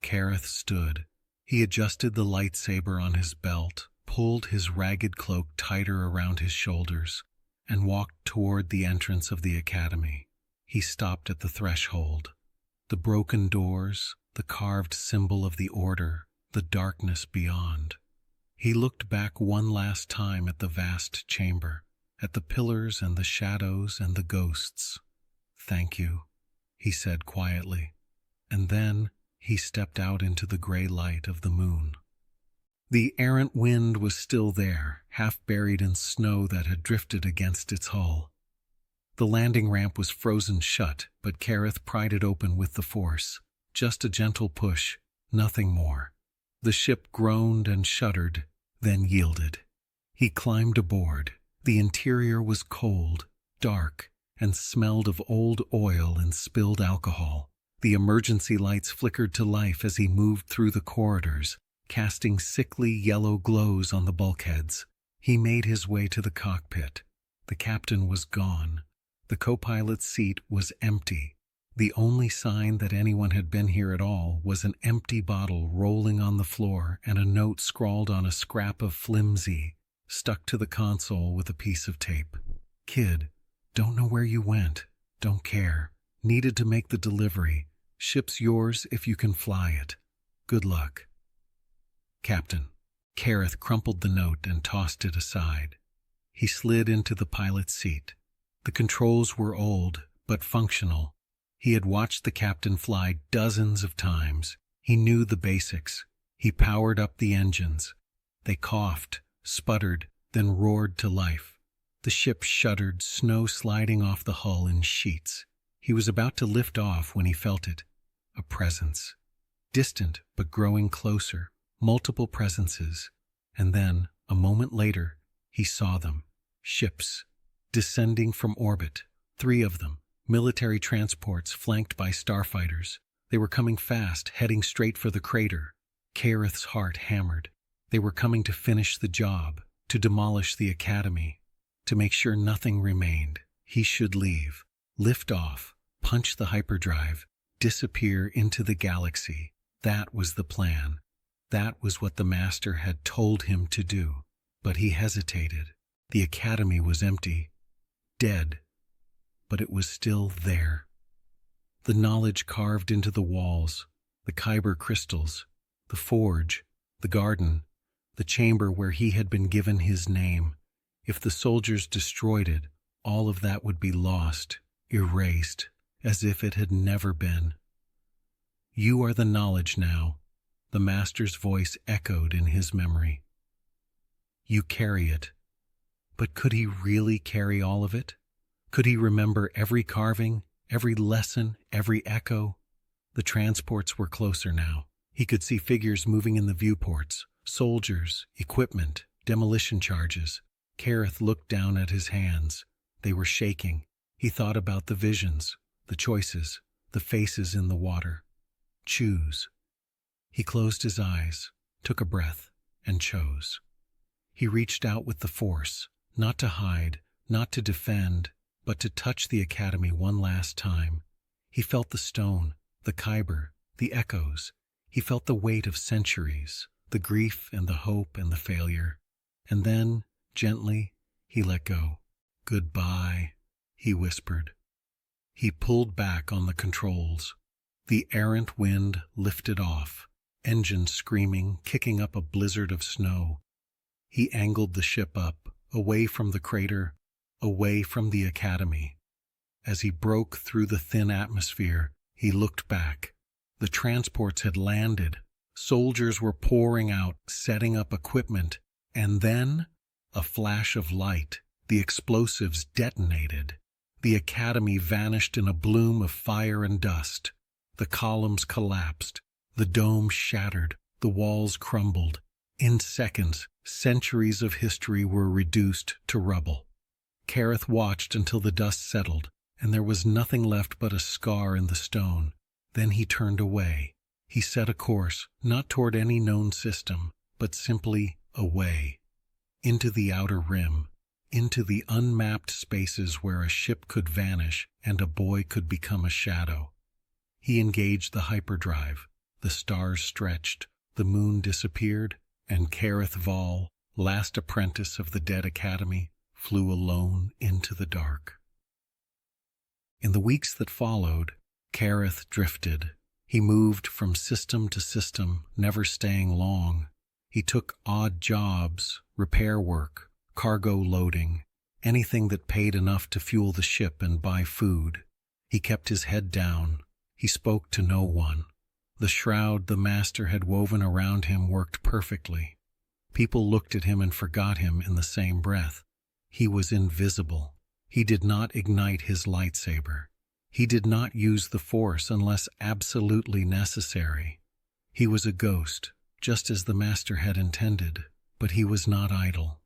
Kaereth stood. He adjusted the lightsaber on his belt, pulled his ragged cloak tighter around his shoulders, and walked toward the entrance of the Academy. He stopped at the threshold. The broken doors, the carved symbol of the Order, the darkness beyond. He looked back one last time at the vast chamber, at the pillars and the shadows and the ghosts. "Thank you," he said quietly, and then he stepped out into the gray light of the moon. The errant wind was still there, half buried in snow that had drifted against its hull. The landing ramp was frozen shut, but Kaereth pried it open with the Force. Just a gentle push, nothing more. The ship groaned and shuddered, then yielded. He climbed aboard. The interior was cold, dark, and smelled of old oil and spilled alcohol. The emergency lights flickered to life as he moved through the corridors, casting sickly yellow glows on the bulkheads. He made his way to the cockpit. The captain was gone. The co-pilot's seat was empty. The only sign that anyone had been here at all was an empty bottle rolling on the floor and a note scrawled on a scrap of flimsy, stuck to the console with a piece of tape. "Kid, don't know where you went. Don't care. Needed to make the delivery. Ship's yours if you can fly it. Good luck. Captain." Kaereth crumpled the note and tossed it aside. He slid into the pilot's seat. The controls were old, but functional. He had watched the captain fly dozens of times. He knew the basics. He powered up the engines. They coughed, sputtered, then roared to life. The ship shuddered, snow sliding off the hull in sheets. He was about to lift off when he felt it. A presence. Distant, but growing closer. Multiple presences. And then, a moment later, he saw them. Ships. Descending from orbit. 3 of them. Military transports flanked by starfighters. They were coming fast, heading straight for the crater. Kaereth's heart hammered. They were coming to finish the job, to demolish the Academy, to make sure nothing remained. He should leave, lift off, punch the hyperdrive, disappear into the galaxy. That was the plan. That was what the Master had told him to do. But he hesitated. The Academy was empty, dead, but it was still there. The knowledge carved into the walls, the Kyber crystals, the forge, the garden, the chamber where he had been given his name. If the soldiers destroyed it, all of that would be lost, erased, as if it had never been. "You are the knowledge now," the Master's voice echoed in his memory. "You carry it." But could he really carry all of it? Could he remember every carving, every lesson, every echo? The transports were closer now. He could see figures moving in the viewports, soldiers, equipment, demolition charges. Kaereth looked down at his hands. They were shaking. He thought about the visions, the choices, the faces in the water. Choose. He closed his eyes, took a breath, and chose. He reached out with the Force, not to hide, not to defend, but to touch the Academy one last time. He felt the stone, the Kyber, the echoes. He felt the weight of centuries, the grief and the hope and the failure. And then, gently, he let go. "Goodbye," he whispered. He pulled back on the controls. The errant wind lifted off, engines screaming, kicking up a blizzard of snow. He angled the ship up, away from the crater, away from the Academy. As he broke through the thin atmosphere, he looked back. The transports had landed. Soldiers were pouring out, setting up equipment. And then, a flash of light. The explosives detonated. The Academy vanished in a bloom of fire and dust. The columns collapsed. The dome shattered. The walls crumbled. In seconds, centuries of history were reduced to rubble. Kaereth watched until the dust settled, and there was nothing left but a scar in the stone. Then he turned away. He set a course, not toward any known system, but simply away. Into the outer rim, into the unmapped spaces where a ship could vanish and a boy could become a shadow. He engaged the hyperdrive. The stars stretched, the moon disappeared, and Kaereth Vahl, last apprentice of the dead Academy, flew alone into the dark. In the weeks that followed, Kaereth drifted. He moved from system to system, never staying long. He took odd jobs, repair work, cargo loading, anything that paid enough to fuel the ship and buy food. He kept his head down. He spoke to no one. The shroud the Master had woven around him worked perfectly. People looked at him and forgot him in the same breath. He was invisible. He did not ignite his lightsaber. He did not use the Force unless absolutely necessary. He was a ghost, just as the Master had intended, but he was not idle.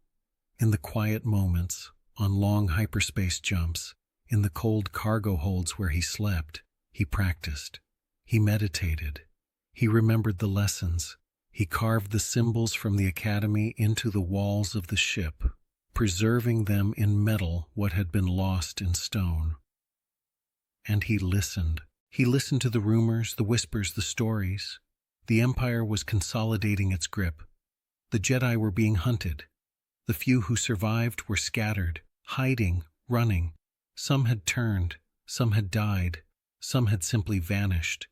In the quiet moments, on long hyperspace jumps, in the cold cargo holds where he slept, he practiced. He meditated. He remembered the lessons. He carved the symbols from the academy into the walls of the ship, preserving them in metal what had been lost in stone. And he listened. He listened to the rumors, the whispers, the stories. The Empire was consolidating its grip. The Jedi were being hunted. The few who survived were scattered, hiding, running. Some had turned, some had died, some had simply vanished.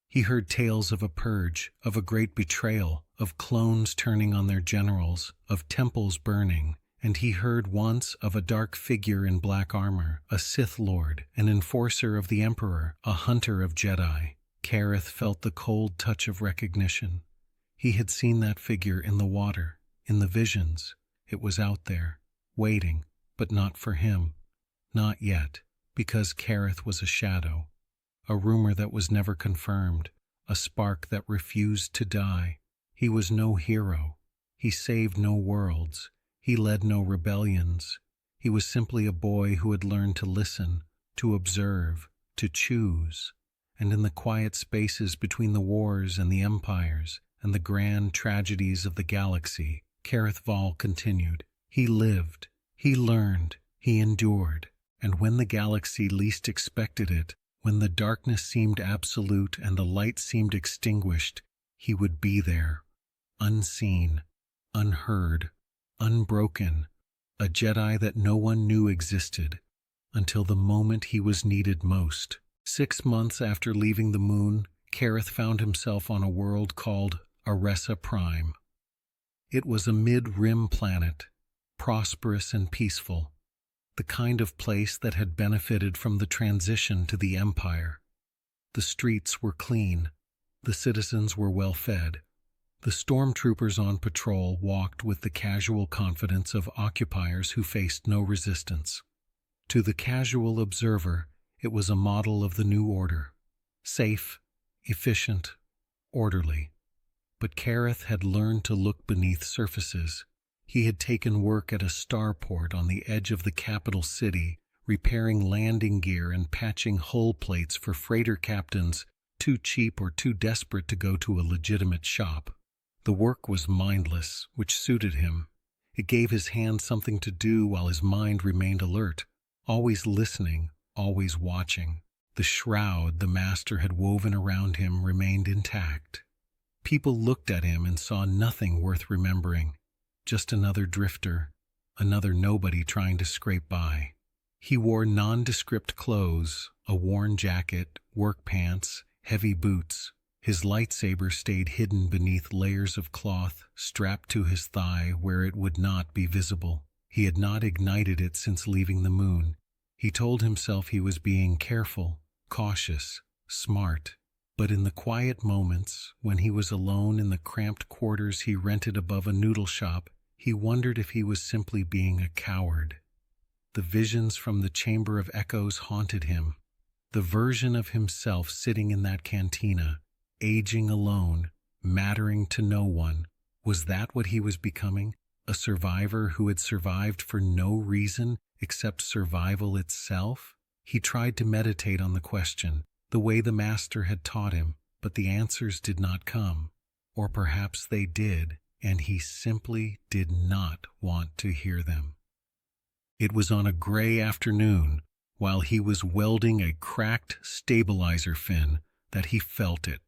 He heard tales of a purge, of a great betrayal, of clones turning on their generals, of temples burning, and he heard once of a dark figure in black armor, a Sith Lord, an enforcer of the Emperor, a hunter of Jedi. Kaereth felt the cold touch of recognition. He had seen that figure in the water, in the visions. It was out there, waiting, but not for him. Not yet, because Kaereth was a shadow, a rumor that was never confirmed, a spark that refused to die. He was no hero. He saved no worlds. He led no rebellions. He was simply a boy who had learned to listen, to observe, to choose. And in the quiet spaces between the wars and the empires and the grand tragedies of the galaxy, Kaereth Vahl continued. He lived, he learned, he endured, and when the galaxy least expected it, when the darkness seemed absolute and the light seemed extinguished, he would be there, unseen, unheard, unbroken, a Jedi that no one knew existed, until the moment he was needed most. 6 months after leaving the moon, Kaereth found himself on a world called Aressa Prime. It was a mid-rim planet, prosperous and peaceful, the kind of place that had benefited from the transition to the Empire. The streets were clean, the citizens were well-fed, the stormtroopers on patrol walked with the casual confidence of occupiers who faced no resistance. To the casual observer, it was a model of the new order, safe, efficient, orderly. But Kaereth had learned to look beneath surfaces. He had taken work at a starport on the edge of the capital city, repairing landing gear and patching hull plates for freighter captains too cheap or too desperate to go to a legitimate shop. The work was mindless, which suited him. It gave his hands something to do while his mind remained alert, always listening, always watching. The shroud the master had woven around him remained intact. People looked at him and saw nothing worth remembering, just another drifter, another nobody trying to scrape by. He wore nondescript clothes, a worn jacket, work pants, heavy boots. His lightsaber stayed hidden beneath layers of cloth strapped to his thigh where it would not be visible. He had not ignited it since leaving the moon. He told himself he was being careful, cautious, smart. But in the quiet moments, when he was alone in the cramped quarters he rented above a noodle shop, he wondered if he was simply being a coward. The visions from the Chamber of Echoes haunted him. The version of himself sitting in that cantina, aging alone, mattering to no one. Was that what he was becoming? A survivor who had survived for no reason except survival itself? He tried to meditate on the question, the way the master had taught him, but the answers did not come. Or perhaps they did, and he simply did not want to hear them. It was on a gray afternoon, while he was welding a cracked stabilizer fin, that he felt it.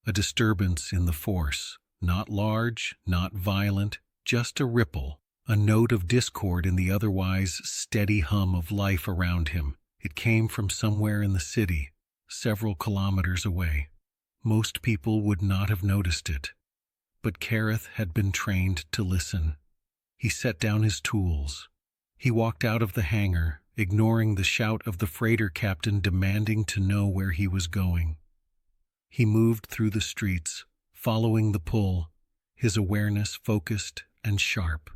A disturbance in the force, not large, not violent, just a ripple, a note of discord in the otherwise steady hum of life around him. It came from somewhere in the city, several kilometers away. Most people would not have noticed it. But Kaereth had been trained to listen. He set down his tools. He walked out of the hangar, ignoring the shout of the freighter captain demanding to know where he was going. He moved through the streets, following the pull, his awareness focused and sharp.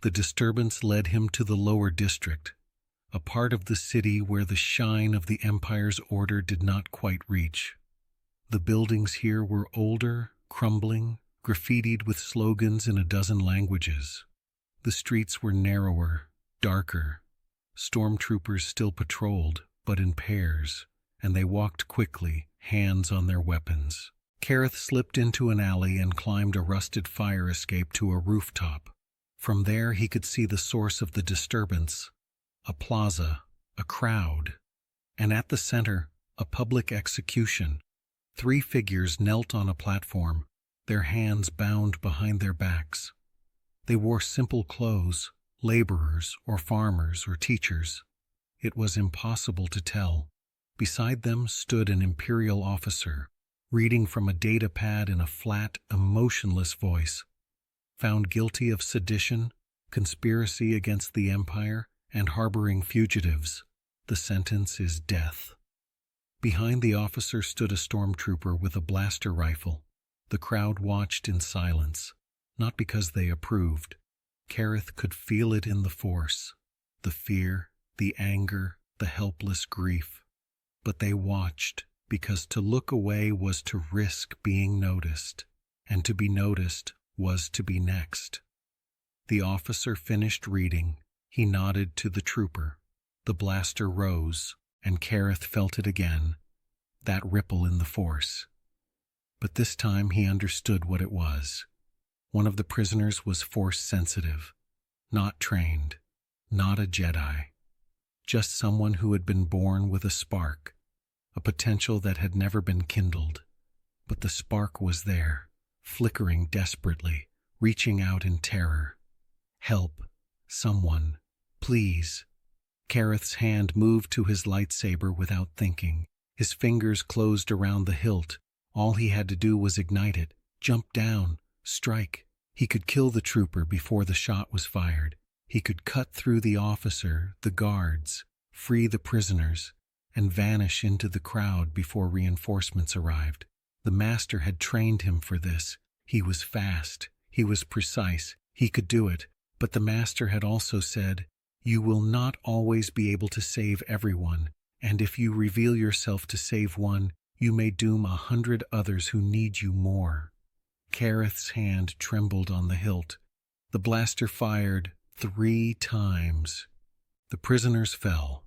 The disturbance led him to the lower district, a part of the city where the shine of the Empire's order did not quite reach. The buildings here were older, crumbling, graffitied with slogans in a dozen languages. The streets were narrower, darker. Stormtroopers still patrolled, but in pairs, and they walked quickly, hands on their weapons. Kaereth slipped into an alley and climbed a rusted fire escape to a rooftop. From there he could see the source of the disturbance: a plaza, a crowd, and at the center, a public execution. 3 figures knelt on a platform, their hands bound behind their backs. They wore simple clothes, laborers or farmers or teachers. It was impossible to tell. Beside them stood an imperial officer, reading from a data pad in a flat, emotionless voice. Found guilty of sedition, conspiracy against the Empire, and harboring fugitives. The sentence is death. Behind the officer stood a stormtrooper with a blaster rifle. The crowd watched in silence, not because they approved. Kaereth could feel it in the Force, the fear, the anger, the helpless grief. But they watched because to look away was to risk being noticed, and to be noticed was to be next. The officer finished reading. He nodded to the trooper. The blaster rose, and Kaereth felt it again, that ripple in the Force. But this time he understood what it was. One of the prisoners was Force-sensitive, not trained, not a Jedi, just someone who had been born with a spark, a potential that had never been kindled. But the spark was there, flickering desperately, reaching out in terror. Help, someone, please. Kaereth's hand moved to his lightsaber without thinking. His fingers closed around the hilt. All he had to do was ignite it, jump down, strike. He could kill the trooper before the shot was fired. He could cut through the officer, the guards, free the prisoners, and vanish into the crowd before reinforcements arrived. The Master had trained him for this. He was fast. He was precise. He could do it. But the Master had also said, "You will not always be able to save everyone, and if you reveal yourself to save one, you may doom 100 others who need you more." Kaereth's hand trembled on the hilt. The blaster fired 3 times. The prisoners fell.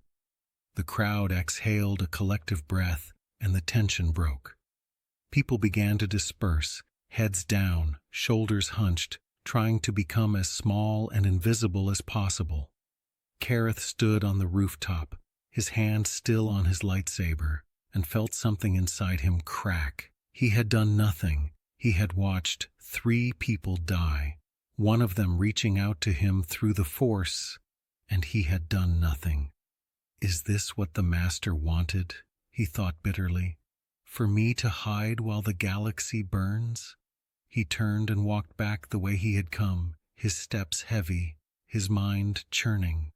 The crowd exhaled a collective breath, and the tension broke. People began to disperse, heads down, shoulders hunched, trying to become as small and invisible as possible. Kaereth stood on the rooftop, his hand still on his lightsaber, and felt something inside him crack. He had done nothing. He had watched 3 people die, one of them reaching out to him through the Force, and he had done nothing. Is this what the Master wanted? He thought bitterly. For me to hide while the galaxy burns? He turned and walked back the way he had come, his steps heavy, his mind churning.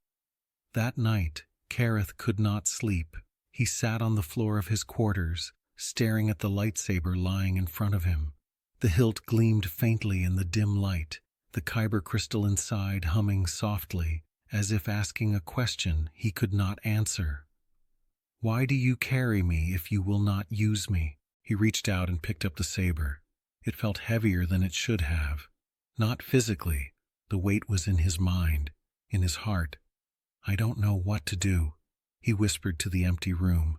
That night, Kaereth could not sleep. He sat on the floor of his quarters, staring at the lightsaber lying in front of him. The hilt gleamed faintly in the dim light, the kyber crystal inside humming softly, as if asking a question he could not answer. "Why do you carry me if you will not use me?" He reached out and picked up the saber. It felt heavier than it should have. Not physically. The weight was in his mind, in his heart. "I don't know what to do," he whispered to the empty room.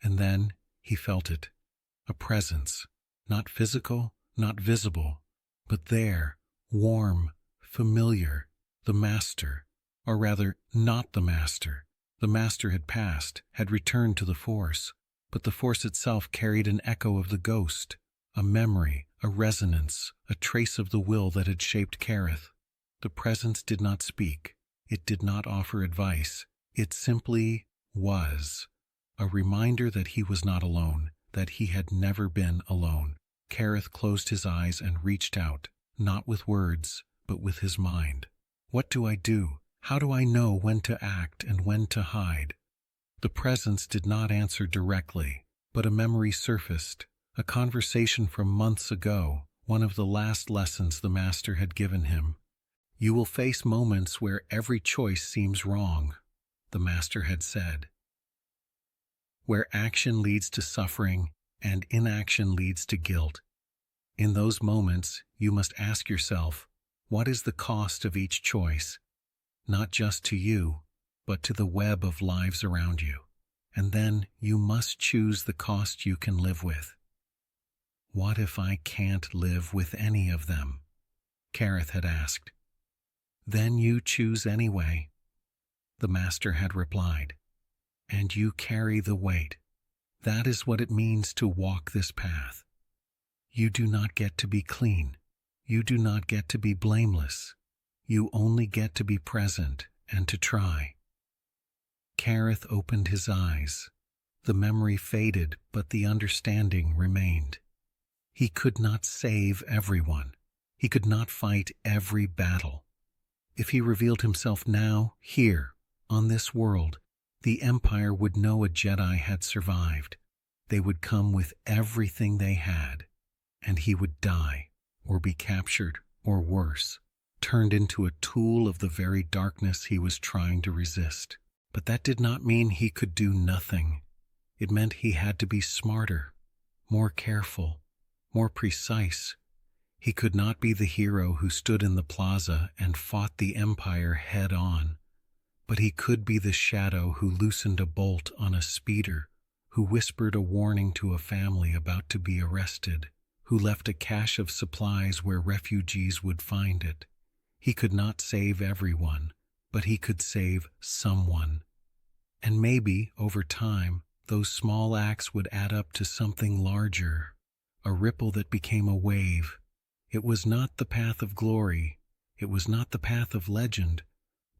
And then he felt it. A presence. Not physical, not visible, but there, warm, familiar. The Master. Or rather, not the Master. The Master had passed, had returned to the Force, but the Force itself carried an echo of the ghost, a memory, a resonance, a trace of the will that had shaped Kaereth. The presence did not speak. It did not offer advice. It simply was. A reminder that he was not alone, that he had never been alone. Kaereth closed his eyes and reached out, not with words, but with his mind. What do I do? How do I know when to act and when to hide? The presence did not answer directly, but a memory surfaced, a conversation from months ago, one of the last lessons the Master had given him. "You will face moments where every choice seems wrong," the Master had said. "Where action leads to suffering and inaction leads to guilt. In those moments, you must ask yourself, What is the cost of each choice? Not just to you, but to the web of lives around you. And then you must choose the cost you can live with. What if I can't live with any of them? Kaereth had asked. Then you choose anyway, the master had replied. And you carry the weight. That is what it means to walk this path. You do not get to be clean. You do not get to be blameless. You only get to be present and to try. Kaereth opened his eyes. The memory faded, but the understanding remained. He could not save everyone. He could not fight every battle. If he revealed himself now, here, on this world, the Empire would know a Jedi had survived. They would come with everything they had, and he would die, or be captured, or worse, turned into a tool of the very darkness he was trying to resist. But that did not mean he could do nothing. It meant he had to be smarter, more careful, more precise. He could not be the hero who stood in the plaza and fought the Empire head-on, but he could be the shadow who loosened a bolt on a speeder, who whispered a warning to a family about to be arrested, who left a cache of supplies where refugees would find it. He could not save everyone, but he could save someone. And maybe, over time, those small acts would add up to something larger, a ripple that became a wave. It was not the path of glory, it was not the path of legend,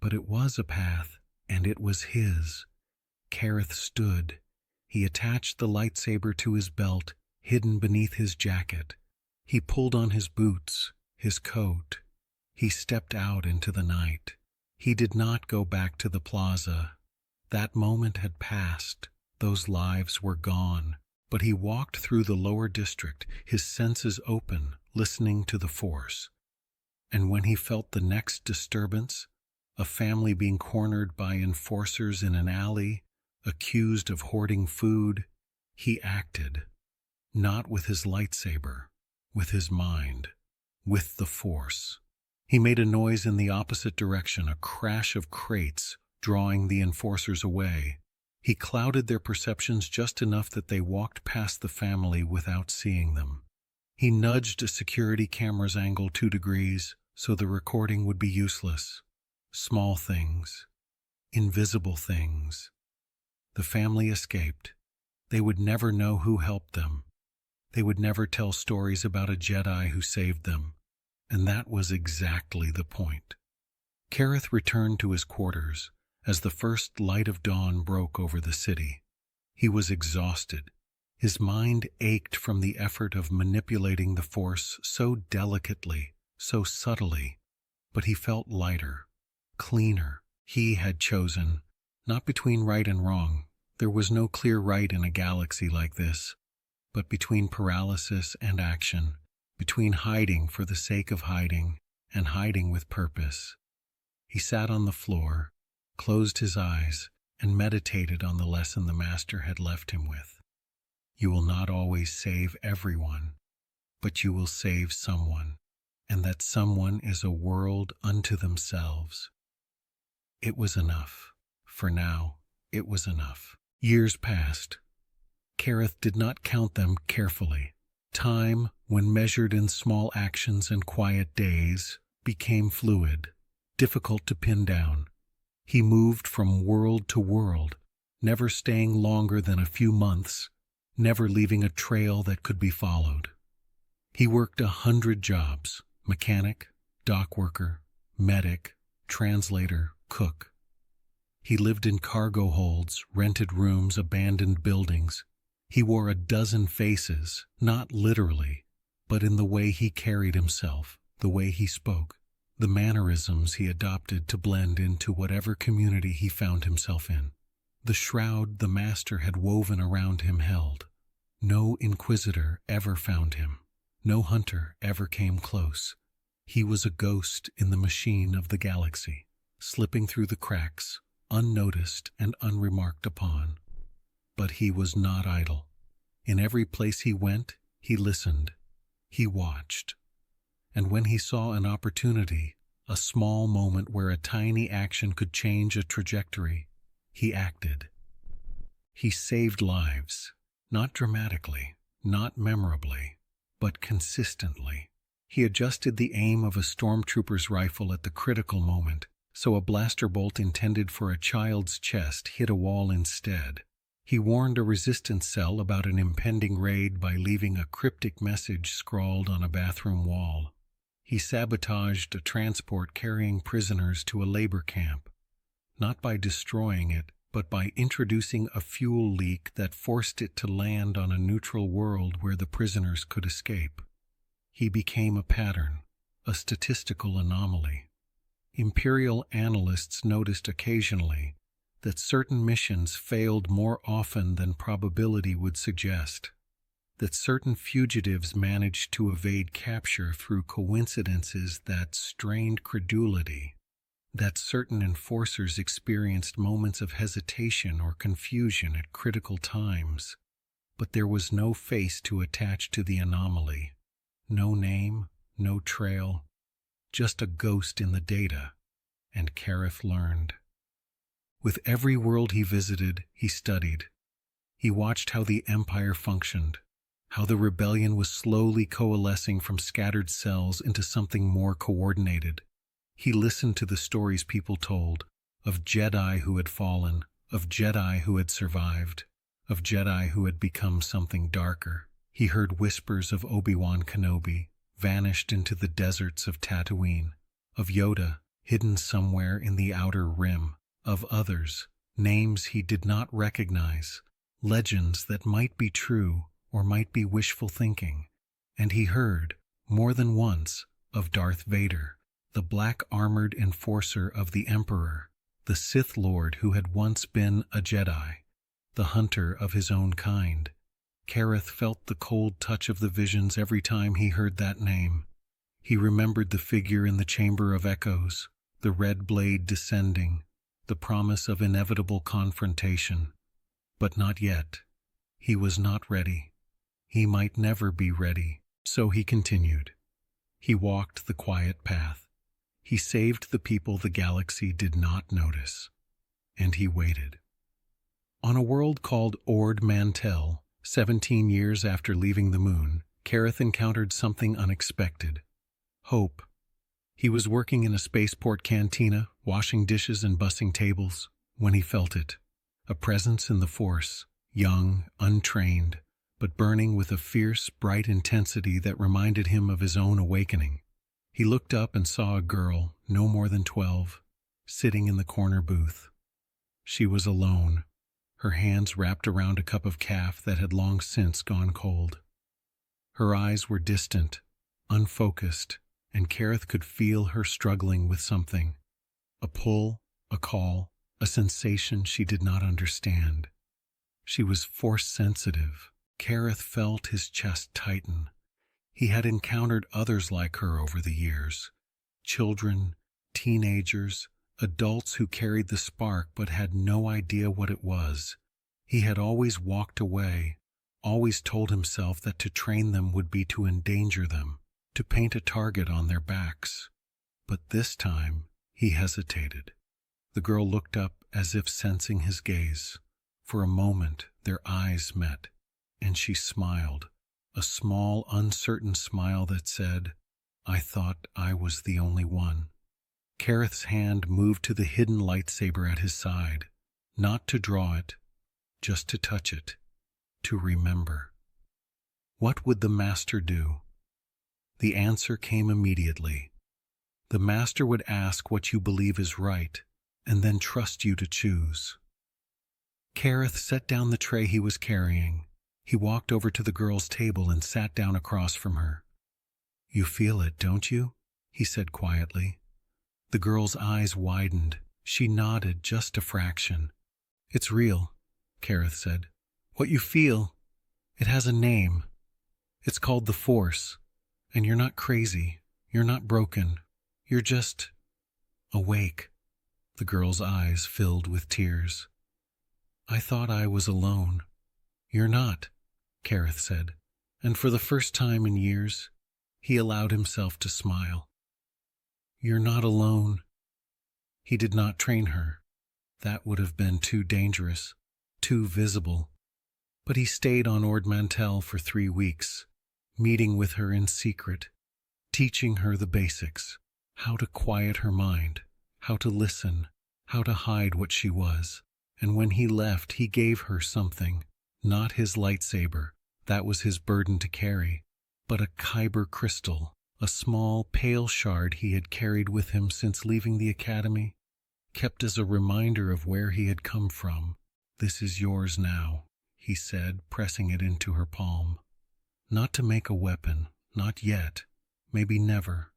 but it was a path, and it was his. Kaereth stood. He attached the lightsaber to his belt, hidden beneath his jacket. He pulled on his boots, his coat. He stepped out into the night. He did not go back to the plaza. That moment had passed. Those lives were gone. But he walked through the lower district, his senses open, listening to the Force. And when he felt the next disturbance, a family being cornered by enforcers in an alley, accused of hoarding food, he acted. Not with his lightsaber, with his mind, with the Force. He made a noise in the opposite direction, a crash of crates, drawing the enforcers away. He clouded their perceptions just enough that they walked past the family without seeing them. He nudged a security camera's angle 2 degrees so the recording would be useless. Small things, invisible things. The family escaped. They would never know who helped them. They would never tell stories about a Jedi who saved them. And that was exactly the point. Kaereth returned to his quarters as the first light of dawn broke over the city. He was exhausted. His mind ached from the effort of manipulating the Force so delicately, so subtly, but he felt lighter, cleaner. He had chosen, not between right and wrong. There was no clear right in a galaxy like this, but between paralysis and action, between hiding for the sake of hiding and hiding with purpose. He sat on the floor, closed his eyes, and meditated on the lesson the Master had left him with. You will not always save everyone, but you will save someone, and that someone is a world unto themselves. It was enough. For now, it was enough. Years passed. Kaereth did not count them carefully. Time, when measured in small actions and quiet days, became fluid, difficult to pin down. He moved from world to world, never staying longer than a few months, never leaving a trail that could be followed. He worked 100 jobs: mechanic, dock worker, medic, translator, cook. He lived in cargo holds, rented rooms, abandoned buildings. He wore a dozen faces, not literally, but in the way he carried himself, the way he spoke, the mannerisms he adopted to blend into whatever community he found himself in. The shroud the Master had woven around him held. No inquisitor ever found him. No hunter ever came close. He was a ghost in the machine of the galaxy, slipping through the cracks, unnoticed and unremarked upon. But he was not idle. In every place he went, he listened. He watched. and when he saw an opportunity, a small moment where a tiny action could change a trajectory, he acted. He saved lives, not dramatically, not memorably, but consistently. He adjusted the aim of a stormtrooper's rifle at the critical moment, so a blaster bolt intended for a child's chest hit a wall instead. He warned a resistance cell about an impending raid by leaving a cryptic message scrawled on a bathroom wall. He sabotaged a transport carrying prisoners to a labor camp, not by destroying it, but by introducing a fuel leak that forced it to land on a neutral world where the prisoners could escape. He became a pattern, a statistical anomaly. Imperial analysts noticed occasionally that certain missions failed more often than probability would suggest, that certain fugitives managed to evade capture through coincidences that strained credulity, that certain enforcers experienced moments of hesitation or confusion at critical times, but there was no face to attach to the anomaly, no name, no trail, just a ghost in the data, and Kaereth learned. With every world he visited, he studied. He watched how the Empire functioned, how the rebellion was slowly coalescing from scattered cells into something more coordinated. He listened to the stories people told, of Jedi who had fallen, of Jedi who had survived, of Jedi who had become something darker. He heard whispers of Obi-Wan Kenobi, vanished into the deserts of Tatooine, of Yoda, hidden somewhere in the Outer Rim, of others, names he did not recognize, legends that might be true or might be wishful thinking. And he heard, more than once, of Darth Vader, the black-armored enforcer of the Emperor, the Sith Lord who had once been a Jedi, the hunter of his own kind. Kaereth felt the cold touch of the visions every time he heard that name. He remembered the figure in the Chamber of Echoes, the red blade descending, the promise of inevitable confrontation. But not yet. He was not ready. He might never be ready. So he continued. He walked the quiet path. He saved the people the galaxy did not notice. And he waited. On a world called Ord Mantell, 17 years after leaving the moon, Kaereth encountered something unexpected. Hope. He was working in a spaceport cantina, washing dishes and bussing tables, when he felt it. A presence in the Force, young, untrained, but burning with a fierce, bright intensity that reminded him of his own awakening. He looked up and saw a girl, no more than 12, sitting in the corner booth. She was alone, her hands wrapped around a cup of caf that had long since gone cold. Her eyes were distant, unfocused, and Kaereth could feel her struggling with something. A pull, a call, a sensation she did not understand. She was Force-sensitive. Kaereth felt his chest tighten. He had encountered others like her over the years. Children, teenagers, adults who carried the spark but had no idea what it was. He had always walked away, always told himself that to train them would be to endanger them, to paint a target on their backs. But this time, he hesitated. The girl looked up as if sensing his gaze. For a moment, their eyes met, and she smiled, a small, uncertain smile that said, "I thought I was the only one." Kaereth's hand moved to the hidden lightsaber at his side, not to draw it, just to touch it, to remember. What would the Master do? The answer came immediately. The Master would ask what you believe is right, and then trust you to choose. Kaereth set down the tray he was carrying. He walked over to the girl's table and sat down across from her. "You feel it, don't you?" he said quietly. The girl's eyes widened. She nodded just a fraction. "It's real," Kaereth said. "What you feel, it has a name. It's called the Force. And you're not crazy. You're not broken. You're just awake." The girl's eyes filled with tears. "I thought I was alone." "You're not," Kaereth said. And for the first time in years, He allowed himself to smile. "You're not alone." He did not train her. That would have been too dangerous, too visible. But he stayed on Ord Mantell for 3 weeks, meeting with her in secret, teaching her the basics, how to quiet her mind, how to listen, how to hide what she was. And when he left, he gave her something, not his lightsaber, that was his burden to carry, but a kyber crystal, a small, pale shard he had carried with him since leaving the academy, kept as a reminder of where he had come from. "This is yours now," he said, pressing it into her palm. "Not to make a weapon, not yet, maybe never,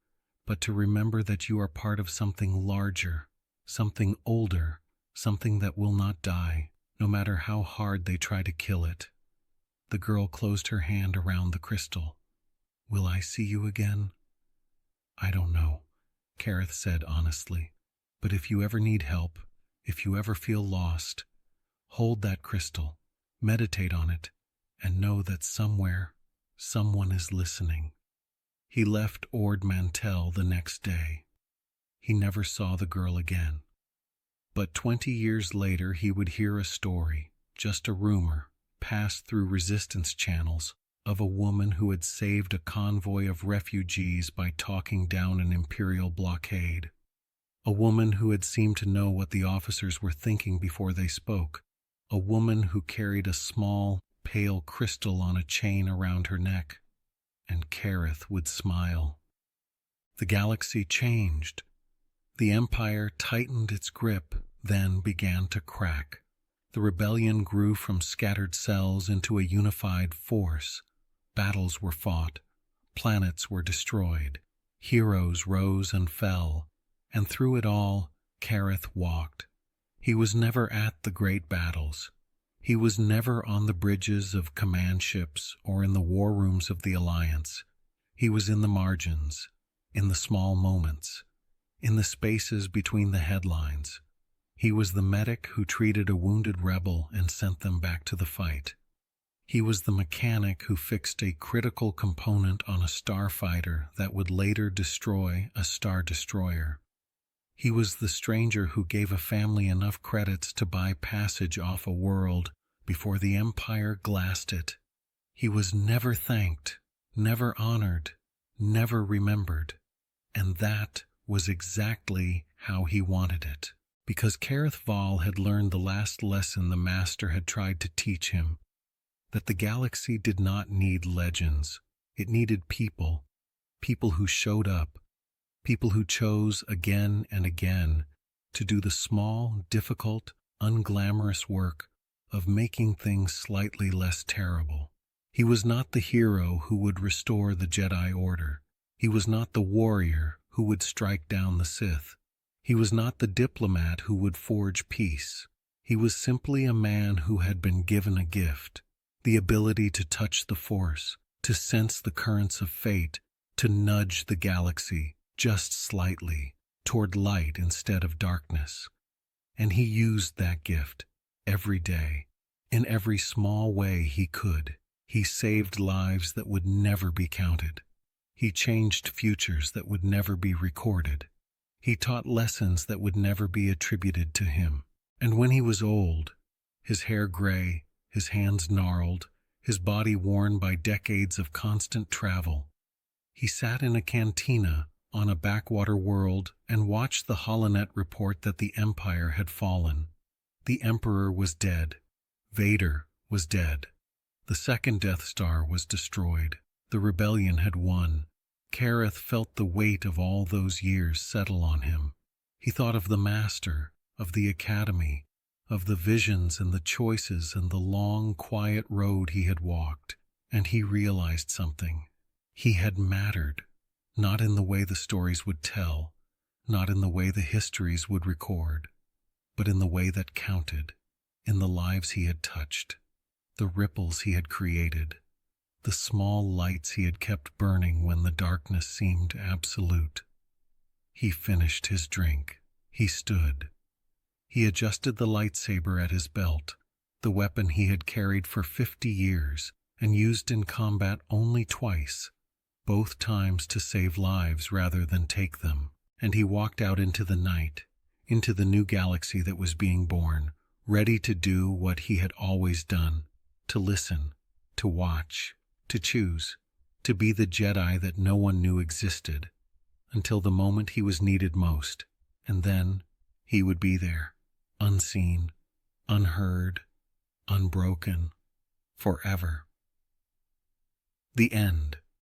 but to remember that you are part of something larger, something older, something that will not die, no matter how hard they try to kill it." The girl closed her hand around the crystal. "Will I see you again?" "I don't know," Kaereth said honestly. "But if you ever need help, if you ever feel lost, hold that crystal, meditate on it, and know that somewhere, someone is listening." He left Ord Mantell the next day. He never saw the girl again. But 20 years later he would hear a story, just a rumor, pass through resistance channels, of a woman who had saved a convoy of refugees by talking down an imperial blockade. A woman who had seemed to know what the officers were thinking before they spoke. A woman who carried a small, pale crystal on a chain around her neck. And Kaereth would smile. The galaxy changed. The Empire tightened its grip, then began to crack. The rebellion grew from scattered cells into a unified force. Battles were fought. Planets were destroyed. Heroes rose and fell. And through it all, Kaereth walked. He was never at the great battles. He was never on the bridges of command ships or in the war rooms of the Alliance. He was in the margins, in the small moments, in the spaces between the headlines. He was the medic who treated a wounded rebel and sent them back to the fight. He was the mechanic who fixed a critical component on a starfighter that would later destroy a star destroyer. He was the stranger who gave a family enough credits to buy passage off a world before the Empire glassed it. He was never thanked, never honored, never remembered. And that was exactly how he wanted it. Because Kaereth Vahl had learned the last lesson the Master had tried to teach him, that the galaxy did not need legends. It needed people, people who showed up, people who chose again and again to do the small, difficult, unglamorous work of making things slightly less terrible. He was not the hero who would restore the Jedi Order. He was not the warrior who would strike down the Sith. He was not the diplomat who would forge peace. He was simply a man who had been given a gift, the ability to touch the Force, to sense the currents of fate, to nudge the galaxy just slightly toward light instead of darkness. And he used that gift every day, in every small way he could. He saved lives that would never be counted. He changed futures that would never be recorded. He taught lessons that would never be attributed to him. And when he was old, his hair gray, his hands gnarled, his body worn by decades of constant travel, he sat in a cantina on a backwater world and watched the holonet report that the Empire had fallen. The Emperor was dead. Vader was dead. The second Death Star was destroyed. The rebellion had won. Kaereth felt the weight of all those years settle on him. He thought of the Master, of the Academy, of the visions and the choices and the long, quiet road he had walked, and he realized something. He had mattered, not in the way the stories would tell, not in the way the histories would record, but in the way that counted, in the lives he had touched, the ripples he had created, the small lights he had kept burning when the darkness seemed absolute. He finished his drink. He stood. He adjusted the lightsaber at his belt, the weapon he had carried for 50 years and used in combat only twice, both times to save lives rather than take them, and he walked out into the night, into the new galaxy that was being born, ready to do what he had always done, to listen, to watch, to choose, to be the Jedi that no one knew existed, until the moment he was needed most, and then he would be there, unseen, unheard, unbroken, forever. The end.